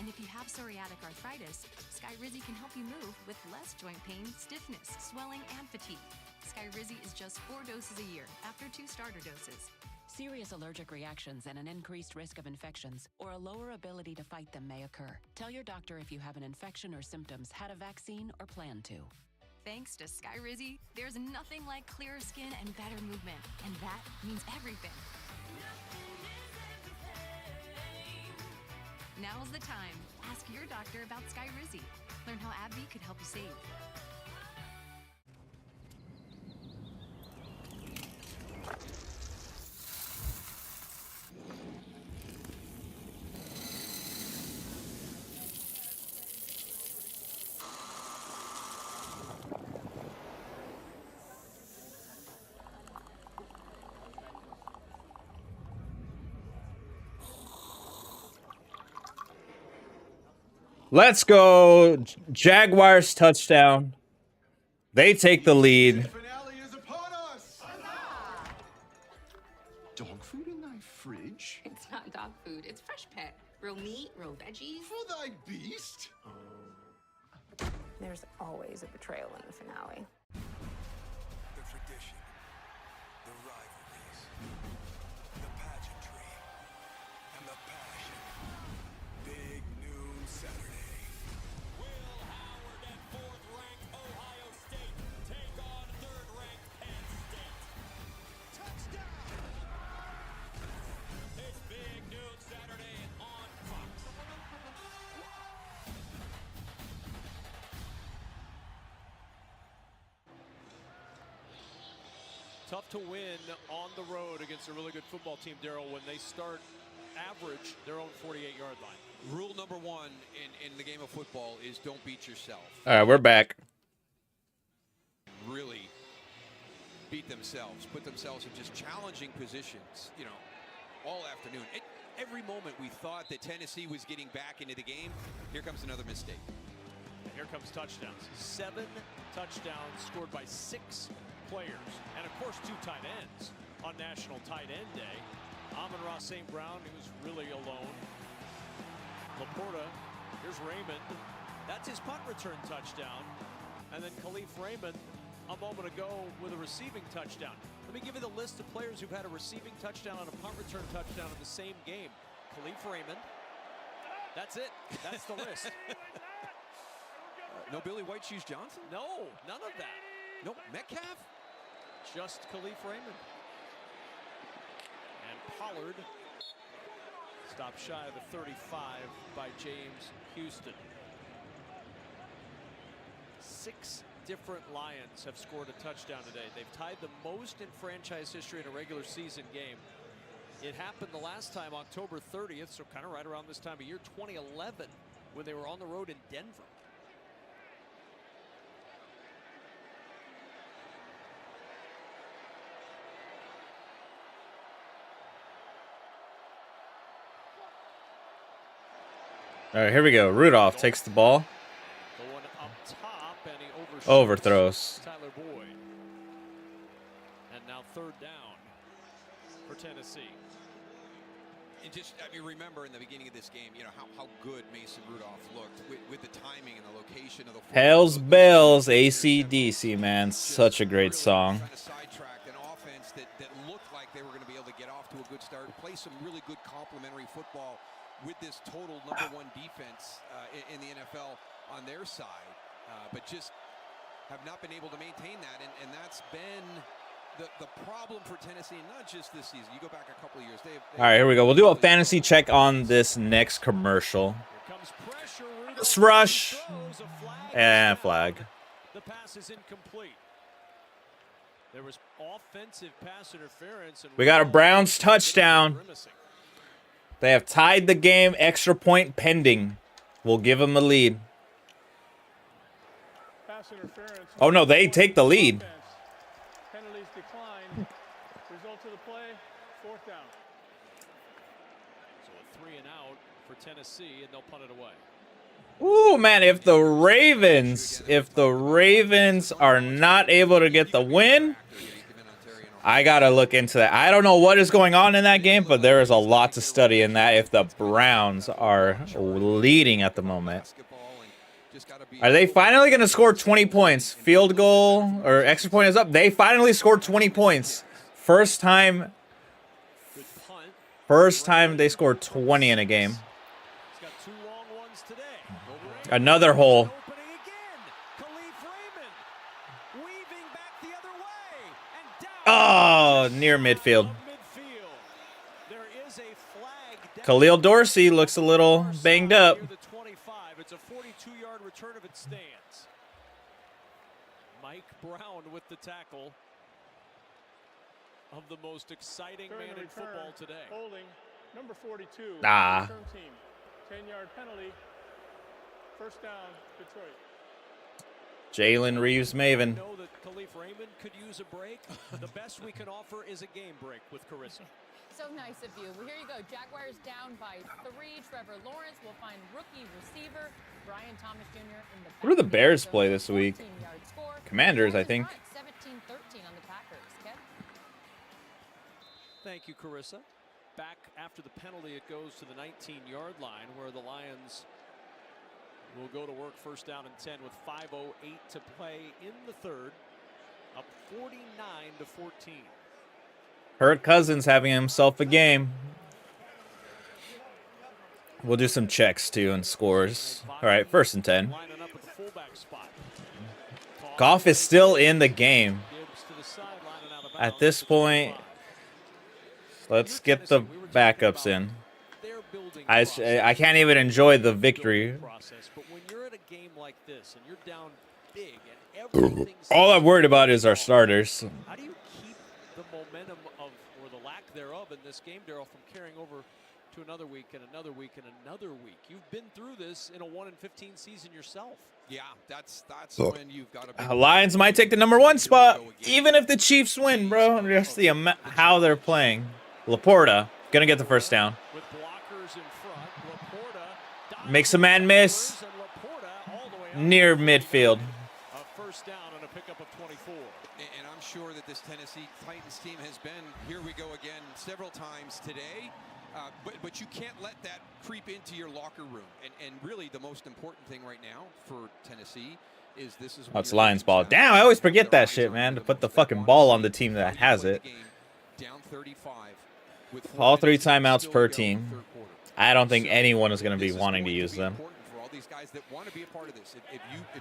S11: And if you have psoriatic arthritis, Skyrizi can help you move with less joint pain, stiffness, swelling, and fatigue. Skyrizi is just 4 doses a year after 2 starter doses.
S13: Serious allergic reactions and an increased risk of infections or a lower ability to fight them may occur. Tell your doctor if you have an infection or symptoms, had a vaccine, or plan to.
S11: Thanks to Skyrizi, there's nothing like clearer skin and better movement. And that means everything. Now's the time. Ask your doctor about Skyrizi. Learn how AbbVie could help you save.
S1: Let's go. Jaguars touchdown. They take the lead.
S8: Finale is upon us. Dog food in thy fridge?
S7: It's not dog food, it's fresh pet. Real meat, real veggies.
S8: For thy beast?
S7: There's always a betrayal in the finale.
S10: The tradition, the rivalries, the pageantry, and the passion. Big noon Saturday. Will Howard and 4th-ranked Ohio State take on 3rd-ranked Penn State. Touchdown! It's Big Noon Saturday on Fox.
S2: Tough to win on the road against a really good football team, Darryl, when they start average their own 48-yard line.
S4: Rule number 1 in the game of football is don't beat yourself.
S1: All right, we're back.
S4: Really beat themselves, put themselves in just challenging positions, you know, all afternoon. Every moment we thought that Tennessee was getting back into the game, here comes another mistake.
S2: And here comes touchdowns. 7 touchdowns scored by 6 players. And, of course, 2 tight ends on National Tight End Day. Amon-Ra St. Brown, he was really alone. Laporta, here's Raymond. That's his punt return touchdown. And then Khalif Raymond a moment ago with a receiving touchdown. Let me give you the list of players who've had a receiving touchdown and a punt return touchdown in the same game. Khalif Raymond. That's it. That's the list.
S4: No Billy White Shoes Johnson?
S2: No, none of that.
S4: No Metcalf?
S2: Just Khalif Raymond. And Pollard stopped shy of the 35 by James Houston. 6 different Lions have scored a touchdown today. They've tied the most in franchise history in a regular season game. It happened the last time, October 30th, so kind of right around this time of year, 2011, when they were on the road in Denver.
S1: All right, here we go. Rudolph takes the ball.
S2: Going up top, and he
S1: Overthrows.
S2: Tyler Boyd. And now 3rd down for Tennessee.
S4: And just, I mean, remember in the beginning of this game, you know, how good Mason Rudolph looked with the timing and the location of the
S1: Hells Bells, AC/DC, man. Such a great song.
S4: Kind of sidetracked an offense that looked like they were going to be able to get off to a good start, play some really good complementary football with this total #1 defense in the NFL on their side, but just have not been able to maintain that, and that's been the problem for Tennessee, and not just this season. You go back a couple of years.
S1: All right, here we go. We'll do a fantasy check on this next commercial. Let's rush. And flag.
S2: The pass is incomplete. There was offensive pass interference. And
S1: We got a Browns touchdown. They have tied the game. Extra point pending. We'll give them a lead.
S5: Pass interference.
S1: Oh, no, they take the lead.
S5: Penalties decline. Result of the play, 4th down.
S2: So a 3 and out for Tennessee, and they'll punt it away.
S1: Ooh, man, if the Ravens are not able to get the win, I got to look into that. I don't know what is going on in that game, but there is a lot to study in that if the Browns are leading at the moment. Are they finally going to score 20 points? Field goal or extra point is up. They finally scored 20 points. First time they scored 20 in a game. Another hole. Oh, near midfield. Khalil Dorsey looks a little banged up.
S2: It's a 42-yard return of its stands. Mike Brown with the tackle of the most exciting man in football today.
S5: Holding number 42.
S1: Nah.
S5: 10-yard penalty. 1st down, Detroit.
S1: Jalen Reeves Maven.
S2: I know that Khalif Raymond could use a break. The best we can offer is a game break with Carissa.
S6: So nice of you. Well, here you go. Jaguars down by 3. Trevor Lawrence will find rookie receiver Brian Thomas Jr. in the
S1: Who do the Bears play this week?
S6: score.
S1: Commanders, I think.
S6: 17-13 on the Packers. Kev?
S2: Thank you, Carissa. Back after the penalty, it goes to the 19-yard line where the Lions will go to work. 1st down and 10 with 5:08 to play in the 3rd. Up 49-14.
S1: Kirk Cousins having himself a game. We'll do some checks too and scores. All right, 1st and 10. Goff is still in the game. At this point, let's get the backups in. I can't even enjoy the victory.
S2: But when you're at a game like this and you're down big and everything's
S1: All I'm worried about is our starters.
S2: how do you keep the momentum of, or the lack thereof in this game, Daryl, from carrying over to another week and another week and another week? You've been through this in a 1-15 season yourself.
S4: Yeah, that's when you've got to.
S1: Lions might take the #1 spot, even if the Chiefs win, bro. Just the how they're playing. Laporta gonna get the 1st down.
S2: With blockers in front, Laporta
S1: Makes a man miss. Near midfield.
S2: A 1st down and a pickup of 24.
S4: And I'm sure that this Tennessee Titans team has been here we go again several times today. But you can't let that creep into your locker room. And really the most important thing right now for Tennessee is this is.
S1: Oh, it's Lions ball. Damn, I always forget that shit, man. To put the fucking ball on the team that has it.
S4: Down 35.
S1: All 3 timeouts per team. I don't think anyone is going to be wanting to use them.
S4: For all these guys that want to be a part of this, if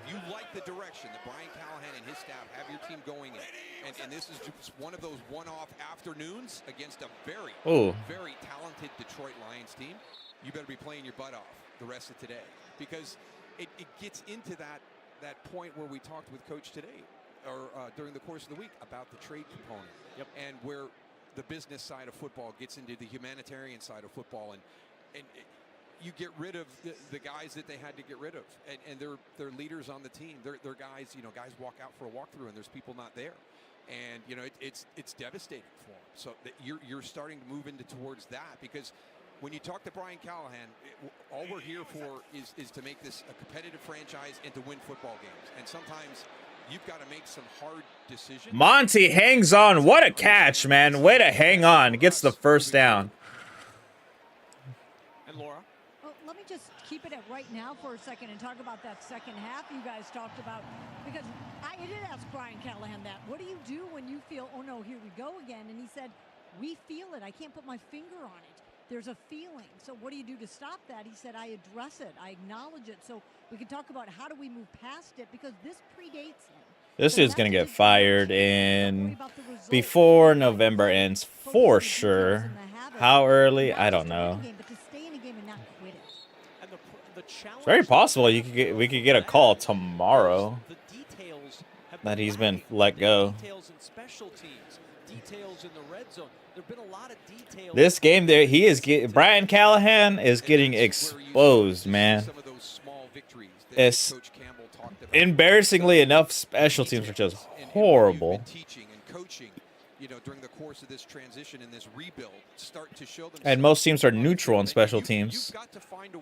S4: you like the direction that Brian Callahan and his staff have your team going in, and this is just one of those one-off afternoons against a very talented Detroit Lions team, you better be playing your butt off the rest of today, because it gets into that point where we talked with Coach today, or during the course of the week, about the trade component, and where the business side of football gets into the humanitarian side of football, and you get rid of the guys that they had to get rid of, and they're leaders on the team. They're guys, guys walk out for a walkthrough and there's people not there, and it's devastating for them. So that you're starting to move into towards that, because when you talk to Brian Callahan, all we're here for is to make this a competitive franchise and to win football games, and sometimes you've got to make some hard decisions.
S1: Monty hangs on. What a catch, man. Way to hang on. Gets the 1st down.
S2: And Laura?
S3: Well, let me just keep it at right now for a second and talk about that second half you guys talked about, because I did ask Brian Callahan that. What do you do when you feel, oh no, here we go again? And he said, we feel it. I can't put my finger on it. there's a feeling. So what do you do to stop that? He said, I address it. I acknowledge it. So we can talk about how do we move past it, because this predates him.
S1: This
S3: So
S1: dude's gonna get
S3: messages from
S1: fired
S3: coaches, don't worry
S1: in
S3: about the results.
S1: before
S3: Like
S1: November
S3: I said,
S1: ends
S3: focus
S1: for
S3: on the details
S1: sure.
S3: and the habits.
S1: How early?
S3: Not
S1: I
S3: just
S1: don't
S3: to win a
S1: know.
S3: game, but to stay in a game and not quit it.
S2: And the challenge
S1: It's very
S2: that
S1: possible
S2: we
S1: you
S2: have
S1: could get we
S2: though
S1: could get a
S2: for
S1: call
S2: that
S1: tomorrow
S2: is the details have
S1: that
S2: been
S1: he's been
S2: lacking.
S1: let go.
S2: Details in special teams, details in the red zone. There've been a lot of details.
S1: This game there, he is getting Brian Callahan is getting exposed, man.
S4: Some of those small victories that
S1: It's
S4: Coach Campbell talked about.
S1: embarrassingly enough, special teams are just
S4: And
S1: horrible.
S4: what you've been teaching and coaching, during the course of this transition and this rebuild, start to show
S1: And most teams are neutral on special teams,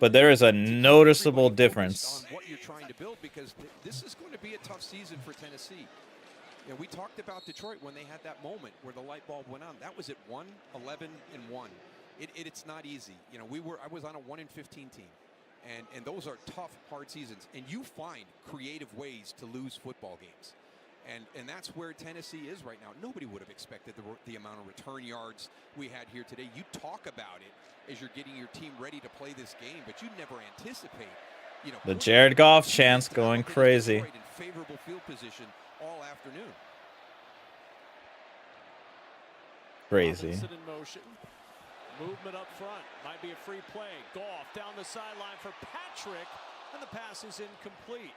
S1: but there is a noticeable difference.
S4: on what you're trying to build, because this is going to be a tough season for Tennessee. We talked about Detroit when they had that moment where the light bulb went on. That was at 1-11-1. It's not easy. I was on a 1-15 team, and those are tough, hard seasons. And you find creative ways to lose football games, and that's where Tennessee is right now. Nobody would have expected the amount of return yards we had here today. You talk about it as you're getting your team ready to play this game, but you never anticipate.
S1: The Jared Goff chance going crazy.
S4: In favorable field position all afternoon.
S1: Crazy.
S2: Robinson in motion. Movement up front. Might be a free play. Goff down the sideline for Patrick, and the pass is incomplete.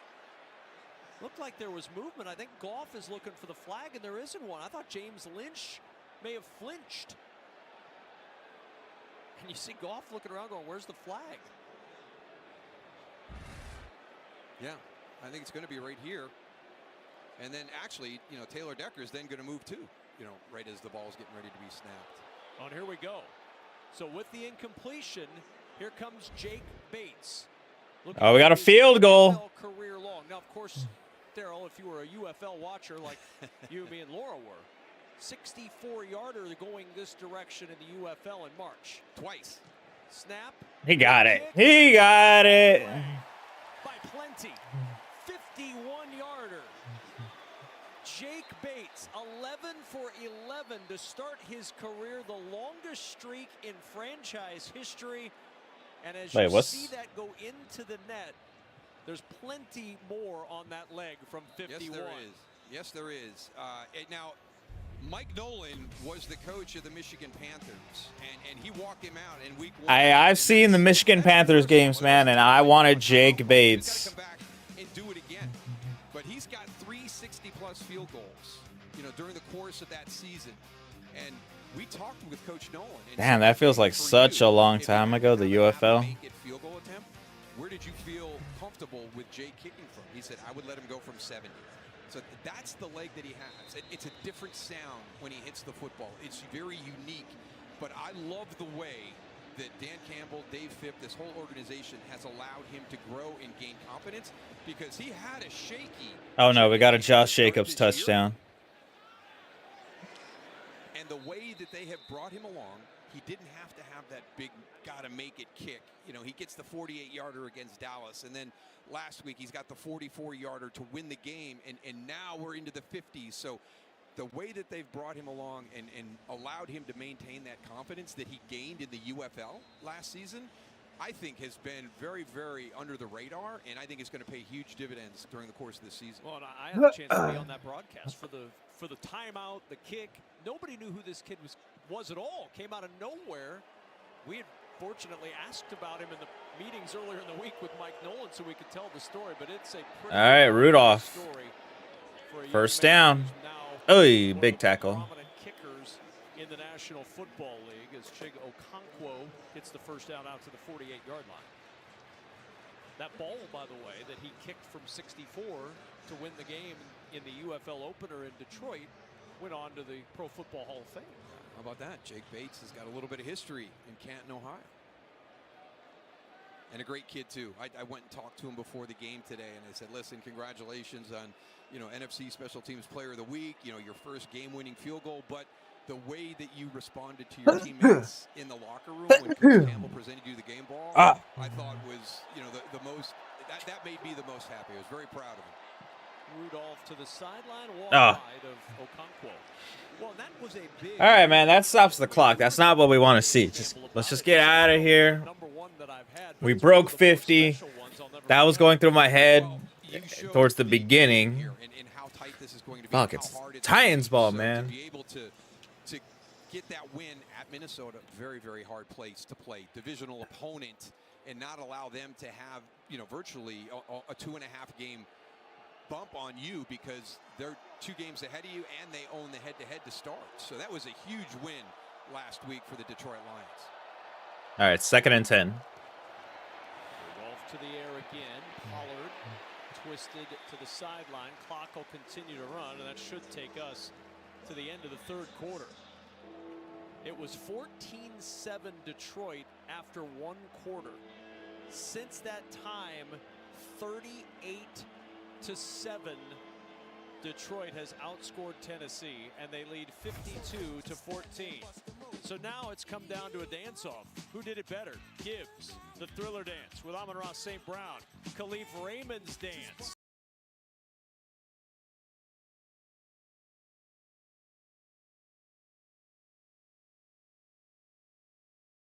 S2: Looked like there was movement. I think Goff is looking for the flag, and there isn't one. I thought James Lynch may have flinched. And you see Goff looking around going, where's the flag?
S4: Yeah, I think it's going to be right here. And then actually, Taylor Decker is then going to move too, right as the ball's getting ready to be snapped.
S2: Oh, and here we go. So with the incompletion, here comes Jake Bates.
S1: Oh, we got a field goal.
S2: Career long. Now, of course, Daryl, if you were a UFL watcher like you, me, and Laura were, 64-yarder going this direction in the UFL in March.
S4: Twice.
S2: Snap.
S1: He got it. He got it.
S2: By plenty. 51-yarder. Jake Bates, 11 for 11 to start his career, the longest streak in franchise history. And as you see that go into the net, there's plenty more on that leg from 51.
S4: Yes, there is. Yes, there is. Now, Mike Nolan was the coach of the Michigan Panthers, and he walked him out in week 1.
S1: I've seen the Michigan Panthers games, man, and I wanted Jake Bates.
S4: Come back and do it again. But he's got 3 60-plus field goals, during the course of that season. And we talked with Coach Nolan.
S1: Damn, that feels like such a long time ago, the UFL.
S4: Field goal attempt, where did you feel comfortable with Jay kicking from? He said, I would let him go from 70. So that's the leg that he has. It's a different sound when he hits the football. It's very unique. But I love the way that Dan Campbell, Dave Phipp, this whole organization has allowed him to grow and gain confidence, because he had a shaky.
S1: Oh no, we got a Josh Jacobs touchdown.
S4: And the way that they have brought him along, he didn't have to have that big gotta make it kick. He gets the 48-yarder against Dallas, and then last week he's got the 44-yarder to win the game, and now we're into the 50s. So the way that they've brought him along and allowed him to maintain that confidence that he gained in the UFL last season, I think has been very, very under the radar, and I think it's going to pay huge dividends during the course of this season.
S2: Well, and I had a chance to be on that broadcast for the timeout, the kick. Nobody knew who this kid was at all. Came out of nowhere. We had fortunately asked about him in the meetings earlier in the week with Mike Nolan so we could tell the story, but it's a pretty
S1: All right, Rudolph.
S2: story for a young
S1: First
S2: man
S1: down.
S2: who's now
S1: Oy,
S2: one
S1: big
S2: of the
S1: tackle.
S2: prominent kickers in the National Football League as Chig Okonkwo gets the first down out to the 48-yard line. That ball, by the way, that he kicked from 64 to win the game in the UFL opener in Detroit went on to the Pro Football Hall of Fame.
S4: How about that? Jake Bates has got a little bit of history in Canton, Ohio. And a great kid, too. I went and talked to him before the game today, and I said, listen, congratulations on, NFC Special Teams Player of the Week, your first game-winning field goal, but the way that you responded to your teammates in the locker room when Coach Campbell presented you the game ball, I thought was, the most, that made me the most happy. I was very proud of him.
S2: Rudolph to the sideline, walk
S1: Oh.
S2: wide of Okonkwo. Well, that was a big.
S1: All right, man. That stops the clock. That's not what we want to see. Let's just get out of here. We broke 50. That was going through my head towards the beginning. Fuck, it's Titans ball, man.
S4: To be able to get that win at Minnesota, very, very hard place to play. Divisional opponent, and not allow them to have, you know, virtually a 2.5 game bump on you because they're 2 games ahead of you and they own the head-to-head to start. So that was a huge win last week for the Detroit Lions.
S1: All right, 2nd and 10.
S2: Rudolph to the air again. Pollard twisted to the sideline. Clock will continue to run, and that should take us to the end of the 3rd quarter. It was 14-7 Detroit after 1 quarter. Since that time, 38-7, Detroit has outscored Tennessee, and they lead 52-14. So now it's come down to a dance-off. Who did it better? Gibbs, the Thriller dance with Amon-Ra St. Brown. Khalif Raymond's dance.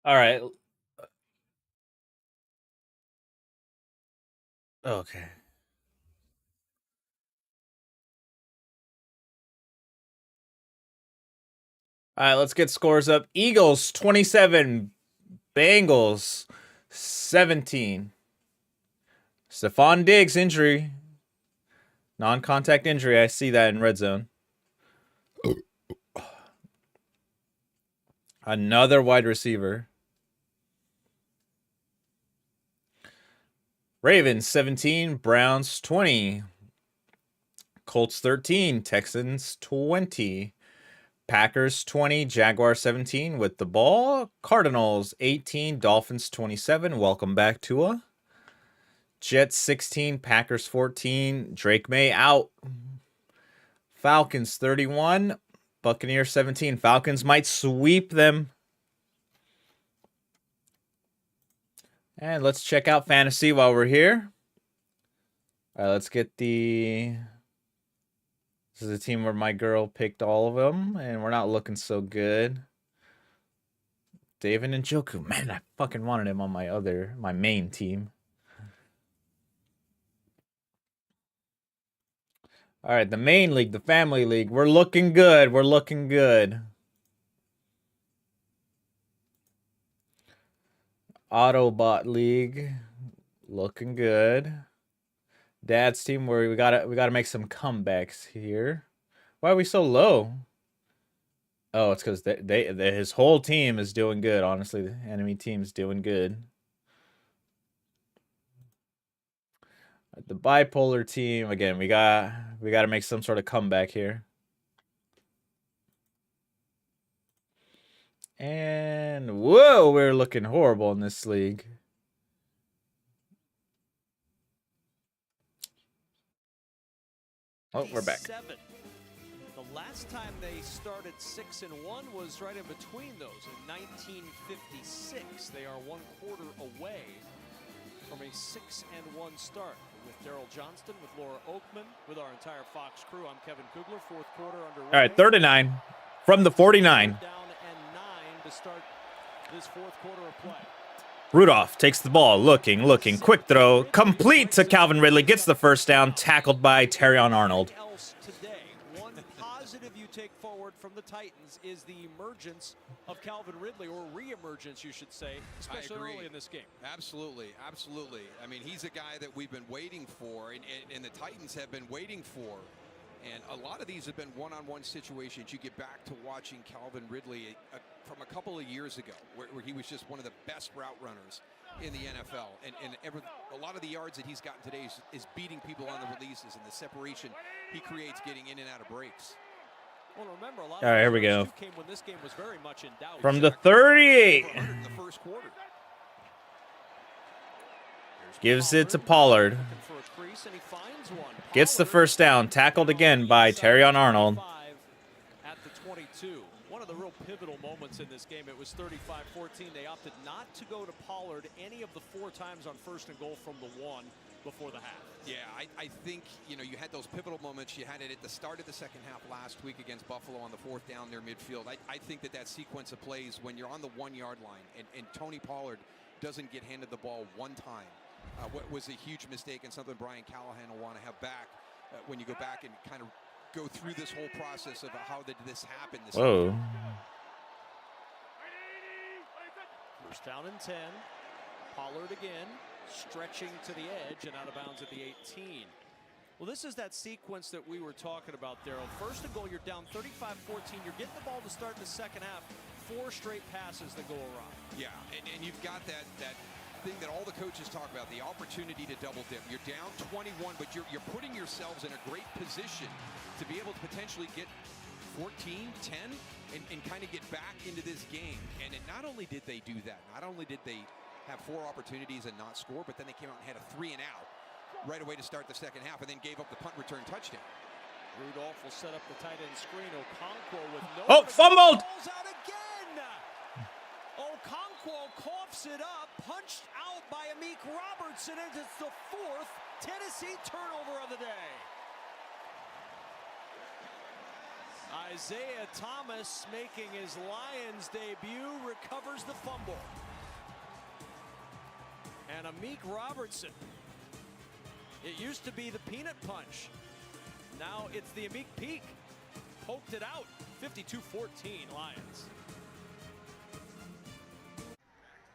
S1: All right. Okay. All right, let's get scores up. Eagles 27, Bengals 17. Stephon Diggs injury. Non-contact injury. I see that in red zone. Another wide receiver. Ravens 17, Browns 20. Colts 13, Texans 20. Packers 20, Jaguars 17 with the ball. Cardinals 18, Dolphins 27. Welcome back, Tua. Jets 16, Packers 14. Drake May out. Falcons 31, Buccaneers 17. Falcons might sweep them. And let's check out fantasy while we're here. All right, let's get the... This is a team where my girl picked all of them, and we're not looking so good. David Njoku. Man, I fucking wanted him on my main team. All right, the main league, the family league. We're looking good. We're looking good. Autobot league. Looking good. Dad's team, where we gotta make some comebacks here. Why are we so low? Oh, it's because his whole team is doing good. Honestly, the enemy team's doing good. The bipolar team, again, we gotta make some sort of comeback here. And whoa, we're looking horrible in this league. Oh, we're back.
S2: The last time they started 6-1 was right in between those in 1956. They are 1 quarter away from a 6-1 start. With Daryl Johnston, with Laura Oakman, with our entire Fox crew. I'm Kevin Kugler. 4th quarter underway.
S1: All right, 3rd and 9 from the 49.
S2: Down and 9 to start this 4th quarter of play.
S1: Rudolph takes the ball, looking, quick throw, complete to Calvin Ridley, gets the first down, tackled by Terrion Arnold.
S2: Today, one positive you take forward from the Titans is the emergence of Calvin Ridley, or re-emergence, you should say, especially early in this game.
S4: Absolutely, absolutely. I mean, he's a guy that we've been waiting for, and the Titans have been waiting for. And a lot of these have been one-on-one situations. You get back to watching Calvin Ridley from a couple of years ago, where he was just one of the best route runners in the NFL. And a lot of the yards that he's gotten today is beating people on the releases, and the separation he creates getting in and out of breaks.
S2: Well, remember, a lot
S1: All right, here we go.
S2: came when this game was very much in doubt.
S1: From the 38.
S4: In the 1st quarter.
S1: Gives it to Pollard. Gets the first down. Tackled again by Terrion Arnold.
S2: At the 22. One of the real pivotal moments in this game. It was 35-14. They opted not to go to Pollard any of the 4 times on 1st and goal from the 1. before the half.
S4: Yeah, I think, you know, you had those pivotal moments. You had it at the start of the second half last week against Buffalo on the 4th down near midfield. I think that sequence of plays when you're on the 1-yard line and Tony Pollard doesn't get handed the ball one time, what was a huge mistake and something Brian Callahan will want to have back when you go back and kind of go through this whole process of how did this happen.
S1: Whoa.
S2: First down and 10. Pollard again, stretching to the edge and out of bounds at the 18. Well, this is that sequence that we were talking about, Darryl. First and goal, you're down 35-14. You're getting the ball to start in the second half. 4 straight passes that go awry.
S4: Yeah, and you've got that thing that all the coaches talk about, the opportunity to double dip. You're down 21, but you're putting yourselves in a great position to be able to potentially get 14, 10, and kind of get back into this game. And not only did they do that, not only did they have 4 opportunities and not score, but then they came out and had a 3 and out right away to start the second half and then gave up the punt return touchdown.
S2: Rudolph will set up the tight end screen. Okonkwo with no...
S1: Fumbled!
S2: Balls out again! Okonkwo coughs it up, punched out by Amik Robertson, and it's the 4th Tennessee turnover of the day. Isaiah Thomas, making his Lions debut, recovers the fumble. And Amik Robertson, it used to be the peanut punch. Now it's the Amik Peak. Poked it out. 52-14 Lions.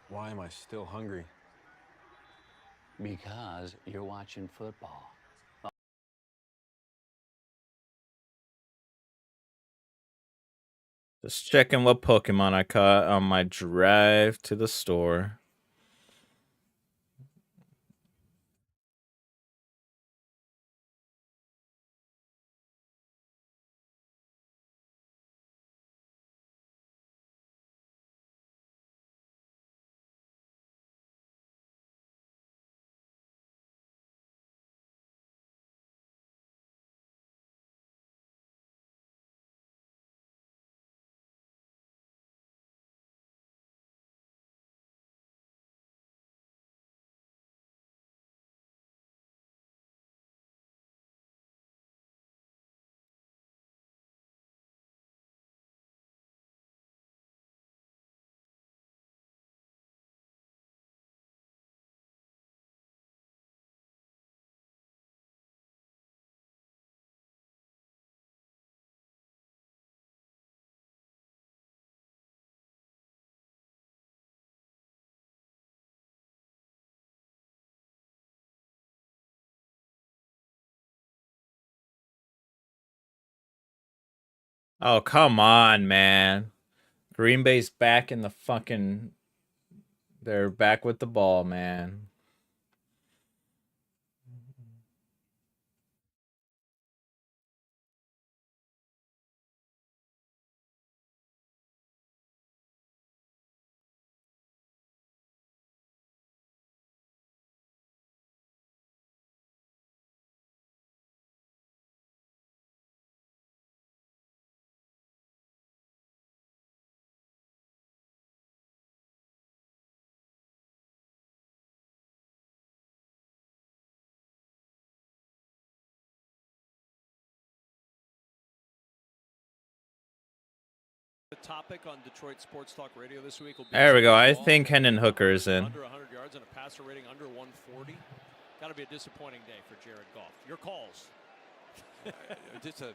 S14: Why am I still hungry?
S15: Because you're watching football.
S1: Just checking what Pokemon I caught on my drive to the store. Oh, come on, man. Green Bay's back in the fucking... They're back with the ball, man.
S2: The topic on Detroit Sports Talk Radio this week will be...
S1: There we go. I think Hendon Hooker is in.
S2: Under 100 yards and a passer rating under 140. Got to be a disappointing day for Jared Goff. Your calls.
S4: Just a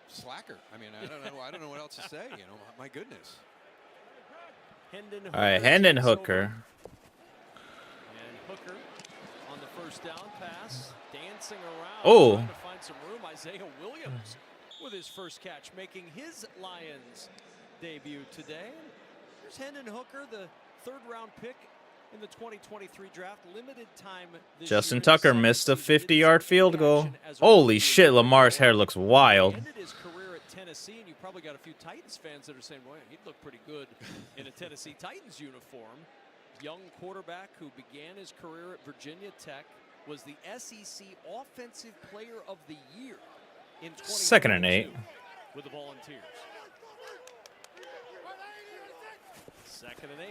S4: slacker. I mean, I don't know what else to say. You know, my goodness.
S2: Hendon
S1: All right, Hendon Hooker.
S2: And Hooker on the first down pass, dancing around,
S1: Oh.
S2: trying to find some room. Isaiah Williams with his first catch, making his Lions debut today. Here's Hendon Hooker, the 3rd-round pick in the 2023 draft. Limited time this
S1: Justin
S2: year.
S1: Tucker missed a 50-yard field goal. Holy shit, Lamar's hair looks wild.
S2: He ended his career at Tennessee, and you probably got a few Titans fans that are saying, well, he'd look pretty good in a Tennessee Titans uniform. Young quarterback who began his career at Virginia Tech, was the SEC Offensive Player of the Year in 2022
S1: 2nd and 8.
S2: with the Volunteers. 2nd and 8.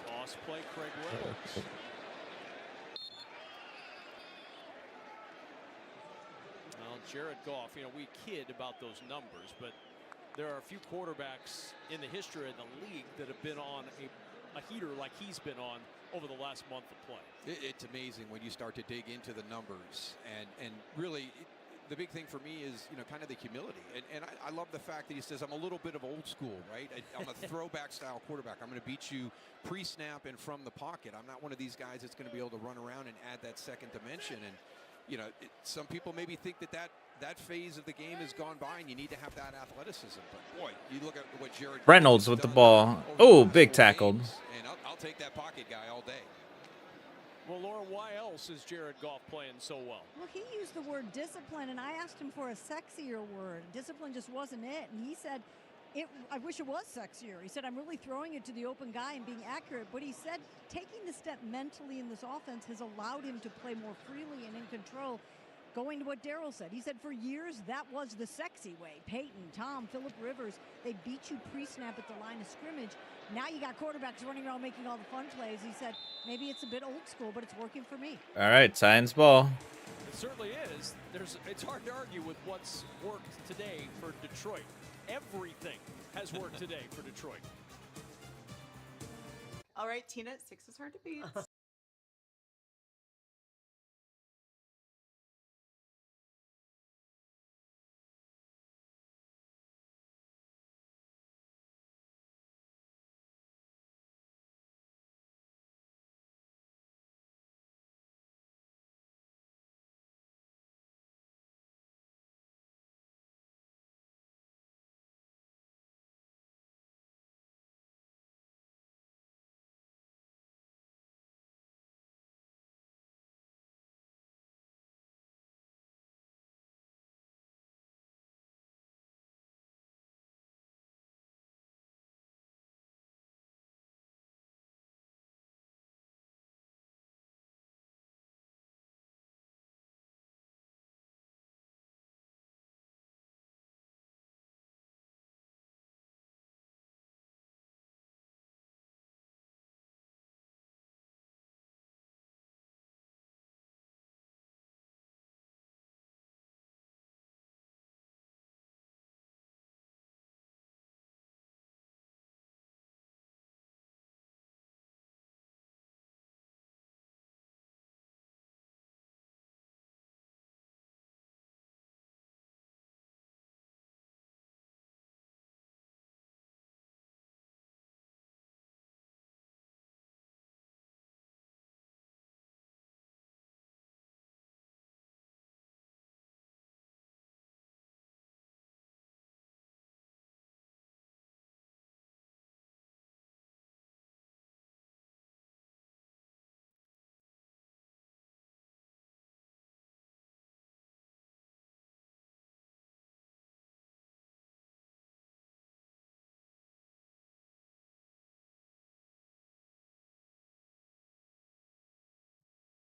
S2: Toss play, Craig Reynolds. Jared Goff, you know, we kid about those numbers, but there are a few quarterbacks in the history of the league that have been on a heater like he's been on over the last month of play.
S4: It's amazing when you start to dig into the numbers, and really the big thing for me is, you know, kind of the humility, and I love the fact that he says, I'm a little bit of old school, right? I'm a throwback style quarterback. I'm going to beat you pre-snap and from the pocket. I'm not one of these guys that's going to be able to run around and add that second dimension. And you know, some people maybe think that phase of the game has gone by and you need to have that athleticism. But boy, you look at what Jared
S1: Reynolds with the ball. Oh, big tackled.
S4: And I'll take that pocket guy all day.
S2: Well, Laura, why else is Jared Goff playing so well?
S3: Well, he used the word discipline, and I asked him for a sexier word. Discipline just wasn't it. And he said, I wish it was sexier. He said, I'm really throwing it to the open guy and being accurate. But he said taking the step mentally in this offense has allowed him to play more freely and in control. Going to what Darryl said, he said for years that was the sexy way. Peyton, Tom, Phillip Rivers, they beat you pre-snap at the line of scrimmage. Now you got quarterbacks running around making all the fun plays. He said maybe it's a bit old school, but it's working for me.
S1: All right, Titans ball.
S2: It certainly is. It's hard to argue with what's worked today for Detroit. Everything has worked today for Detroit.
S16: All right, Tina, 6 is hard to beat.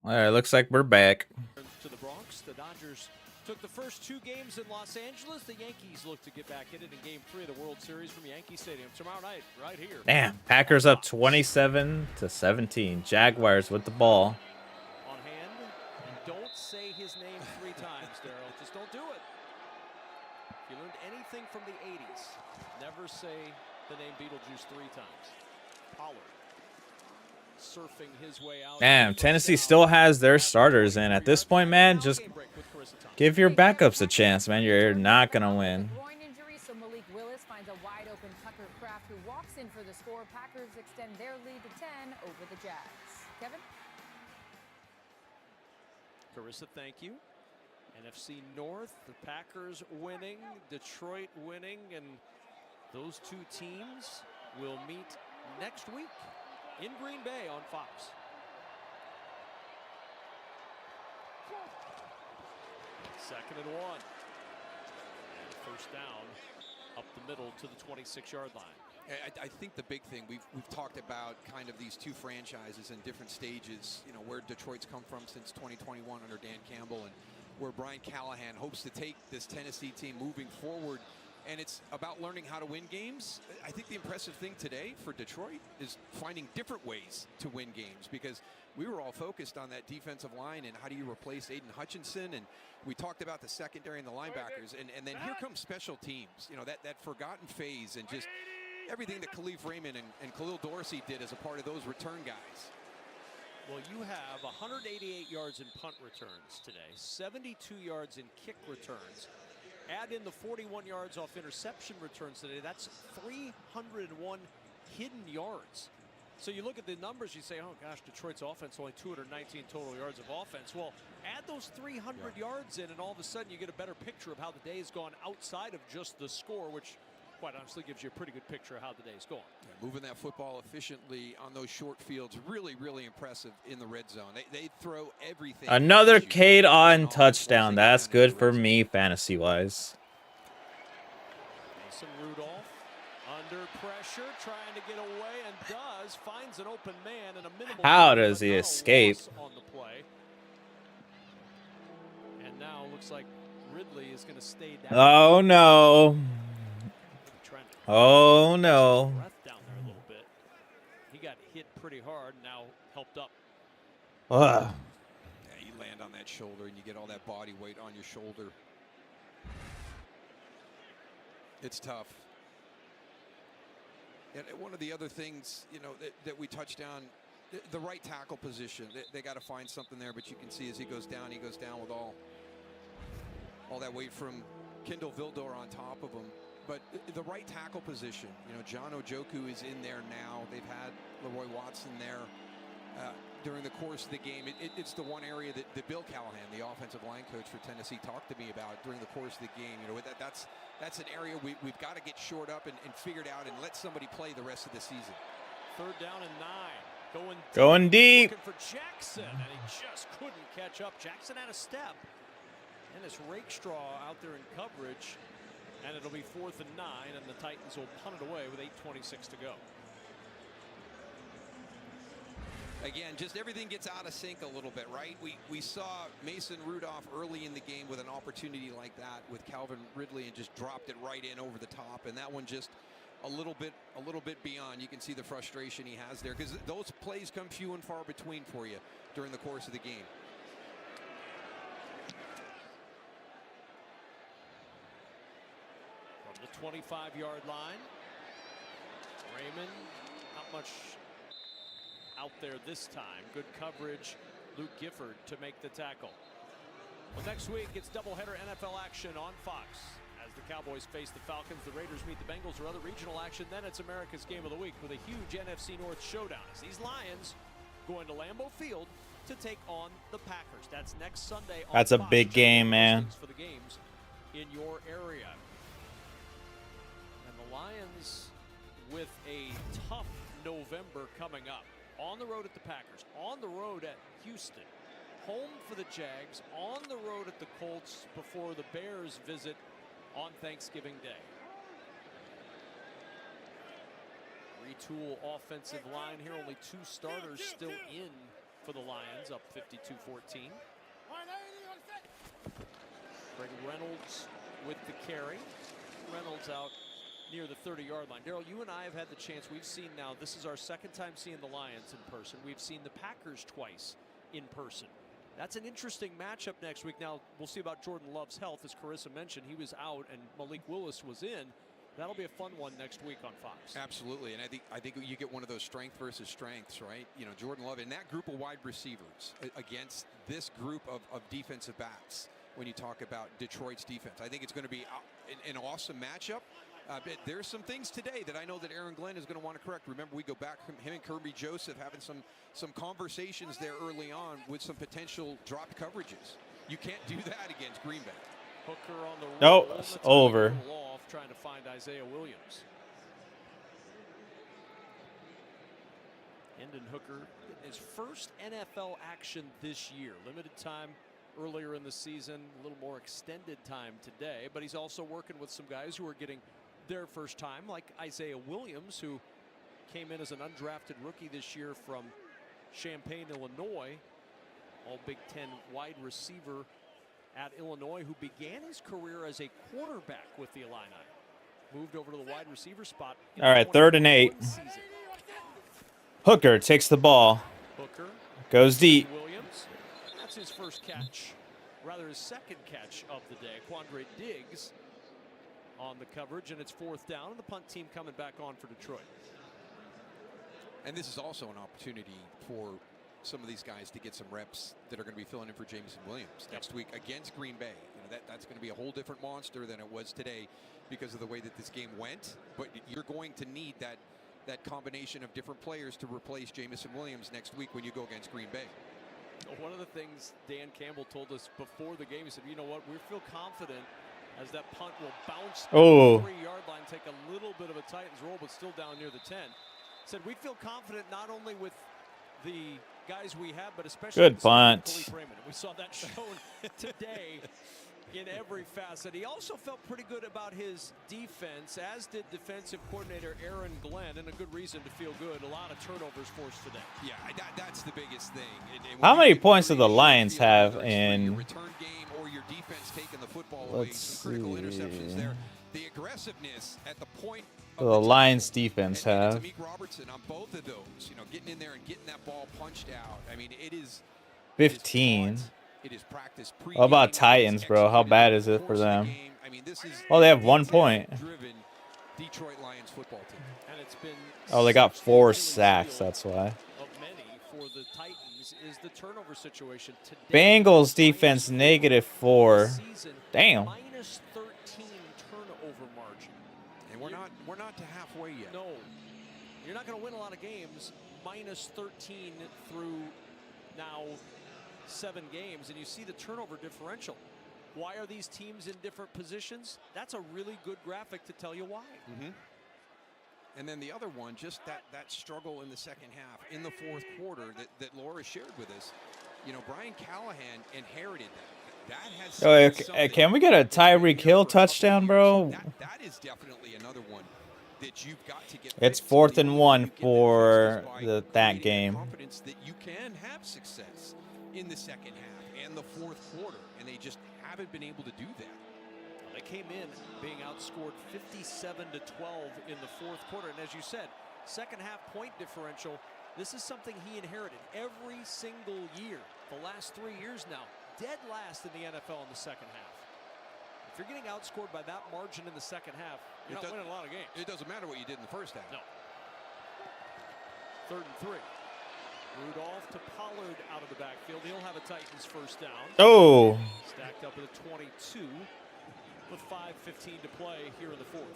S1: All right, looks like we're back.
S2: To the Bronx, the Dodgers took the first 2 games in Los Angeles. The Yankees look to get back in it in Game 3 of the World Series from Yankee Stadium tomorrow night, right here.
S1: Damn, Packers up 27-17. Jaguars with the ball.
S2: On hand, and don't say his name 3 times, Darryl. Just don't do it. If you learned anything from the 80s, never say the name Beetlejuice 3 times. Pollard surfing his way out.
S1: Damn, Tennessee still has their starters, and at this point, man, just give your backups a chance, man. You're not gonna win.
S6: Groin injury, so Malik Willis finds a wide open Tucker Kraft who walks in for the score. Packers extend their lead to 10 over the Jags. Kevin?
S2: Carissa, thank you. NFC North, the Packers winning, Detroit winning, and those 2 teams will meet next week in Green Bay on Fox. Second and 1. And first down up the middle to the 26-yard line.
S4: I think the big thing, we've talked about kind of these 2 franchises in different stages, you know, where Detroit's come from since 2021 under Dan Campbell, and where Brian Callahan hopes to take this Tennessee team moving forward. and it's about learning how to win games. I think the impressive thing today for Detroit is finding different ways to win games, because we were all focused on that defensive line and how do you replace Aiden Hutchinson, and we talked about the secondary and the linebackers, and then here comes special teams. You know, that forgotten phase and just everything that Khalif Raymond and Khalil Dorsey did as a part of those return guys.
S2: Well, you have 188 yards in punt returns today, 72 yards in kick returns. Add in the 41 yards off interception returns today. That's 301 hidden yards. So you look at the numbers, you say, oh gosh, Detroit's offense only 219 total yards of offense. Well, add those 300 yards in, and all of a sudden you get a better picture of how the day has gone outside of just the score, which quite honestly gives you a pretty good picture of how the day's going.
S4: Yeah, moving that football efficiently on those short fields, really, really impressive in the red zone. They throw everything.
S1: Another Cade on touchdown. That's good for me fantasy-wise.
S2: Mason Rudolph under pressure, trying to get away, and finds an open man and a minimal.
S1: How does he escape?
S2: On the play. And now looks like Ridley is going to stay down.
S1: Oh no. Oh no.
S2: Breath down there a little bit. He got hit pretty hard, now helped up.
S4: Yeah, you land on that shoulder and you get all that body weight on your shoulder. It's tough. And one of the other things, you know, that we touched on, the right tackle position. They got to find something there, but you can see as he goes down with all that weight from Kendall Vildor on top of him. But the right tackle position, you know, John Ojoku is in there now. They've had Leroy Watson there during the course of the game. It's the one area that Bill Callahan, the offensive line coach for Tennessee, talked to me about during the course of the game. You know, that's an area we've got to get shored up and figured out and let somebody play the rest of the season.
S2: 3rd down and 9.
S1: Going deep.
S2: Looking for Jackson, and he just couldn't catch up. Jackson had a step. And it's Rakestraw out there in coverage. And it'll be 4th and 9, and the Titans will punt it away with 8:26 to go.
S4: Again, just everything gets out of sync a little bit, right? We saw Mason Rudolph early in the game with an opportunity like that with Calvin Ridley and just dropped it right in over the top, and that one just a little bit beyond. You can see the frustration he has there because those plays come few and far between for you during the course of the game.
S2: From the 25-yard line, Raymond, not much out there this time. Good coverage, Luke Gifford to make the tackle. Well, next week it's doubleheader NFL action on Fox. As the Cowboys face the Falcons, the Raiders meet the Bengals, or other regional action. Then it's America's Game of the Week with a huge NFC North showdown as these Lions going to Lambeau Field to take on the Packers. That's next Sunday on
S1: That's a
S2: Fox.
S1: big game, man.
S2: For the games in your area. And the Lions with a tough November coming up. On the road at the Packers, on the road at Houston, home for the Jags, on the road at the Colts before the Bears visit on Thanksgiving Day. Retool offensive line here, only 2 starters still in for the Lions, up 52-14. Greg Reynolds with the carry. Reynolds out near the 30-yard line. Darryl, you and I have had the chance. We've seen now, this is our 2nd time seeing the Lions in person. We've seen the Packers twice in person. That's an interesting matchup next week. Now, we'll see about Jordan Love's health. As Carissa mentioned, he was out and Malik Willis was in. That'll be a fun one next week on Fox.
S4: Absolutely, and I think you get one of those strength versus strengths, right? You know, Jordan Love in that group of wide receivers against this group of defensive backs. When you talk about Detroit's defense, I think it's going to be an awesome matchup. There's some things today that I know that Aaron Glenn is going to want to correct. Remember, we go back from him and Kirby Joseph having some conversations there early on with some potential dropped coverages. You can't do that against Green Bay.
S2: Hooker on the
S1: nope, it's over.
S2: Off, trying to find Isaiah Williams. Hendon Hooker, his first NFL action this year. Limited time earlier in the season, a little more extended time today, but he's also working with some guys who are getting their first time, like Isaiah Williams, who came in as an undrafted rookie this year from Champaign, Illinois, all Big Ten wide receiver at Illinois, who began his career as a quarterback with the Illini. moved over to the wide receiver spot.
S1: All right, 3rd and 8. Hooker takes the ball.
S2: Hooker
S1: Goes deep.
S2: Williams. That's his first catch, rather his second catch of the day. Quandre Diggs on the coverage, and it's 4th down, and the punt team coming back on for Detroit.
S4: And this is also an opportunity for some of these guys to get some reps that are going to be filling in for Jameson Williams next week against Green Bay. That's going to be a whole different monster than it was today because of the way that this game went. But you're going to need that combination of different players to replace Jameson Williams next week when you go against Green Bay.
S2: One of the things Dan Campbell told us before the game, he said, you know what, we feel confident as that punt will bounce the 3-yard line, take a little bit of a Titans roll, but still down near the 10. Said we feel confident not only with the guys we have, but especially
S1: good punt.
S2: We saw that shown today in every facet. He also felt pretty good about his defense, as did defensive coordinator Aaron Glenn, and a good reason to feel good. A lot of turnovers forced today.
S4: Yeah, that's the biggest thing.
S1: How many points do the Lions have in?
S4: Return game or your defense taking the football away. Some critical interceptions there. The aggressiveness at the point.
S1: The Lions defense have.
S4: Jahmyr Robertson on both of those, getting in there and getting that ball punched out. I mean, it is
S1: 15.
S4: It is practice.
S1: How about Titans, bro? How bad is it for them?
S4: I mean, this is
S1: they have 1 point.
S4: Driven Detroit Lions football team.
S2: And it's been
S1: they got 4 sacks. That's why.
S2: Of many for the Titans is the turnover situation today.
S1: Bengals defense -4. Damn.
S2: Minus 13 turnover margin.
S4: And we're not to halfway yet.
S2: No. You're not going to win a lot of games. Minus 13 through now 7 games, and you see the turnover differential. Why are these teams in different positions? That's a really good graphic to tell you why.
S4: And then the other one, just that struggle in the second half, in the 4th quarter that Laura shared with us. Brian Callahan inherited that.
S1: Can we get a Tyreek Hill touchdown, bro?
S4: That is definitely another one that you've got to get.
S1: It's 4th and 1 for that game.
S4: Confidence that you can have success in the second half and the 4th quarter, and they just haven't been able to do that.
S2: They came in being outscored 57-12 in the 4th quarter, and as you said, second half point differential. This is something he inherited every single year, the last 3 years now, dead last in the NFL in the second half. If you're getting outscored by that margin in the second half, you're not winning a lot of games.
S4: It doesn't matter what you did in the first half.
S2: No. 3rd and 3. Rudolph to Pollard out of the backfield. He'll have a Titans first down.
S1: Oh.
S2: Stacked up at a 22 with 5:15 to play here in the 4th.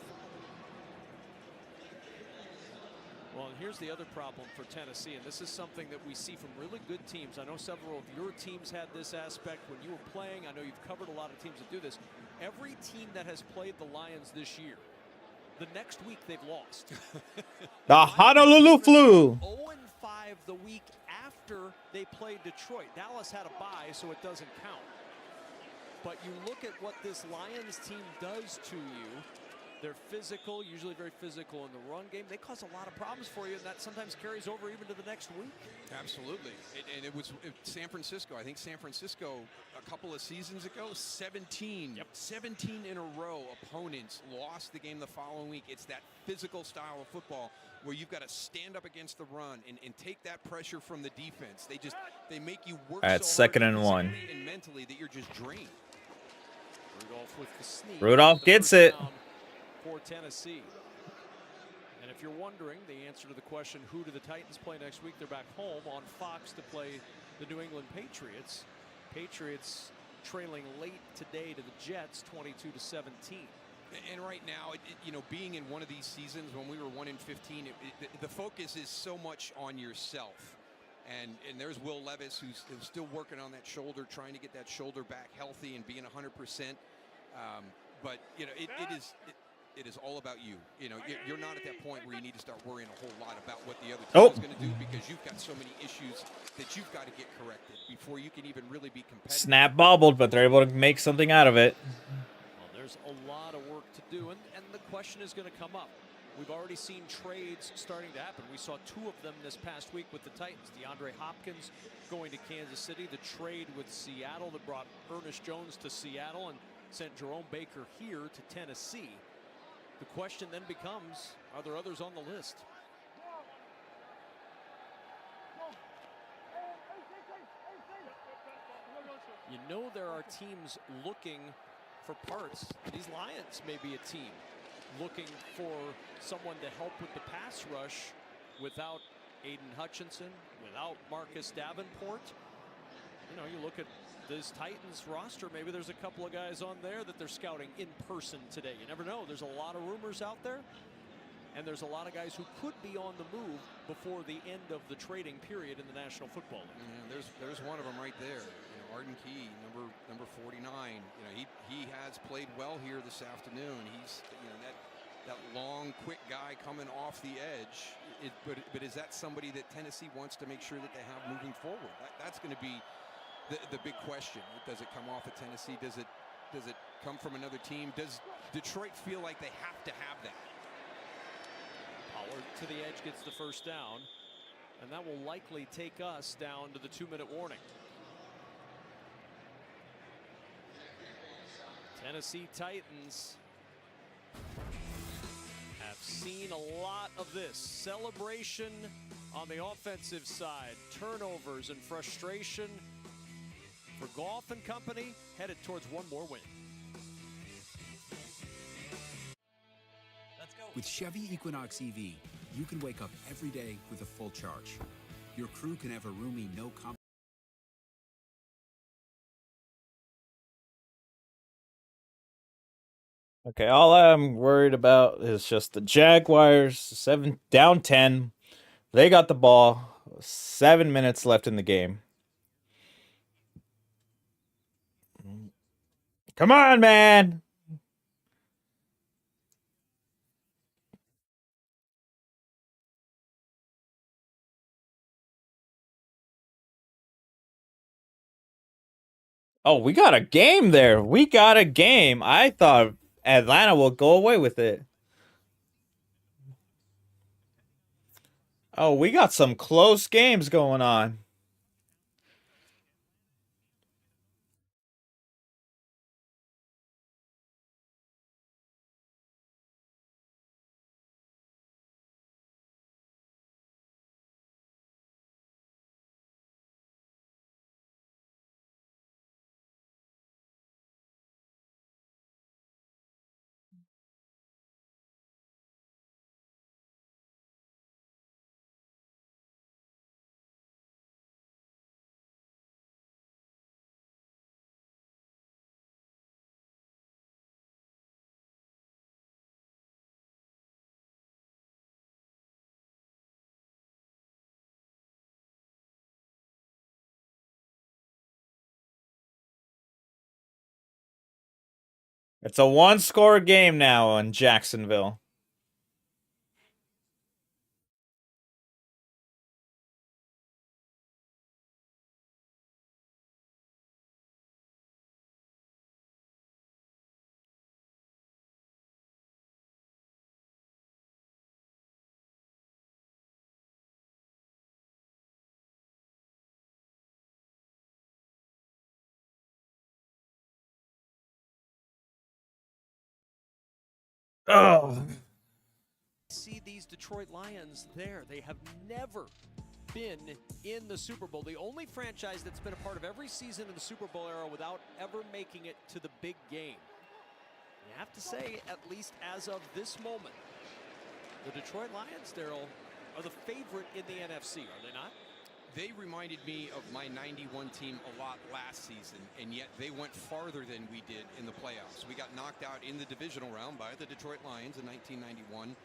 S2: Well, and here's the other problem for Tennessee, and this is something that we see from really good teams. I know several of your teams had this aspect when you were playing. I know you've covered a lot of teams that do this. Every team that has played the Lions this year, the next week they've lost.
S1: The Honolulu Flu.
S2: 0-5 the week after they played Detroit. Dallas had a bye, so it doesn't count. But you look at what this Lions team does to you. They're physical, usually very physical in the run game. They cause a lot of problems for you, and that sometimes carries over even to the next week.
S4: Absolutely. And it was San Francisco. I think San Francisco, a couple of seasons ago, 17 in a row opponents lost the game the following week. It's that physical style of football where you've got to stand up against the run and take that pressure from the defense. They make you work
S1: at
S4: so hard
S1: 2nd and 1.
S4: and mentally that you're just drained.
S2: Rudolph with the sneak.
S1: Rudolph gets it.
S2: For Tennessee. And if you're wondering the answer to the question, who do the Titans play next week? They're back home on Fox to play the New England Patriots. Patriots trailing late today to the Jets 22-17.
S4: And right now, being in one of these seasons when we were 1-15, the focus is so much on yourself. And there's Will Levis, who's still working on that shoulder, trying to get that shoulder back healthy and being 100%. But it is all about you. You're not at that point where you need to start worrying a whole lot about what the other team is going to do, because you've got so many issues that you've got to get corrected before you can even really be competitive.
S1: Snap bobbled, but they're able to make something out of it.
S2: Well, there's a lot of work to do, and the question is going to come up. We've already seen trades starting to happen. We saw 2 of them this past week with the Titans. DeAndre Hopkins going to Kansas City, the trade with Seattle that brought Ernest Jones to Seattle and sent Jerome Baker here to Tennessee. The question then becomes, are there others on the list? You know there are teams looking for parts. These Lions may be a team looking for someone to help with the pass rush without Aiden Hutchinson, without Marcus Davenport. You know, you look at this Titans roster, maybe there's a couple of guys on there that they're scouting in person today. You never know. There's a lot of rumors out there, and there's a lot of guys who could be on the move before the end of the trading period in the National Football League.
S4: Yeah, there's one of them right there. You know, Arden Key, number 49. You know, he has played well here this afternoon. He's, you know, that long, quick guy coming off the edge. But is that somebody that Tennessee wants to make sure that they have moving forward? That's going to be the big question. Does it come off of Tennessee? Does it come from another team? Does Detroit feel like they have to have that?
S2: Pollard to the edge gets the first down, and that will likely take us down to the 2-minute warning. Tennessee Titans have seen a lot of this. Celebration on the offensive side, turnovers and frustration for Goff and company, headed towards one more win.
S17: With Chevy Equinox EV, you can wake up every day with a full charge. Your crew can have a roomy, no compromise.
S1: Okay, all I'm worried about is just the Jaguars, down 10. They got the ball. 7 minutes left in the game. Come on, man. Oh, we got a game there. We got a game. I thought Atlanta will go away with it. Oh, we got some close games going on. It's a 1-score game now in Jacksonville.
S2: Oh. See these Detroit Lions there. They have never been in the Super Bowl. The only franchise that's been a part of every season in the Super Bowl era without ever making it to the big game. You have to say, at least as of this moment, the Detroit Lions, Daryl, are the favorite in the NFC, are they not?
S4: They reminded me of my 91 team a lot last season, and yet they went farther than we did in the playoffs. We got knocked out in the divisional round by the Detroit Lions in 1991.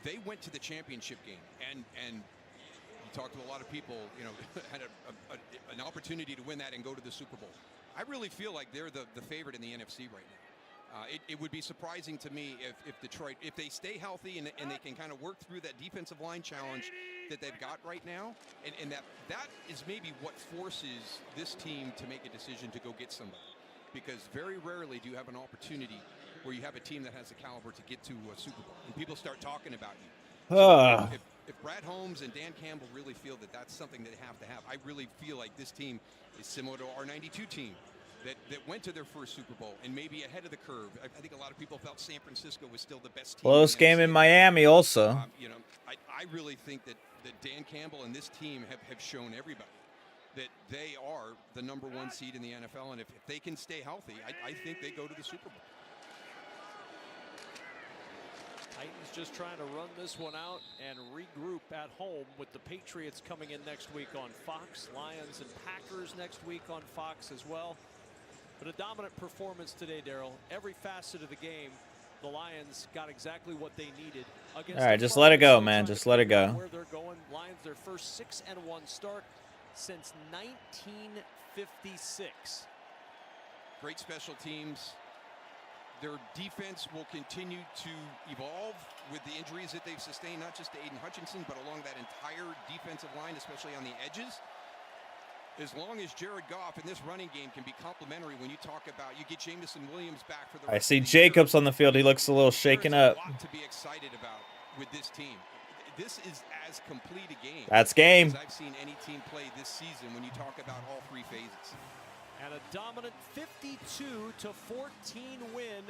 S4: They went to the championship game, and you talked to a lot of people, you know, had an opportunity to win that and go to the Super Bowl. I really feel like they're the favorite in the NFC right now. It would be surprising to me if Detroit, if they stay healthy and they can kind of work through that defensive line challenge that they've got right now, and that is maybe what forces this team to make a decision to go get somebody. Because very rarely do you have an opportunity where you have a team that has the caliber to get to a Super Bowl, and people start talking about you. So if Brad Holmes and Dan Campbell really feel that that's something that they have to have, I really feel like this team is similar to our 92 team. that went to their first Super Bowl and maybe ahead of the curve. I think a lot of people felt San Francisco was still the best team.
S1: Close game in Miami also.
S4: You know, I really think that Dan Campbell and this team have shown everybody that they are the #1 seed in the NFL, and if they can stay healthy, I think they go to the Super Bowl.
S2: Titans just trying to run this one out and regroup at home with the Patriots coming in next week on Fox. Lions and Packers next week on Fox as well. But a dominant performance today, Daryl. Every facet of the game, the Lions got exactly what they needed. Against
S1: All right, just let it go, man. Just let it go.
S2: Where they're going, Lions their first 6-1 start since 1956.
S4: Great special teams. Their defense will continue to evolve with the injuries that they've sustained, not just to Aiden Hutchinson, but along that entire defensive line, especially on the edges. As long as Jared Goff in this running game can be complimentary, when you talk about, you get Jamison Williams back for the
S1: I see Jacobs on the field. He looks a little shaken up.
S4: There's a lot to be excited about with this team. This is as complete a game
S1: That's game.
S4: as I've seen any team play this season when you talk about all three phases.
S2: And a dominant 52-14 win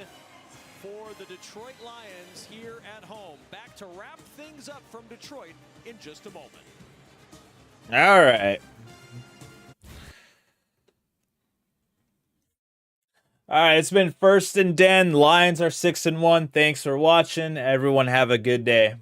S2: for the Detroit Lions here at home. Back to wrap things up from Detroit in just a moment.
S1: All right. All right, it's been First and 10. Lions are 6-1. Thanks for watching. Everyone have a good day.